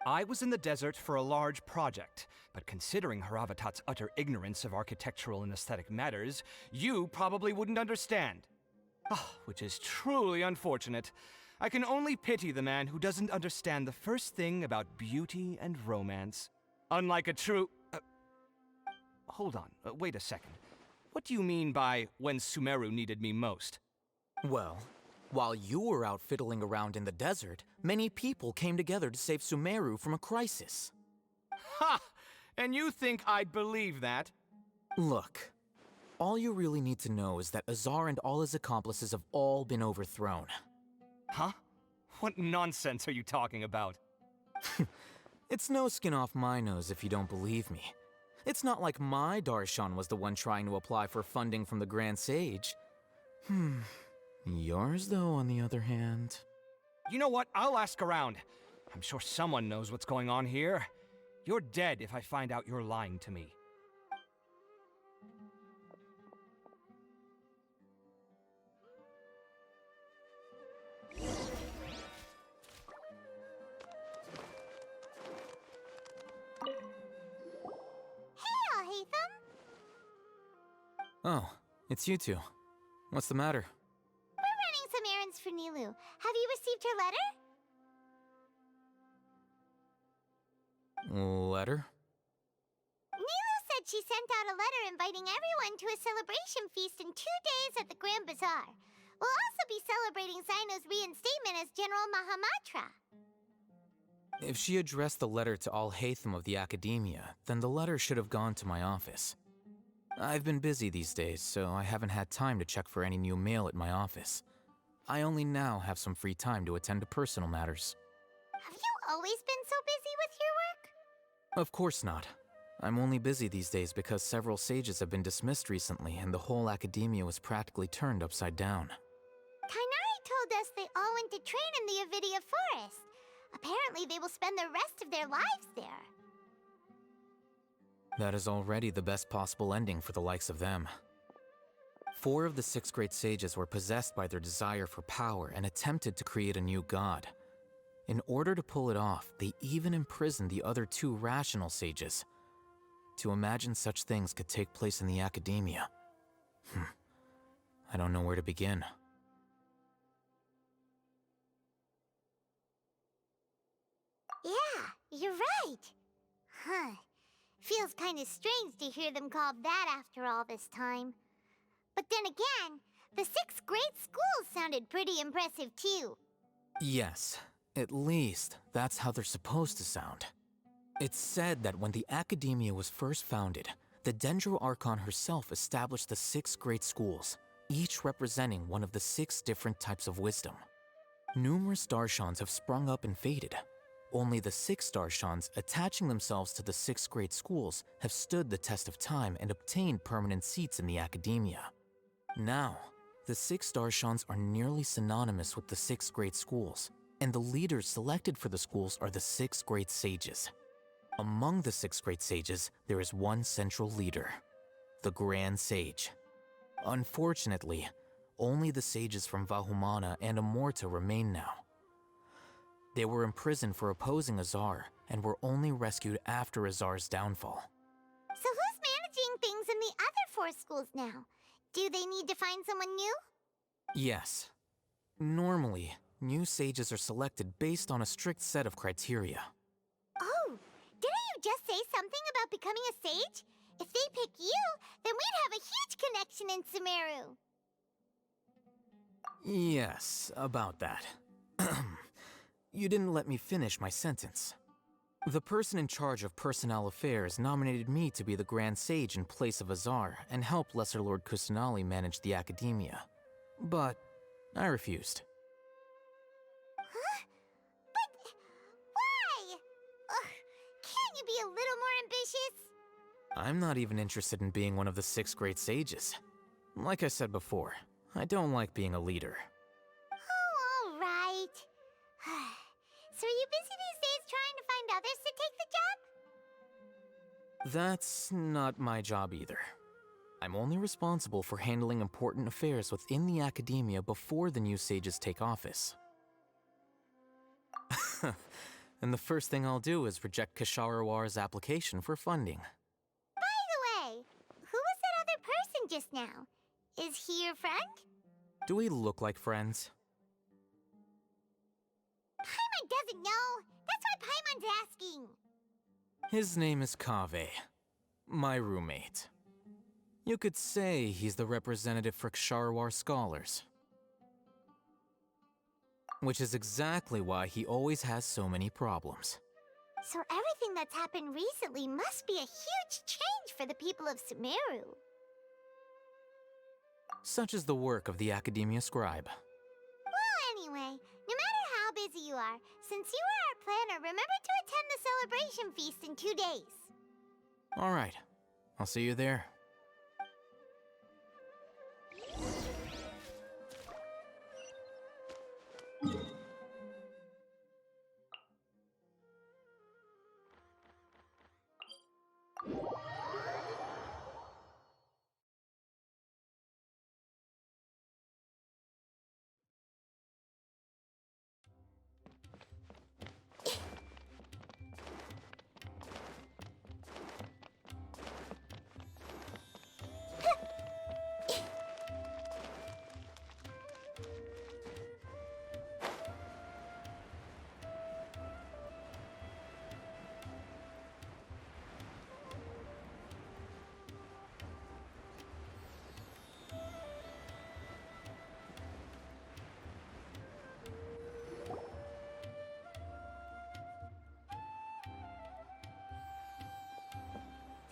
I was in the desert for a large project, but considering Haravatat's utter ignorance of architectural and aesthetic matters, you probably wouldn't understand. Which is truly unfortunate. I can only pity the man who doesn't understand the first thing about beauty and romance. Unlike a true... Hold on, wait a second. What do you mean by when Sumeru needed me most? Well, while you were out fiddling around in the desert, many people came together to save Sumeru from a crisis. Ha! And you think I'd believe that? Look, all you really need to know is that Azar and all his accomplices have all been overthrown. Huh? What nonsense are you talking about? It's no skin off my nose if you don't believe me. It's not like my Darshan was the one trying to apply for funding from the Grand Sage. Yours, though, on the other hand... You know what? I'll ask around. I'm sure someone knows what's going on here. You're dead if I find out you're lying to me. Oh, it's you two. What's the matter? We're running some errands for Nilou. Have you received her letter? Letter? Nilou said she sent out a letter inviting everyone to a celebration feast in 2 days at the Grand Bazaar. We'll also be celebrating Zaino's reinstatement as General Mahamatra. If she addressed the letter to all Hatham of the Academia, then the letter should have gone to my office. I've been busy these days, so I haven't had time to check for any new mail at my office. I only now have some free time to attend to personal matters. Have you always been so busy with your work? Of course not. I'm only busy these days because several sages have been dismissed recently and the whole Academia was practically turned upside down. Kainari told us they all went to train in the Avidia Forest. Apparently they will spend the rest of their lives there. That is already the best possible ending for the likes of them. 4 of the 6 great sages were possessed by their desire for power and attempted to create a new god. In order to pull it off, they even imprisoned the other 2 rational sages. To imagine such things could take place in the academia. I don't know where to begin. Yeah, you're right. Huh. Feels kind of strange to hear them called that after all this time. But then again, the 6 great schools sounded pretty impressive too. Yes, at least that's how they're supposed to sound. It's said that when the Academia was first founded, the Dendro Archon herself established the 6 great schools, each representing one of the 6 different types of wisdom. Numerous Darshans have sprung up and faded. Only the 6 Darshans attaching themselves to the 6 great schools have stood the test of time and obtained permanent seats in the Academia. Now, the 6 Darshans are nearly synonymous with the 6 great schools, and the leaders selected for the schools are the 6 great sages. Among the 6 great sages, there is one central leader, the Grand Sage. Unfortunately, only the sages from Vahumana and Amorta remain now. They were imprisoned for opposing Azar and were only rescued after Azar's downfall. So who's managing things in the other 4 schools now? Do they need to find someone new? Yes. Normally, new sages are selected based on a strict set of criteria. Oh, didn't you just say something about becoming a sage? If they pick you, then we'd have a huge connection in Sumeru. Yes, about that. You didn't let me finish my sentence. The person in charge of personnel affairs nominated me to be the Grand Sage in place of Azar and help Lesser Lord Kusanali manage the Academia. But I refused. Huh? But why? Ugh, can't you be a little more ambitious? I'm not even interested in being one of the 6 great sages. Like I said before, I don't like being a leader. Oh, all right. So are you busy these days trying to find others to take the job? That's not my job either. I'm only responsible for handling important affairs within the Academia before the new sages take office. And the first thing I'll do is reject Kasharawar's application for funding. By the way, who was that other person just now? Is he your friend? Do we look like friends? Paimon doesn't know. That's why Paimon's asking. His name is Kaveh, my roommate. You could say he's the representative for Ksharawar scholars. Which is exactly why he always has so many problems. So everything that's happened recently must be a huge change for the people of Sumeru. Such is the work of the Academia Scribe. Well, anyway, no matter how busy you are, since you are our planner, remember to attend the celebration feast in 2 days. All right, I'll see you there.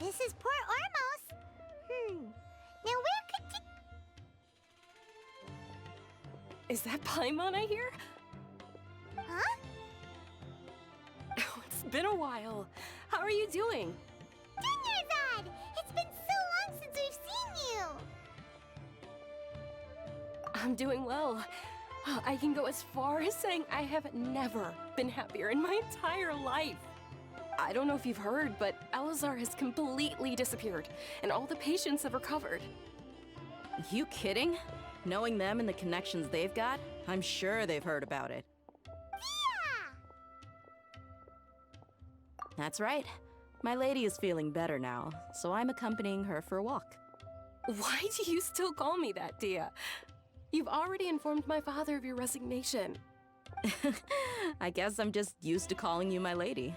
This is Port Ormos. Now where could Is that Paimon I hear? Huh? Oh, it's been a while. How are you doing? Dingerzad! It's been so long since we've seen you! I'm doing well. I can go as far as saying I have never been happier in my entire life. I don't know if you've heard, but Elazar has completely disappeared, and all the patients have recovered. You kidding? Knowing them and the connections they've got, I'm sure they've heard about it. That's right. My lady is feeling better now, so I'm accompanying her for a walk. Why do you still call me that, Dia? You've already informed my father of your resignation. I guess I'm just used to calling you my lady.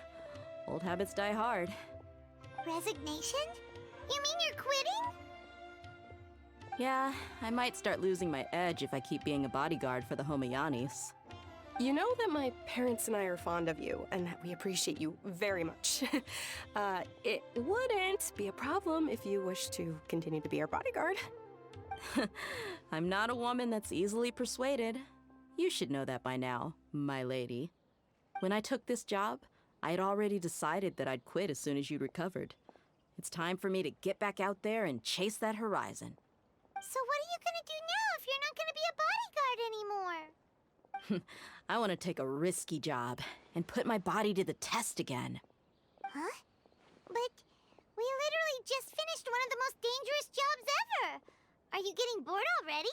Old habits die hard. Resignation? You mean you're quitting? Yeah, I might start losing my edge if I keep being a bodyguard for the Homayanis. You know that my parents and I are fond of you, and that we appreciate you very much. It wouldn't be a problem if you wish to continue to be our bodyguard. I'm not a woman that's easily persuaded. You should know that by now, my lady. When I took this job, I had already decided that I'd quit as soon as you recovered. It's time for me to get back out there and chase that horizon. So what are you gonna do now if you're not gonna be a bodyguard anymore? I want to take a risky job and put my body to the test again. Huh? But we literally just finished one of the most dangerous jobs ever. Are you getting bored already?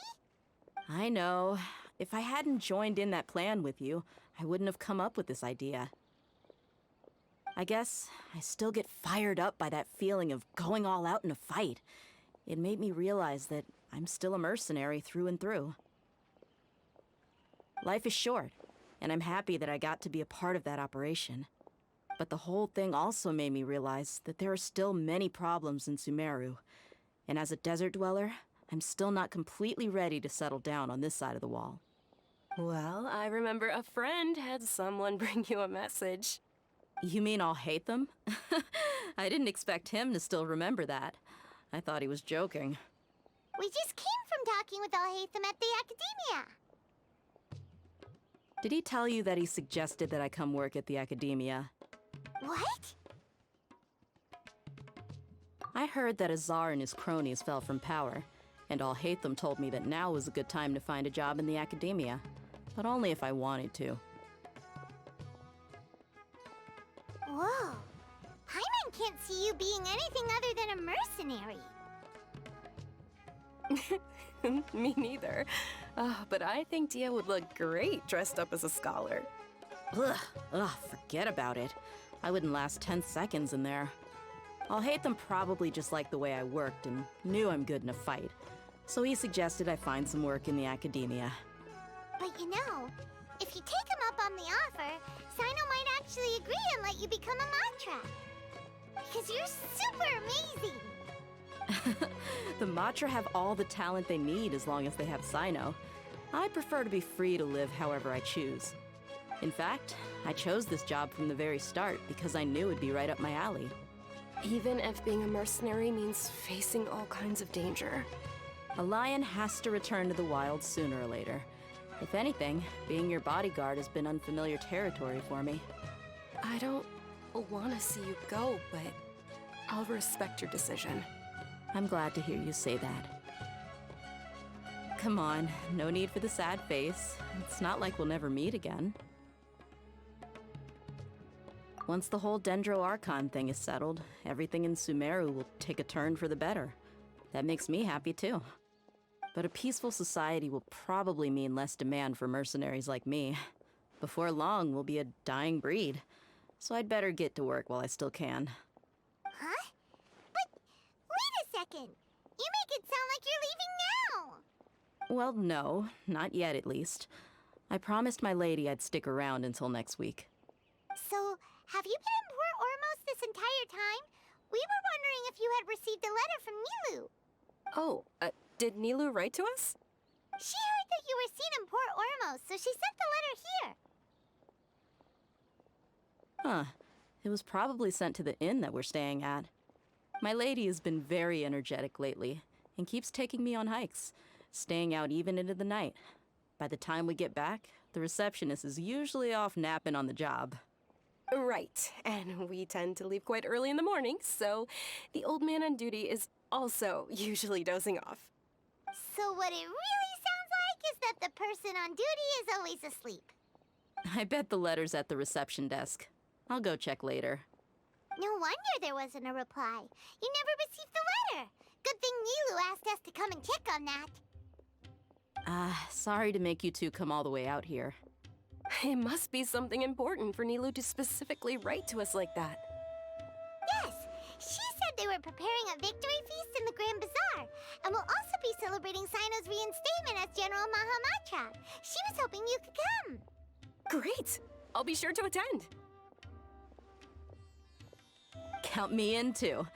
I know. If I hadn't joined in that plan with you, I wouldn't have come up with this idea. I guess I still get fired up by that feeling of going all out in a fight. It made me realize that I'm still a mercenary through and through. Life is short, and I'm happy that I got to be a part of that operation. But the whole thing also made me realize that there are still many problems in Sumeru. And as a desert dweller, I'm still not completely ready to settle down on this side of the wall. Well, I remember a friend had someone bring you a message. You mean I'll hate them? I didn't expect him to still remember that. I thought he was joking. We just came from talking with Al-Haytham at the Academia. Did he tell you that he suggested that I come work at the Academia? What? I heard that Azar and his cronies fell from power, and Al-Haytham told me that now was a good time to find a job in the Academia, but only if I wanted to. Whoa. Paimon can't see you being anything other than a mercenary. Me neither. But I think Dia would look great dressed up as a scholar. Ugh, forget about it. I wouldn't last 10 seconds in there. Al-Haytham probably just liked the way I worked and knew I'm good in a fight. So he suggested I find some work in the Academia. But you know, if you take him up on the offer, Sino might actually agree and let you become a Matra. Because you're super amazing! The Matra have all the talent they need as long as they have Sino. I prefer to be free to live however I choose. In fact, I chose this job from the very start because I knew it'd be right up my alley. Even if being a mercenary means facing all kinds of danger. A lion has to return to the wild sooner or later. If anything, being your bodyguard has been unfamiliar territory for me. I don't want to see you go, but I'll respect your decision. I'm glad to hear you say that. Come on, no need for the sad face. It's not like we'll never meet again. Once the whole Dendro Archon thing is settled, everything in Sumeru will take a turn for the better. That makes me happy too. But a peaceful society will probably mean less demand for mercenaries like me. Before long, we'll be a dying breed. So I'd better get to work while I still can. Huh? But wait a second. You make it sound like you're leaving now. Well, no, not yet at least. I promised my lady I'd stick around until next week. So, have you been in Port Ormos this entire time? We were wondering if you had received a letter from Nilu. Oh, did Nilu write to us? She heard that you were seen in Port Ormos, so she sent the letter here. Huh. It was probably sent to the inn that we're staying at. My lady has been very energetic lately, and keeps taking me on hikes, staying out even into the night. By the time we get back, the receptionist is usually off napping on the job. Right, and we tend to leave quite early in the morning, so the old man on duty is also usually dozing off. So what it really sounds like is that the person on duty is always asleep. I bet the letter's at the reception desk. I'll go check later. No wonder there wasn't a reply. You never received the letter. Good thing Nilu asked us to come and check on that. Sorry to make you two come all the way out here. It must be something important for Nilu to specifically write to us like that. Yes, she said they were preparing a victory feast in the Grand Bazaar, and will also be celebrating Sino's reinstatement as General Mahamatra. She was hoping you could come. Great! I'll be sure to attend. Count me in too.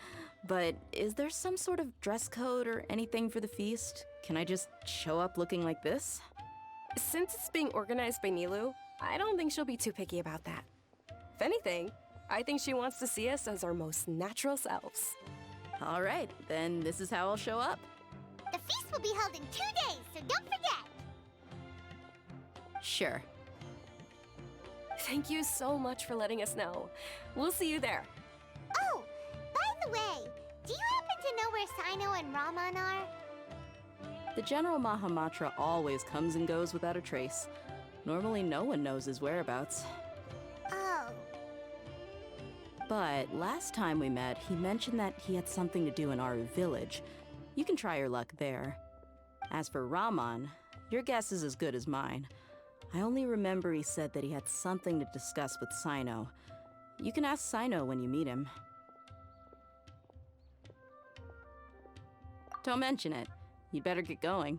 But is there some sort of dress code or anything for the feast? Can I just show up looking like this? Since it's being organized by Nilu, I don't think she'll be too picky about that. If anything, I think she wants to see us as our most natural selves. All right, then this is how I'll show up. The feast will be held in 2 days, so don't forget. Sure. Thank you so much for letting us know. We'll see you there. Oh, by the way, do you happen to know where Sino and Raman are? The General Mahamatra always comes and goes without a trace. Normally no one knows his whereabouts. Oh. But last time we met, he mentioned that he had something to do in Aru village. You can try your luck there. As for Raman, your guess is as good as mine. I only remember he said that he had something to discuss with Sino. You can ask Sino when you meet him. Don't mention it. You'd better get going.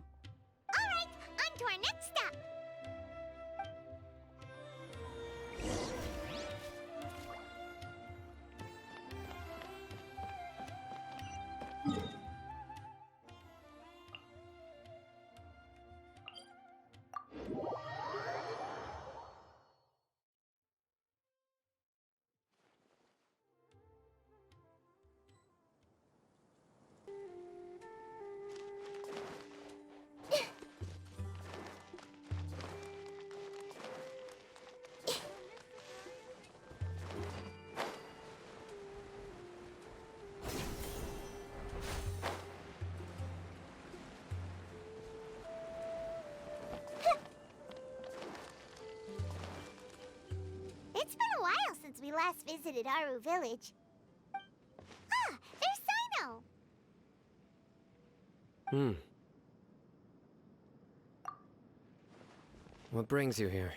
All right, on to our next stop. It's been a while since we last visited Aru village. Ah, there's Sino! What brings you here?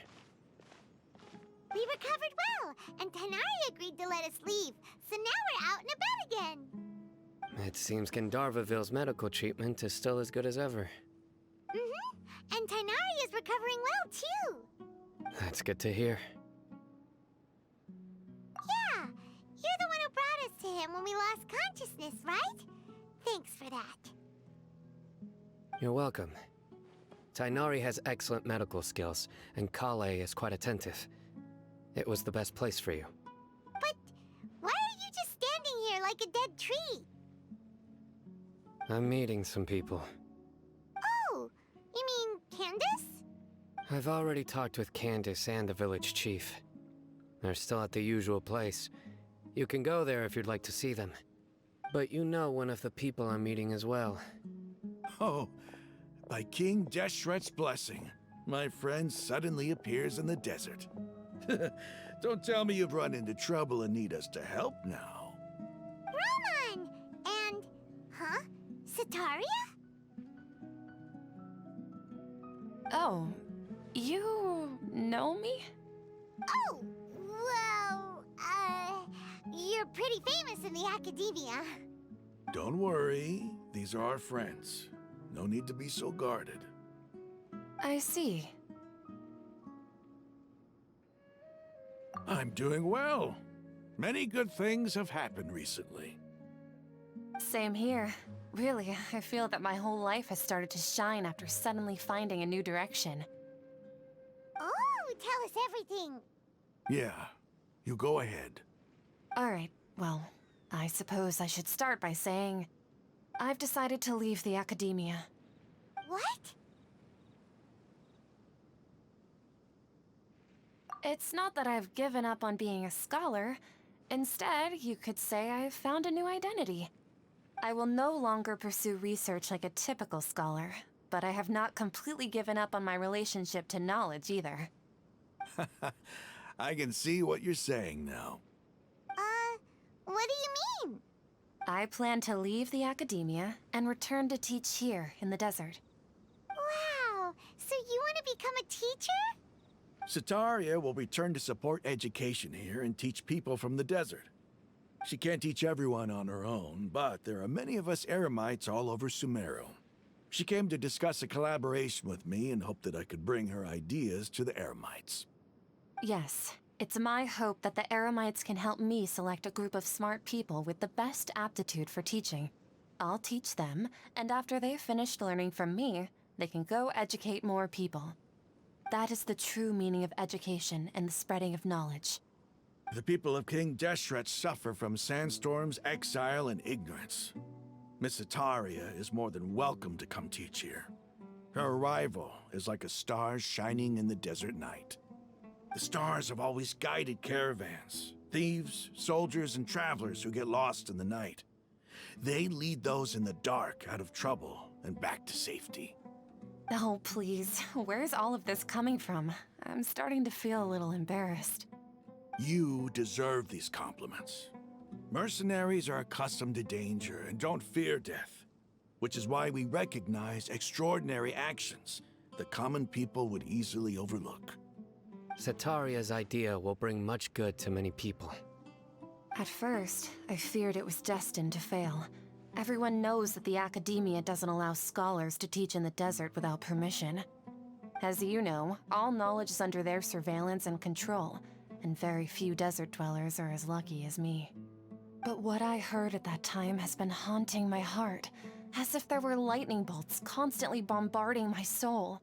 We recovered well, and Tanari agreed to let us leave, so now we're out and about again. It seems Gandharvaville's medical treatment is still as good as ever. And Tanari is recovering well, too. That's good to hear. Yeah, you're the one who brought us to him when we lost consciousness, right? Thanks for that. You're welcome. Tainari has excellent medical skills, and Kale is quite attentive. It was the best place for you. But why are you just standing here like a dead tree? I'm meeting some people. Oh, you mean Candace? I've already talked with Candace and the village chief. They're still at the usual place. You can go there if you'd like to see them. But you know one of the people I'm meeting as well. Oh, by King Deshret's blessing, my friend suddenly appears in the desert. Don't tell me you've run into trouble and need us to help now. Roman! And... huh? Sataria? Oh, you know me? Oh, well, you're pretty famous in the Academia. Don't worry, these are our friends. No need to be so guarded. I see. I'm doing well. Many good things have happened recently. Same here. Really, I feel that my whole life has started to shine after suddenly finding a new direction. Oh, tell us everything. Yeah, you go ahead. Alright, well, I suppose I should start by saying I've decided to leave the Academia. What? It's not that I've given up on being a scholar. Instead, you could say I've found a new identity. I will no longer pursue research like a typical scholar, but I have not completely given up on my relationship to knowledge either. I can see what you're saying now. What do you mean? I plan to leave the academia and return to teach here in the desert. Wow, so you want to become a teacher? Sataria will return to support education here and teach people from the desert. She can't teach everyone on her own, but there are many of us Eremites all over Sumeru. She came to discuss a collaboration with me and hoped that I could bring her ideas to the Eremites. Yes, it's my hope that the Eremites can help me select a group of smart people with the best aptitude for teaching. I'll teach them, and after they've finished learning from me, they can go educate more people. That is the true meaning of education and the spreading of knowledge. The people of King Deshret suffer from sandstorms, exile, and ignorance. Miss Sataria is more than welcome to come teach here. Her arrival is like a star shining in the desert night. The stars have always guided caravans, thieves, soldiers, and travelers who get lost in the night. They lead those in the dark out of trouble and back to safety. Oh, please. Where's all of this coming from? I'm starting to feel a little embarrassed. You deserve these compliments. Mercenaries are accustomed to danger and don't fear death, which is why we recognize extraordinary actions that common people would easily overlook. Sataria's idea will bring much good to many people. At first, I feared it was destined to fail. Everyone knows that the Academia doesn't allow scholars to teach in the desert without permission. As you know, all knowledge is under their surveillance and control, and very few desert dwellers are as lucky as me. But what I heard at that time has been haunting my heart, as if there were lightning bolts constantly bombarding my soul.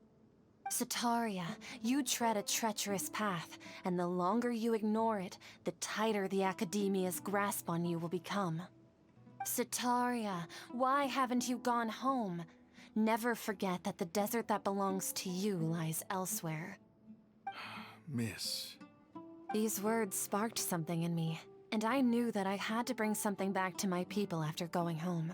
Sataria, you tread a treacherous path, and the longer you ignore it, the tighter the Academia's grasp on you will become. Sataria, why haven't you gone home? Never forget that the desert that belongs to you lies elsewhere. Miss. These words sparked something in me, and I knew that I had to bring something back to my people after going home.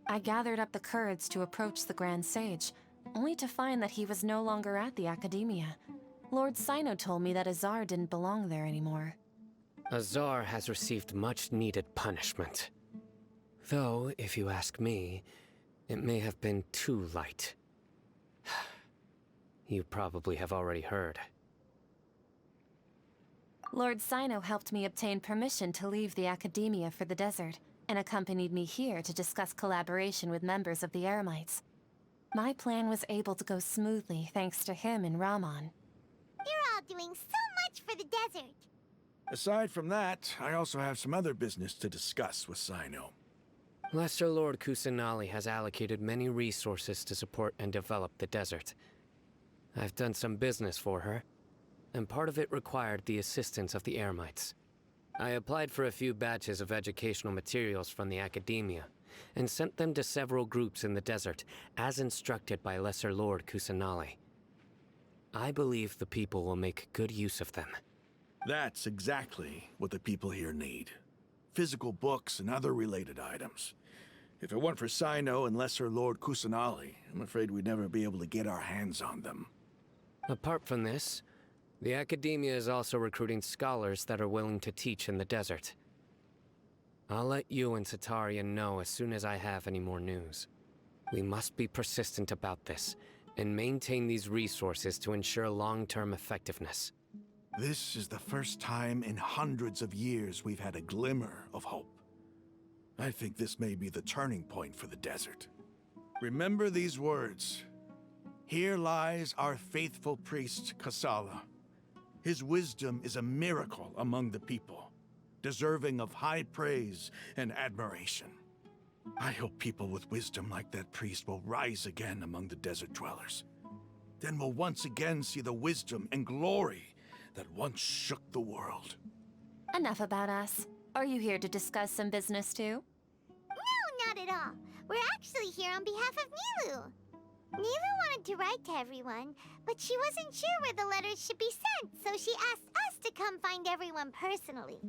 I gathered up the courage to approach the Grand Sage, only to find that he was no longer at the Academia. Lord Sino told me that Azar didn't belong there anymore. Azar has received much-needed punishment. Though, if you ask me, it may have been too light. You probably have already heard. Lord Sino helped me obtain permission to leave the Academia for the desert, and accompanied me here to discuss collaboration with members of the Eremites. My plan was able to go smoothly thanks to him and Rahman. You're all doing so much for the desert. Aside from that, I also have some other business to discuss with Sino. Lesser Lord Kusanali has allocated many resources to support and develop the desert. I've done some business for her, and part of it required the assistance of the Eremites. I applied for a few batches of educational materials from the Academia, and sent them to several groups in the desert, as instructed by Lesser Lord Kusanali. I believe the people will make good use of them. That's exactly what the people here need. Physical books and other related items. If it weren't for Sino and Lesser Lord Kusanali, I'm afraid we'd never be able to get our hands on them. Apart from this, the Academia is also recruiting scholars that are willing to teach in the desert. I'll let you and Sataria know as soon as I have any more news. We must be persistent about this, and maintain these resources to ensure long-term effectiveness. This is the first time in hundreds of years we've had a glimmer of hope. I think this may be the turning point for the desert. Remember these words. Here lies our faithful priest, Kasala. His wisdom is a miracle among the people, deserving of high praise and admiration. I hope people with wisdom like that priest will rise again among the desert dwellers. Then we'll once again see the wisdom and glory that once shook the world. Enough about us. Are you here to discuss some business too? No, not at all. We're actually here on behalf of Milu. Milu wanted to write to everyone, but she wasn't sure where the letters should be sent, so she asked us to come find everyone personally.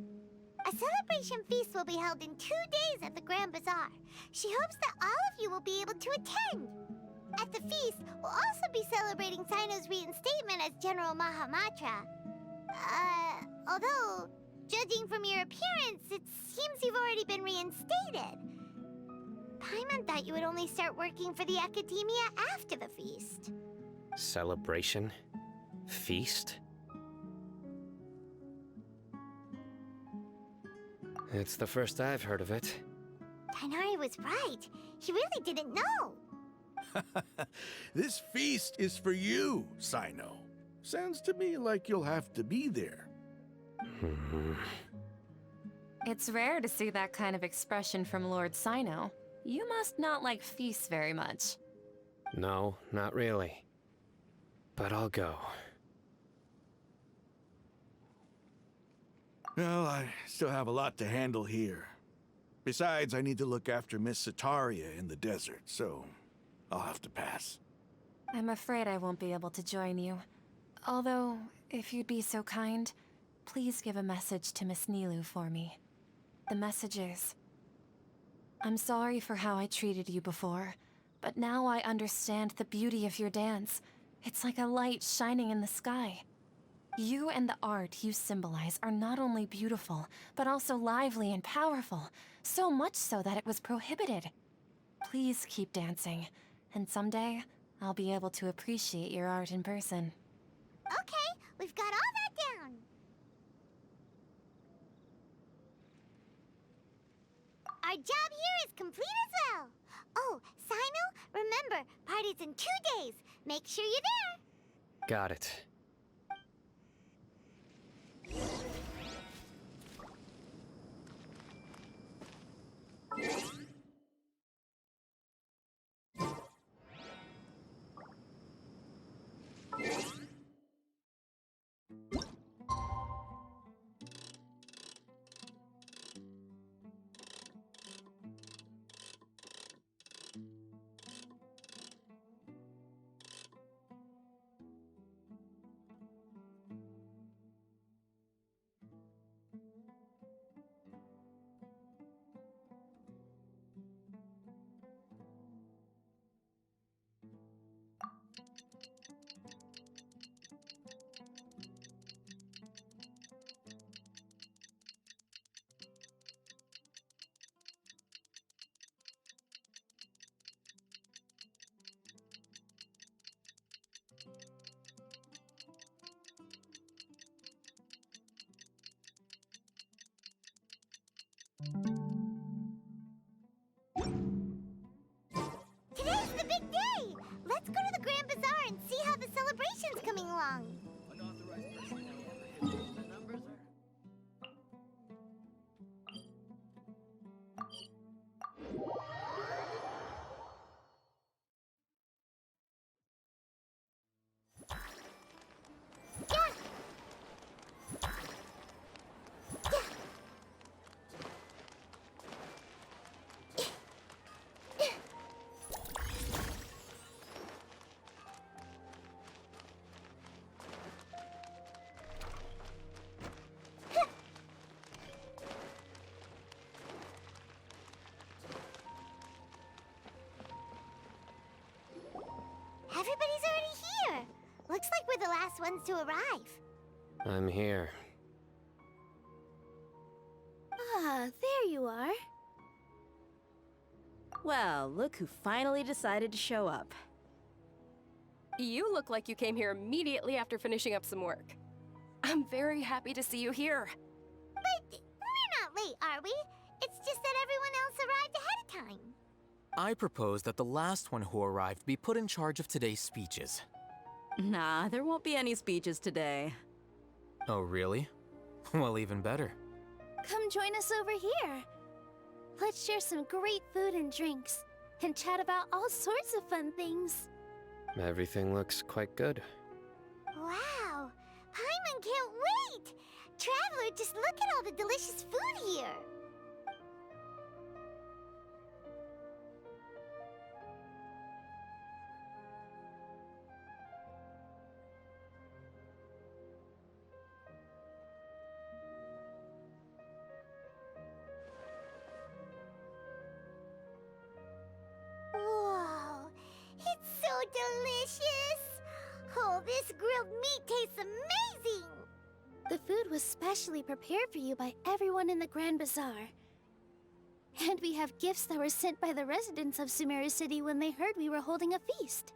A celebration feast will be held in 2 days at the Grand Bazaar. She hopes that all of you will be able to attend. At the feast, we'll also be celebrating Sino's reinstatement as General Mahamatra. Although, judging from your appearance, it seems you've already been reinstated. Paimon thought you would only start working for the Academia after the feast. Celebration? Feast? It's the first I've heard of it. Tighnari was right. He really didn't know. This feast is for you, Sino. Sounds to me like you'll have to be there. It's rare to see that kind of expression from Lord Sino. You must not like feasts very much. No, not really. But I'll go. Well, I still have a lot to handle here. Besides, I need to look after Miss Sataria in the desert, so I'll have to pass. I'm afraid I won't be able to join you. Although, if you'd be so kind, please give a message to Miss Nilu for me. The message is, I'm sorry for how I treated you before, but now I understand the beauty of your dance. It's like a light shining in the sky. You and the art you symbolize are not only beautiful, but also lively and powerful, so much so that it was prohibited. Please keep dancing, and someday, I'll be able to appreciate your art in person. Okay, we've got all that down. Our job here is complete as well. Oh, Sino, remember, party's in 2 days. Make sure you're there. Got it. Today's the big day! Let's go to the Grand Bazaar and see how the celebration's coming along. Everybody's already here. Looks like we're the last ones to arrive. I'm here. Ah, there you are. Well, look who finally decided to show up. You look like you came here immediately after finishing up some work. I'm very happy to see you here. But we're not late, are we? It's just that everyone else arrived ahead of time. I propose that the last one who arrived be put in charge of today's speeches. Nah, there won't be any speeches today. Oh, really? Well, even better. Come join us over here. Let's share some great food and drinks, and chat about all sorts of fun things. Everything looks quite good. Wow! Paimon can't wait! Traveler, just look at all the delicious food here! Whoa! It's so was specially prepared for you by everyone in the Grand Bazaar. And we have gifts that were sent by the residents of Sumeru City when they heard we were holding a feast.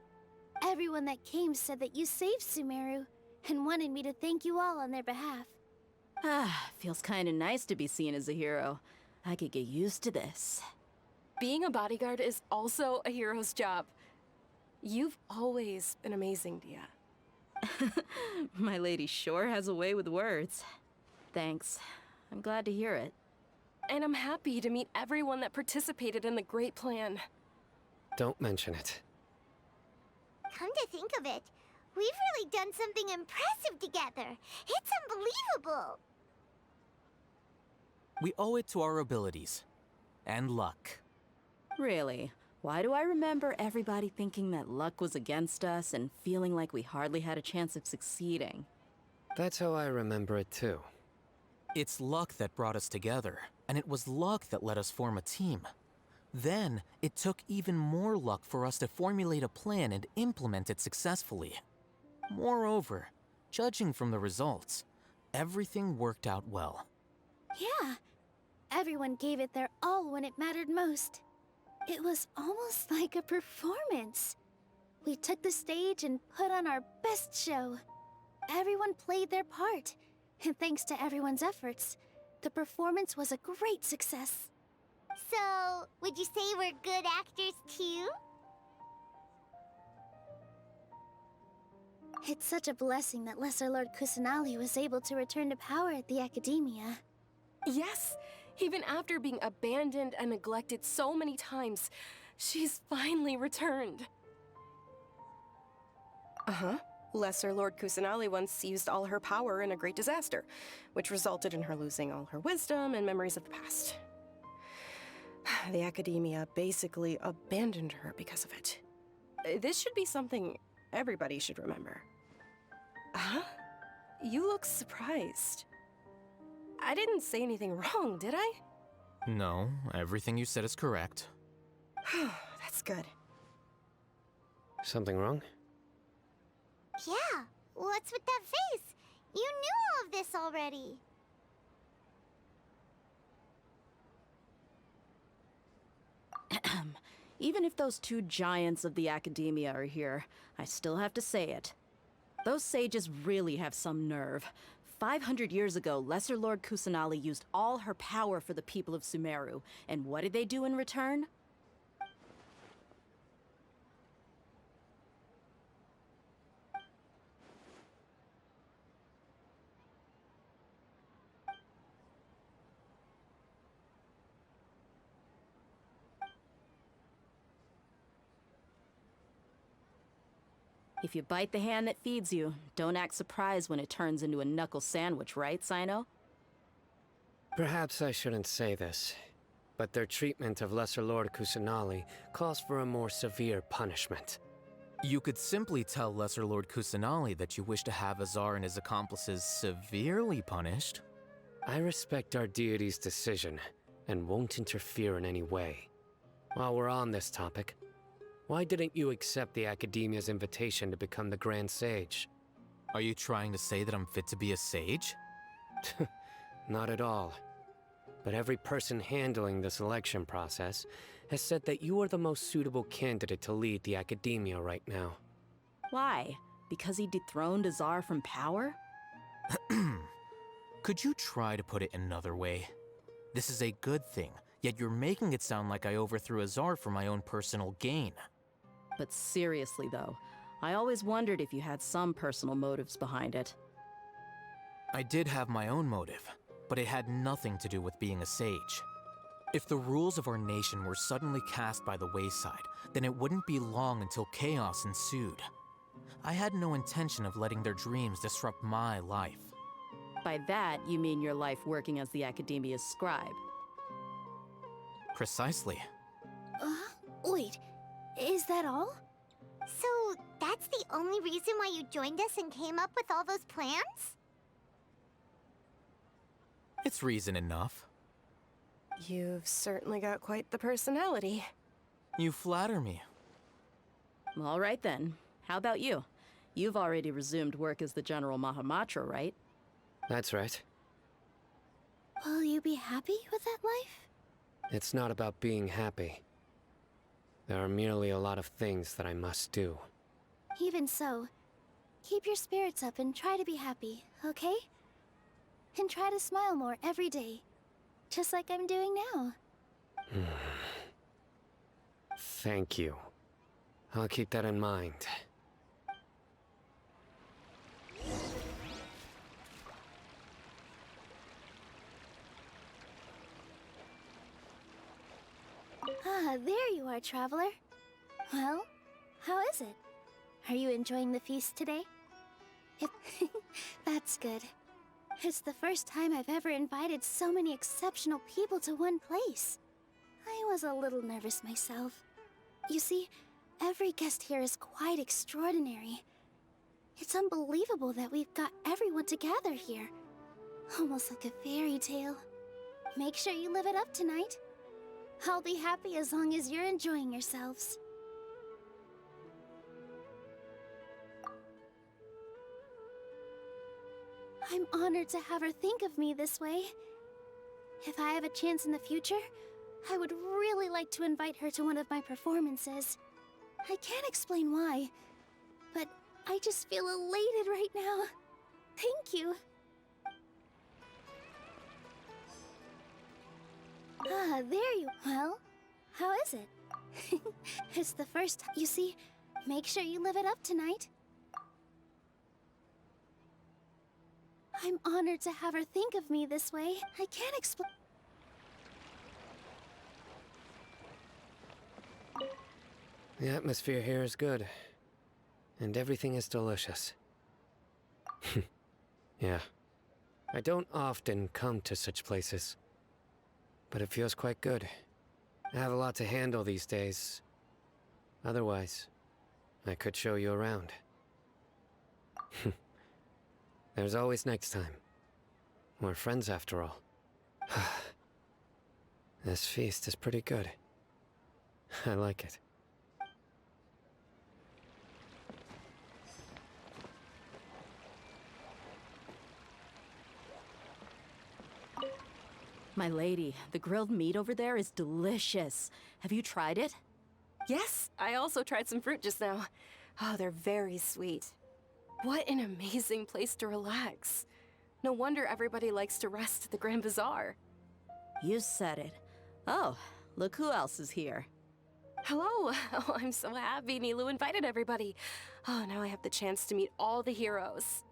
Everyone that came said that you saved Sumeru, and wanted me to thank you all on their behalf. Ah, feels kinda nice to be seen as a hero. I could get used to this. Being a bodyguard is also a hero's job. You've always been amazing, Dia. My lady sure has a way with words. Thanks. I'm glad to hear it. And I'm happy to meet everyone that participated in the great plan. Don't mention it. Come to think of it, we've really done something impressive together. It's unbelievable. We owe it to our abilities. And luck. Really? Why do I remember everybody thinking that luck was against us and feeling like we hardly had a chance of succeeding? That's how I remember it too. It's luck that brought us together, and it was luck that let us form a team. Then, it took even more luck for us to formulate a plan and implement it successfully. Moreover, judging from the results, everything worked out well. Yeah, everyone gave it their all when it mattered most. It was almost like a performance. We took the stage and put on our best show. Everyone played their part, and thanks to everyone's efforts, the performance was a great success. So, would you say we're good actors too? It's such a blessing that Lesser Lord Kusanali was able to return to power at the Academia. Yes, even after being abandoned and neglected so many times, she's finally returned. Uh-huh. Lesser Lord Kusanali once used all her power in a great disaster, which resulted in her losing all her wisdom and memories of the past. The Academia basically abandoned her because of it. This should be something everybody should remember. Huh? You look surprised. I didn't say anything wrong, did I? No, everything you said is correct. That's good. Something wrong? Yeah, what's with that face? You knew all of this already. Even if those two giants of the Academia are here, I still have to say it. Those sages really have some nerve. 500 years ago, Lesser Lord Kusanali used all her power for the people of Sumeru, and what did they do in return? If you bite the hand that feeds you, don't act surprised when it turns into a knuckle sandwich, right, Sino? Perhaps I shouldn't say this, but their treatment of Lesser Lord Kusanali calls for a more severe punishment. You could simply tell Lesser Lord Kusanali that you wish to have Azar and his accomplices severely punished. I respect our deity's decision, and won't interfere in any way. While we're on this topic, why didn't you accept the Academia's invitation to become the Grand Sage? Are you trying to say that I'm fit to be a sage? Not at all. But every person handling the selection process has said that you are the most suitable candidate to lead the Academia right now. Why? Because he dethroned Azar from power? Could you try to put it another way? This is a good thing, yet you're making it sound like I overthrew Azar for my own personal gain. But seriously though, I always wondered if you had some personal motives behind it. I did have my own motive, but it had nothing to do with being a sage. If the rules of our nation were suddenly cast by the wayside, then it wouldn't be long until chaos ensued. I had no intention of letting their dreams disrupt my life. By that, you mean your life working as the Academia's scribe? Precisely. Wait, is that all? So, that's the only reason why you joined us and came up with all those plans? It's reason enough. You've certainly got quite the personality. You flatter me. All right then. How about you? You've already resumed work as the General Mahamatra, right? That's right. Will you be happy with that life? It's not about being happy. There are merely a lot of things that I must do. Even so, keep your spirits up and try to be happy, okay? And try to smile more every day, just like I'm doing now. Thank you. I'll keep that in mind. Ah, there you are, traveler. Well, how is it? Are you enjoying the feast today? That's good. It's the first time I've ever invited so many exceptional people to one place. I was a little nervous myself. You see, every guest here is quite extraordinary. It's unbelievable that we've got everyone together here. Almost like a fairy tale. Make sure you live it up tonight. I'll be happy as long as you're enjoying yourselves. I'm honored to have her think of me this way. If I have a chance in the future, I would really like to invite her to one of my performances. I can't explain why, but I just feel elated right now. Thank you. Ah, there you... Well, how is it? It's the first time... You see, make sure you live it up tonight. I'm honored to have her think of me this way. I can't explain... The atmosphere here is good. And everything is delicious. Yeah. I don't often come to such places. But it feels quite good. I have a lot to handle these days. Otherwise, I could show you around. There's always next time. We're friends after all. This feast is pretty good. I like it. My lady, the grilled meat over there is delicious. Have you tried it? Yes, I also tried some fruit just now. Oh, they're very sweet. What an amazing place to relax. No wonder everybody likes to rest at the Grand Bazaar. You said it. Oh, look who else is here. Hello. Oh, I'm so happy Nilu invited everybody. Oh, now I have the chance to meet all the heroes.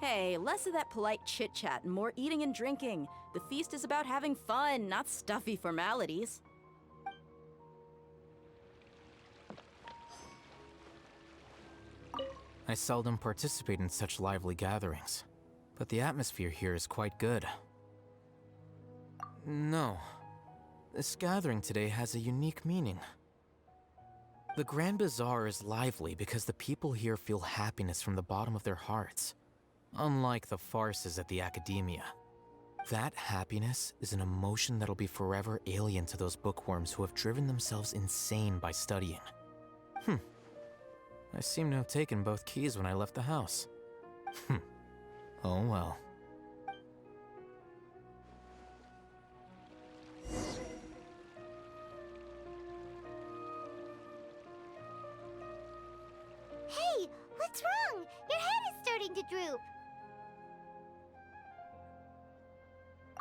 Hey, less of that polite chit-chat and more eating and drinking. The feast is about having fun, not stuffy formalities. I seldom participate in such lively gatherings, but the atmosphere here is quite good. No. This gathering today has a unique meaning. The Grand Bazaar is lively because the people here feel happiness from the bottom of their hearts. Unlike the farces at the Academia. That happiness is an emotion that'll be forever alien to those bookworms who have driven themselves insane by studying. I seem to have taken both keys when I left the house. Oh well. Hey, what's wrong? Your head is starting to droop.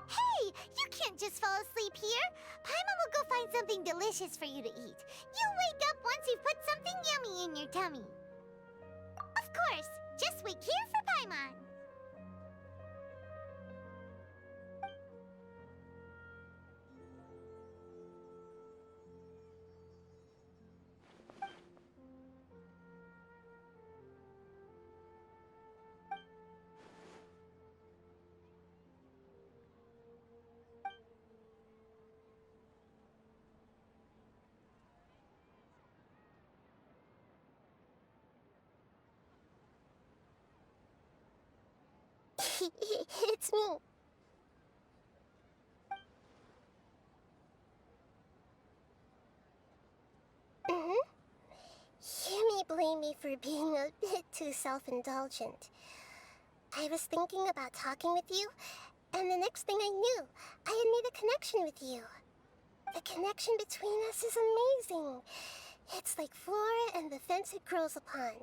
Hey, you can't just fall asleep here. Paimon will go find something delicious for you to eat. You wake up once you've put something yummy in your tummy. Of course, just wait here for Paimon. It's me. You may blame me for being a bit too self-indulgent. I was thinking about talking with you, and the next thing I knew, I had made a connection with you. The connection between us is amazing. It's like flora and the fence it grows upon.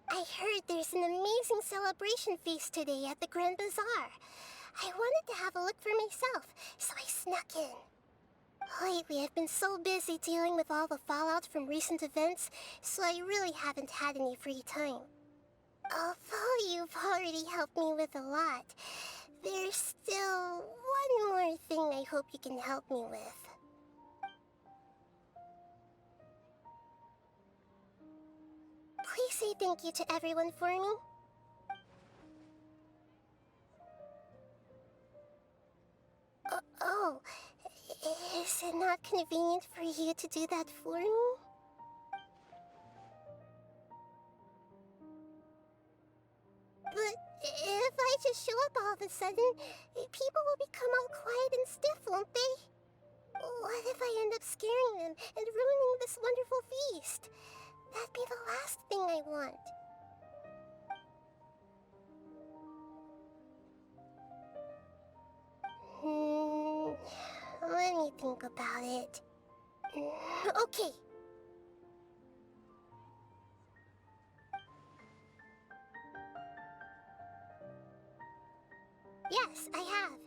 I heard there's an amazing celebration feast today at the Grand Bazaar. I wanted to have a look for myself, so I snuck in. Lately, I've been so busy dealing with all the fallout from recent events, so I really haven't had any free time. Although you've already helped me with a lot, there's still one more thing I hope you can help me with. Please say thank you to everyone for me. Oh, is it not convenient for you to do that for me? But if I just show up all of a sudden, people will become all quiet and stiff, won't they? What if I end up scaring them and ruining this wonderful feast? That'd be the last thing I want. Let me think about it. Okay. Yes, I have.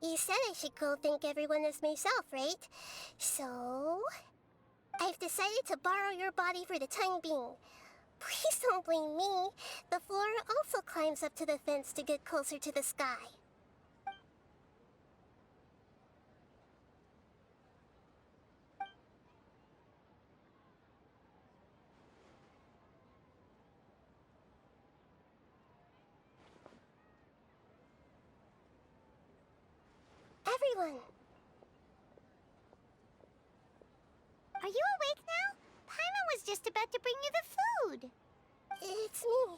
You said I should go thank everyone as myself, right? So, I've decided to borrow your body for the time being. Please don't blame me. The flora also climbs up to the fence to get closer to the sky. Everyone! Are you awake now? Paimon was just about to bring you the food. It's me.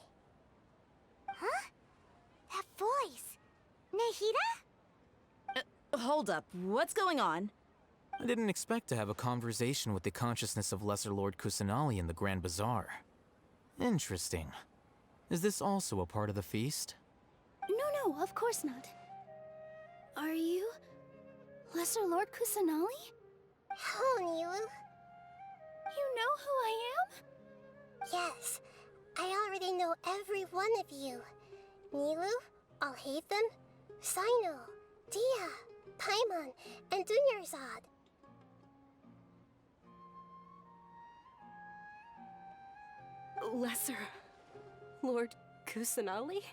Huh? That voice. Nahida? Hold up. What's going on? I didn't expect to have a conversation with the consciousness of Lesser Lord Kusanali in the Grand Bazaar. Interesting. Is this also a part of the feast? No, of course not. Are you Lesser Lord Kusanali? Hello, Nilu. You know who I am? Yes, I already know every one of you. Nilu, Alhaitham, Sino, Dia, Paimon, and Dunyarzad. Lesser Lord Kusanali?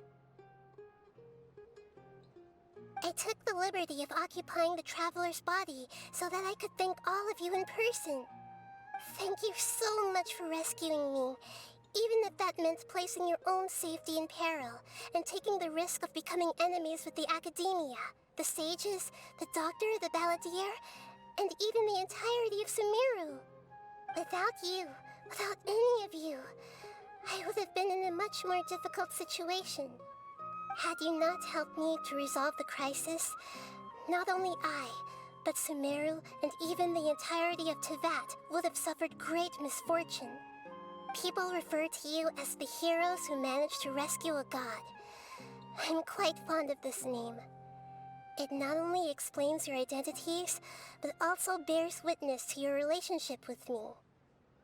I took the liberty of occupying the traveler's body so that I could thank all of you in person. Thank you so much for rescuing me, even if that meant placing your own safety in peril and taking the risk of becoming enemies with the Academia, the sages, the doctor, the balladeer, and even the entirety of Sumeru. Without you, without any of you, I would have been in a much more difficult situation. Had you not helped me to resolve the crisis, not only I, but Sumeru and even the entirety of Tevat would have suffered great misfortune. People refer to you as the heroes who managed to rescue a god. I'm quite fond of this name. It not only explains your identities, but also bears witness to your relationship with me.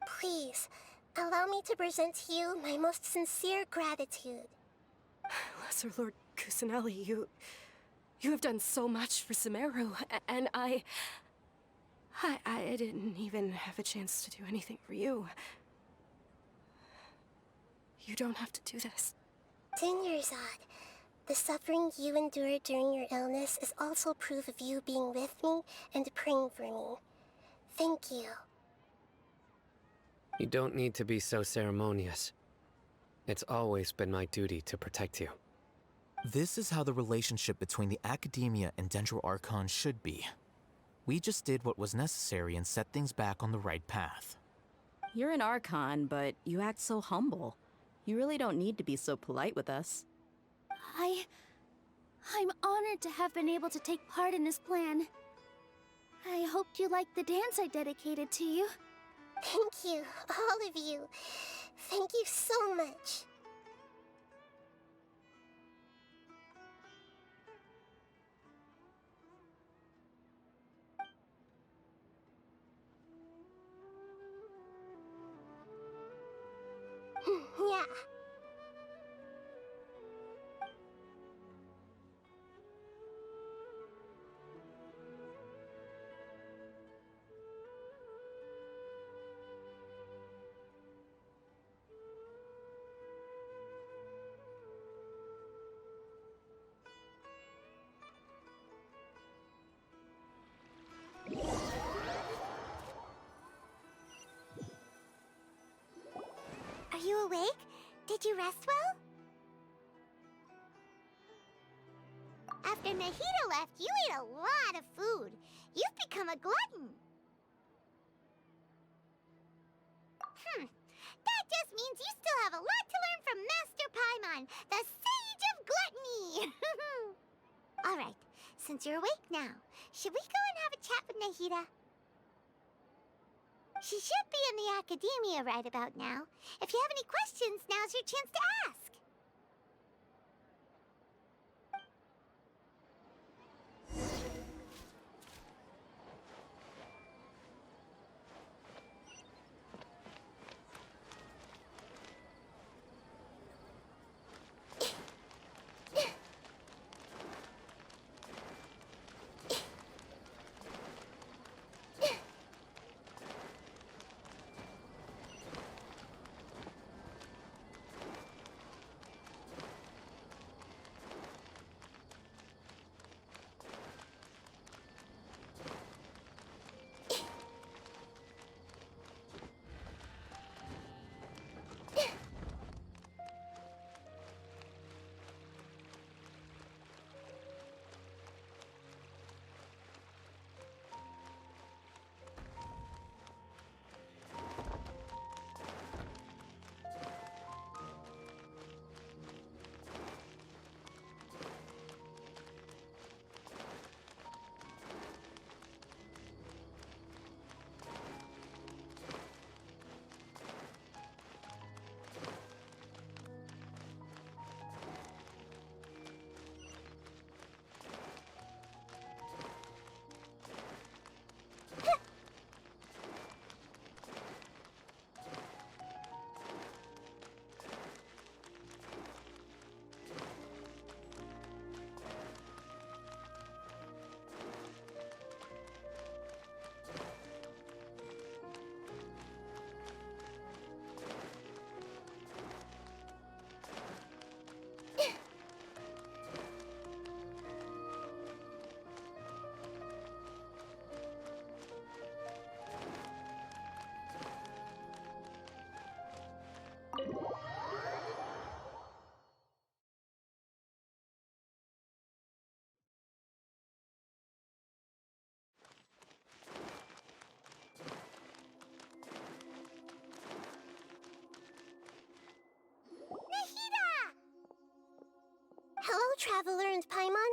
Please, allow me to present to you my most sincere gratitude. Lesser Lord Kusanali, you have done so much for Sumeru, and I didn't even have a chance to do anything for you. You don't have to do this. Dunyarzad, the suffering you endured during your illness is also proof of you being with me and praying for me. Thank you. You don't need to be so ceremonious. It's always been my duty to protect you. This is how the relationship between the Academia and Dendro Archon should be. We just did what was necessary and set things back on the right path. You're an Archon, but you act so humble. You really don't need to be so polite with us. I'm honored to have been able to take part in this plan. I hoped you liked the dance I dedicated to you. Thank you, all of you. Thank you so much. Yeah. Are you awake? Did you rest well? After Nahida left, you ate a lot of food. You've become a glutton. That just means you still have a lot to learn from Master Paimon, the Sage of Gluttony! Alright, since you're awake now, should we go and have a chat with Nahida? She should be in the Academia right about now. If you have any questions, now's your chance to ask. Hello, Traveler and Paimon.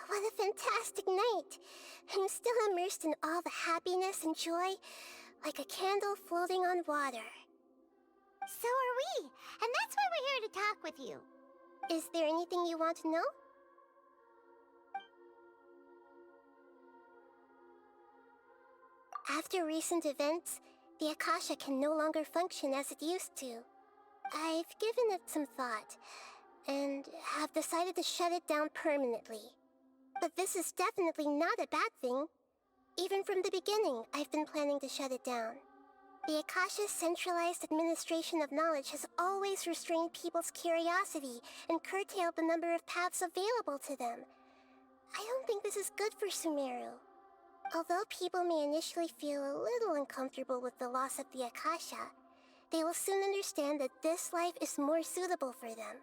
What a fantastic night. I'm still immersed in all the happiness and joy, like a candle floating on water. So are we, and that's why we're here to talk with you. Is there anything you want to know? After recent events, the Akasha can no longer function as it used to. I've given it some thought, and have decided to shut it down permanently. But this is definitely not a bad thing. Even from the beginning, I've been planning to shut it down. The Akasha's centralized administration of knowledge has always restrained people's curiosity and curtailed the number of paths available to them. I don't think this is good for Sumeru. Although people may initially feel a little uncomfortable with the loss of the Akasha, they will soon understand that this life is more suitable for them.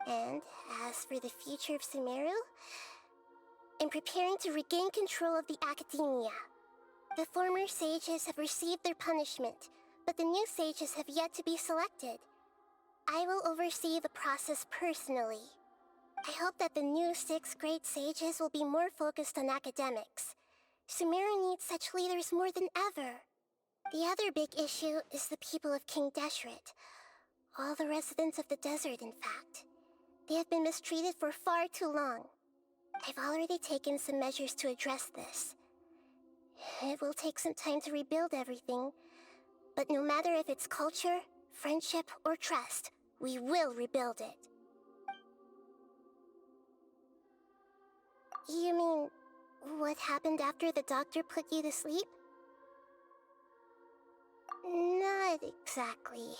And as for the future of Sumeru, I'm preparing to regain control of the Academia. The former sages have received their punishment, but the new sages have yet to be selected. I will oversee the process personally. I hope that the new 6th grade sages will be more focused on academics. Sumeru needs such leaders more than ever. The other big issue is the people of King Deshret. All the residents of the desert, in fact. They have been mistreated for far too long. I've already taken some measures to address this. It will take some time to rebuild everything, but no matter if it's culture, friendship, or trust, we will rebuild it. You mean, what happened after the doctor put you to sleep? Not exactly.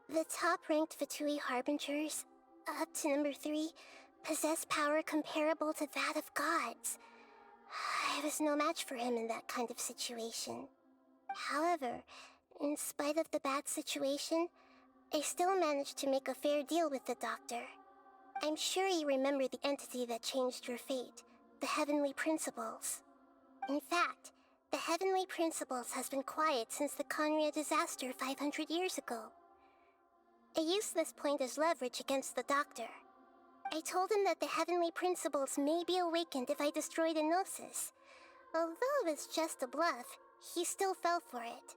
The top-ranked Fatui Harbingers, up to number 3, possess power comparable to that of gods. I was no match for him in that kind of situation. However, in spite of the bad situation, I still managed to make a fair deal with the doctor. I'm sure you remember the entity that changed your fate, the Heavenly Principles. In fact, the Heavenly Principles has been quiet since the Conria disaster 500 years ago. I used this point as leverage against the doctor. I told him that the Heavenly Principles may be awakened if I destroy the Gnosis. Although it was just a bluff, he still fell for it.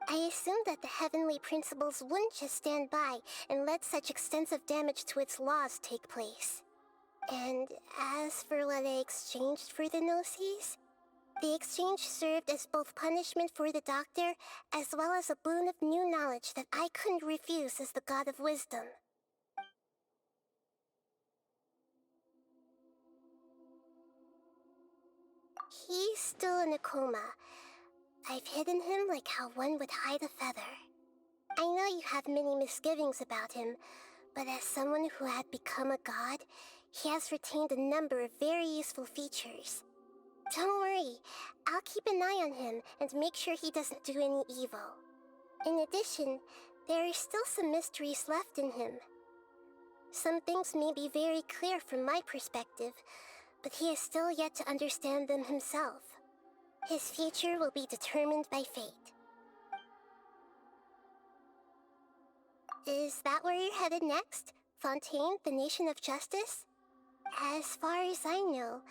I assumed that the Heavenly Principles wouldn't just stand by and let such extensive damage to its laws take place. And as for what I exchanged for the Gnosis, the exchange served as both punishment for the doctor, as well as a boon of new knowledge that I couldn't refuse as the God of Wisdom. He's still in a coma. I've hidden him like how one would hide a feather. I know you have many misgivings about him, but as someone who had become a god, he has retained a number of very useful features. Don't worry, I'll keep an eye on him and make sure he doesn't do any evil. In addition, there are still some mysteries left in him. Some things may be very clear from my perspective, but he is still yet to understand them himself. His future will be determined by fate. Is that where you're headed next? Fontaine, the Nation of Justice? As far as I know,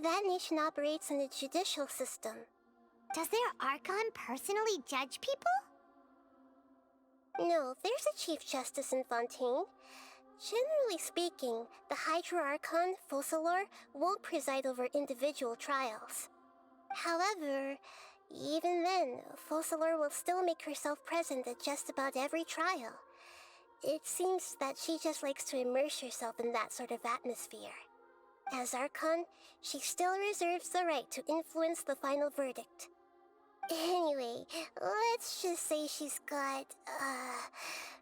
that nation operates in a judicial system. Does their Archon personally judge people? No, there's a Chief Justice in Fontaine. Generally speaking, the Hydra Archon, Focalor, won't preside over individual trials. However, even then, Focalor will still make herself present at just about every trial. It seems that she just likes to immerse herself in that sort of atmosphere. As Archon, she still reserves the right to influence the final verdict. Anyway, let's just say she's got,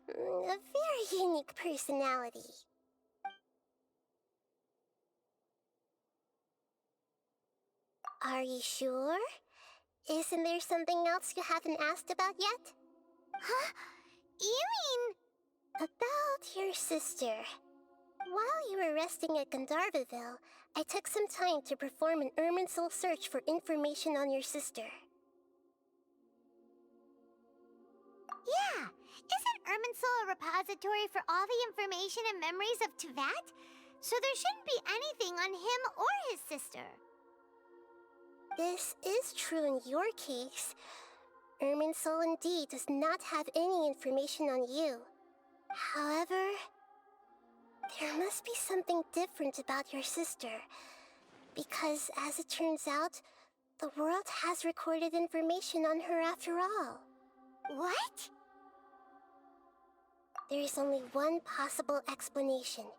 a very unique personality. Are you sure? Isn't there something else you haven't asked about yet? Huh? You mean... About your sister. While you were resting at Gandharvaville, I took some time to perform an Irminsul search for information on your sister. Yeah! Isn't Irminsul a repository for all the information and memories of Teyvat? So there shouldn't be anything on him or his sister. This is true in your case. Irminsul indeed does not have any information on you. However, there must be something different about your sister. Because, as it turns out, the world has recorded information on her after all. What? There is only one possible explanation.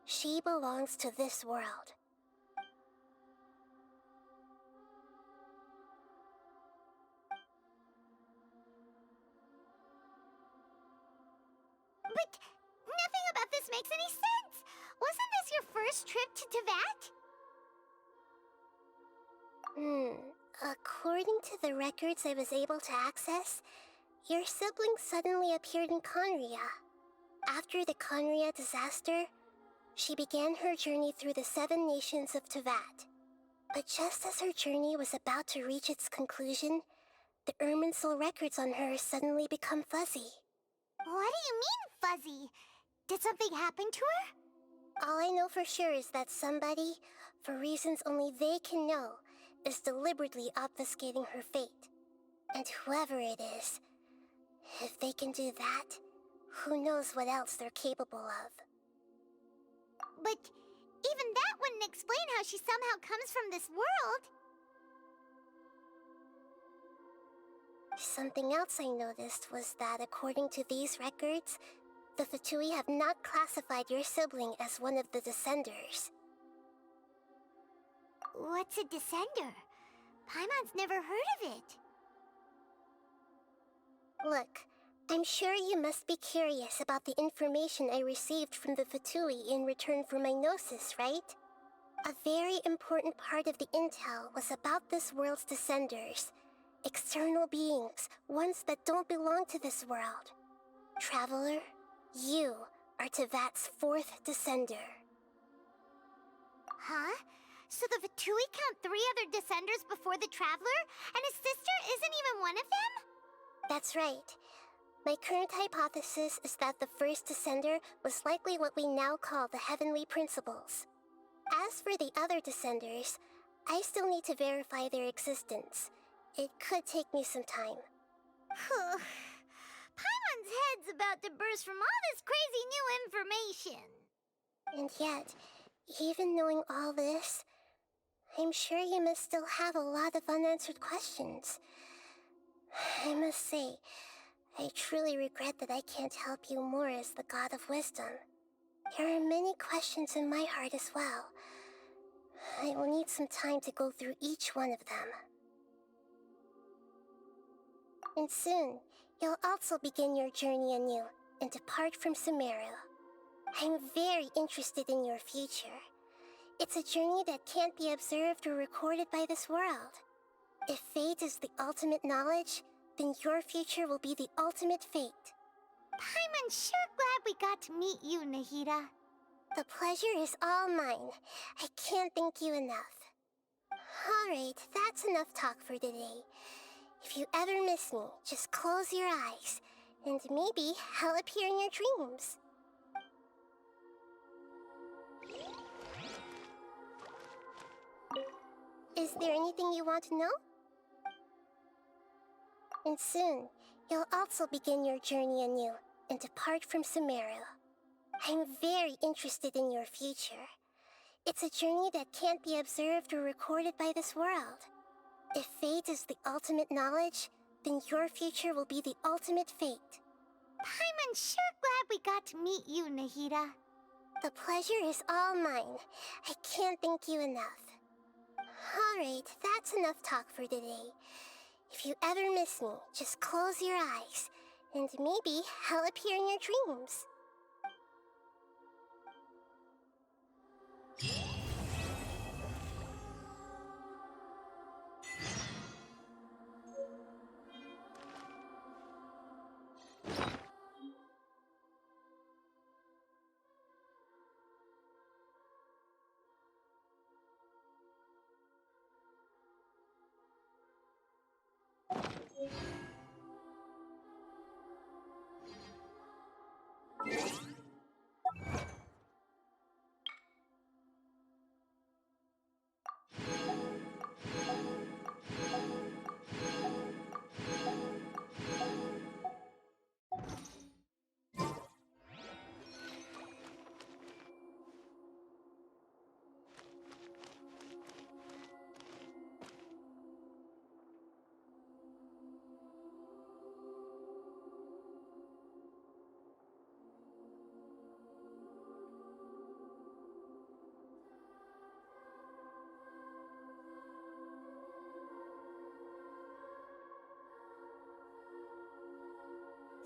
She belongs to this world. But nothing about this makes any sense! Wasn't this your first trip to Teyvat? According to the records I was able to access, your sibling suddenly appeared in Conria. After the Conria disaster, she began her journey through the 7 nations of Teyvat. But just as her journey was about to reach its conclusion, the Irminsul records on her suddenly become fuzzy. What do you mean, fuzzy? Did something happen to her? All I know for sure is that somebody, for reasons only they can know, is deliberately obfuscating her fate. And whoever it is, if they can do that, who knows what else they're capable of. But even that wouldn't explain how she somehow comes from this world. Something else I noticed was that according to these records, the Fatui have not classified your sibling as one of the Descenders. What's a Descender? Paimon's never heard of it. Look, I'm sure you must be curious about the information I received from the Fatui in return for my gnosis, right? A very important part of the intel was about this world's Descenders. External beings, ones that don't belong to this world. Traveler, you are Tevat's 4th Descender. Huh? So the Fatui count 3 other Descenders before the Traveler, and his sister isn't even one of them? That's right. My current hypothesis is that the first Descender was likely what we now call the Heavenly Principles. As for the other Descenders, I still need to verify their existence. It could take me some time. Paimon's head's about to burst from all this crazy new information. And yet, even knowing all this, I'm sure you must still have a lot of unanswered questions. I must say, I truly regret that I can't help you more as the God of Wisdom. There are many questions in my heart as well. I will need some time to go through each one of them. And soon, you'll also begin your journey anew and depart from Sumeru. I'm very interested in your future. It's a journey that can't be observed or recorded by this world. If fate is the ultimate knowledge, then your future will be the ultimate fate. Paimon's sure glad we got to meet you, Nahida. The pleasure is all mine. I can't thank you enough. Alright, that's enough talk for today. If you ever miss me, just close your eyes, and maybe I'll appear in your dreams. Is there anything you want to know? And soon, you'll also begin your journey anew and depart from Sumeru. I'm very interested in your future. It's a journey that can't be observed or recorded by this world. If fate is the ultimate knowledge, then your future will be the ultimate fate. Paimon's sure glad we got to meet you, Nahida. The pleasure is all mine. I can't thank you enough. Alright, that's enough talk for today. If you ever miss me, just close your eyes, and maybe I'll appear in your dreams.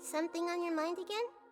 Something on your mind again?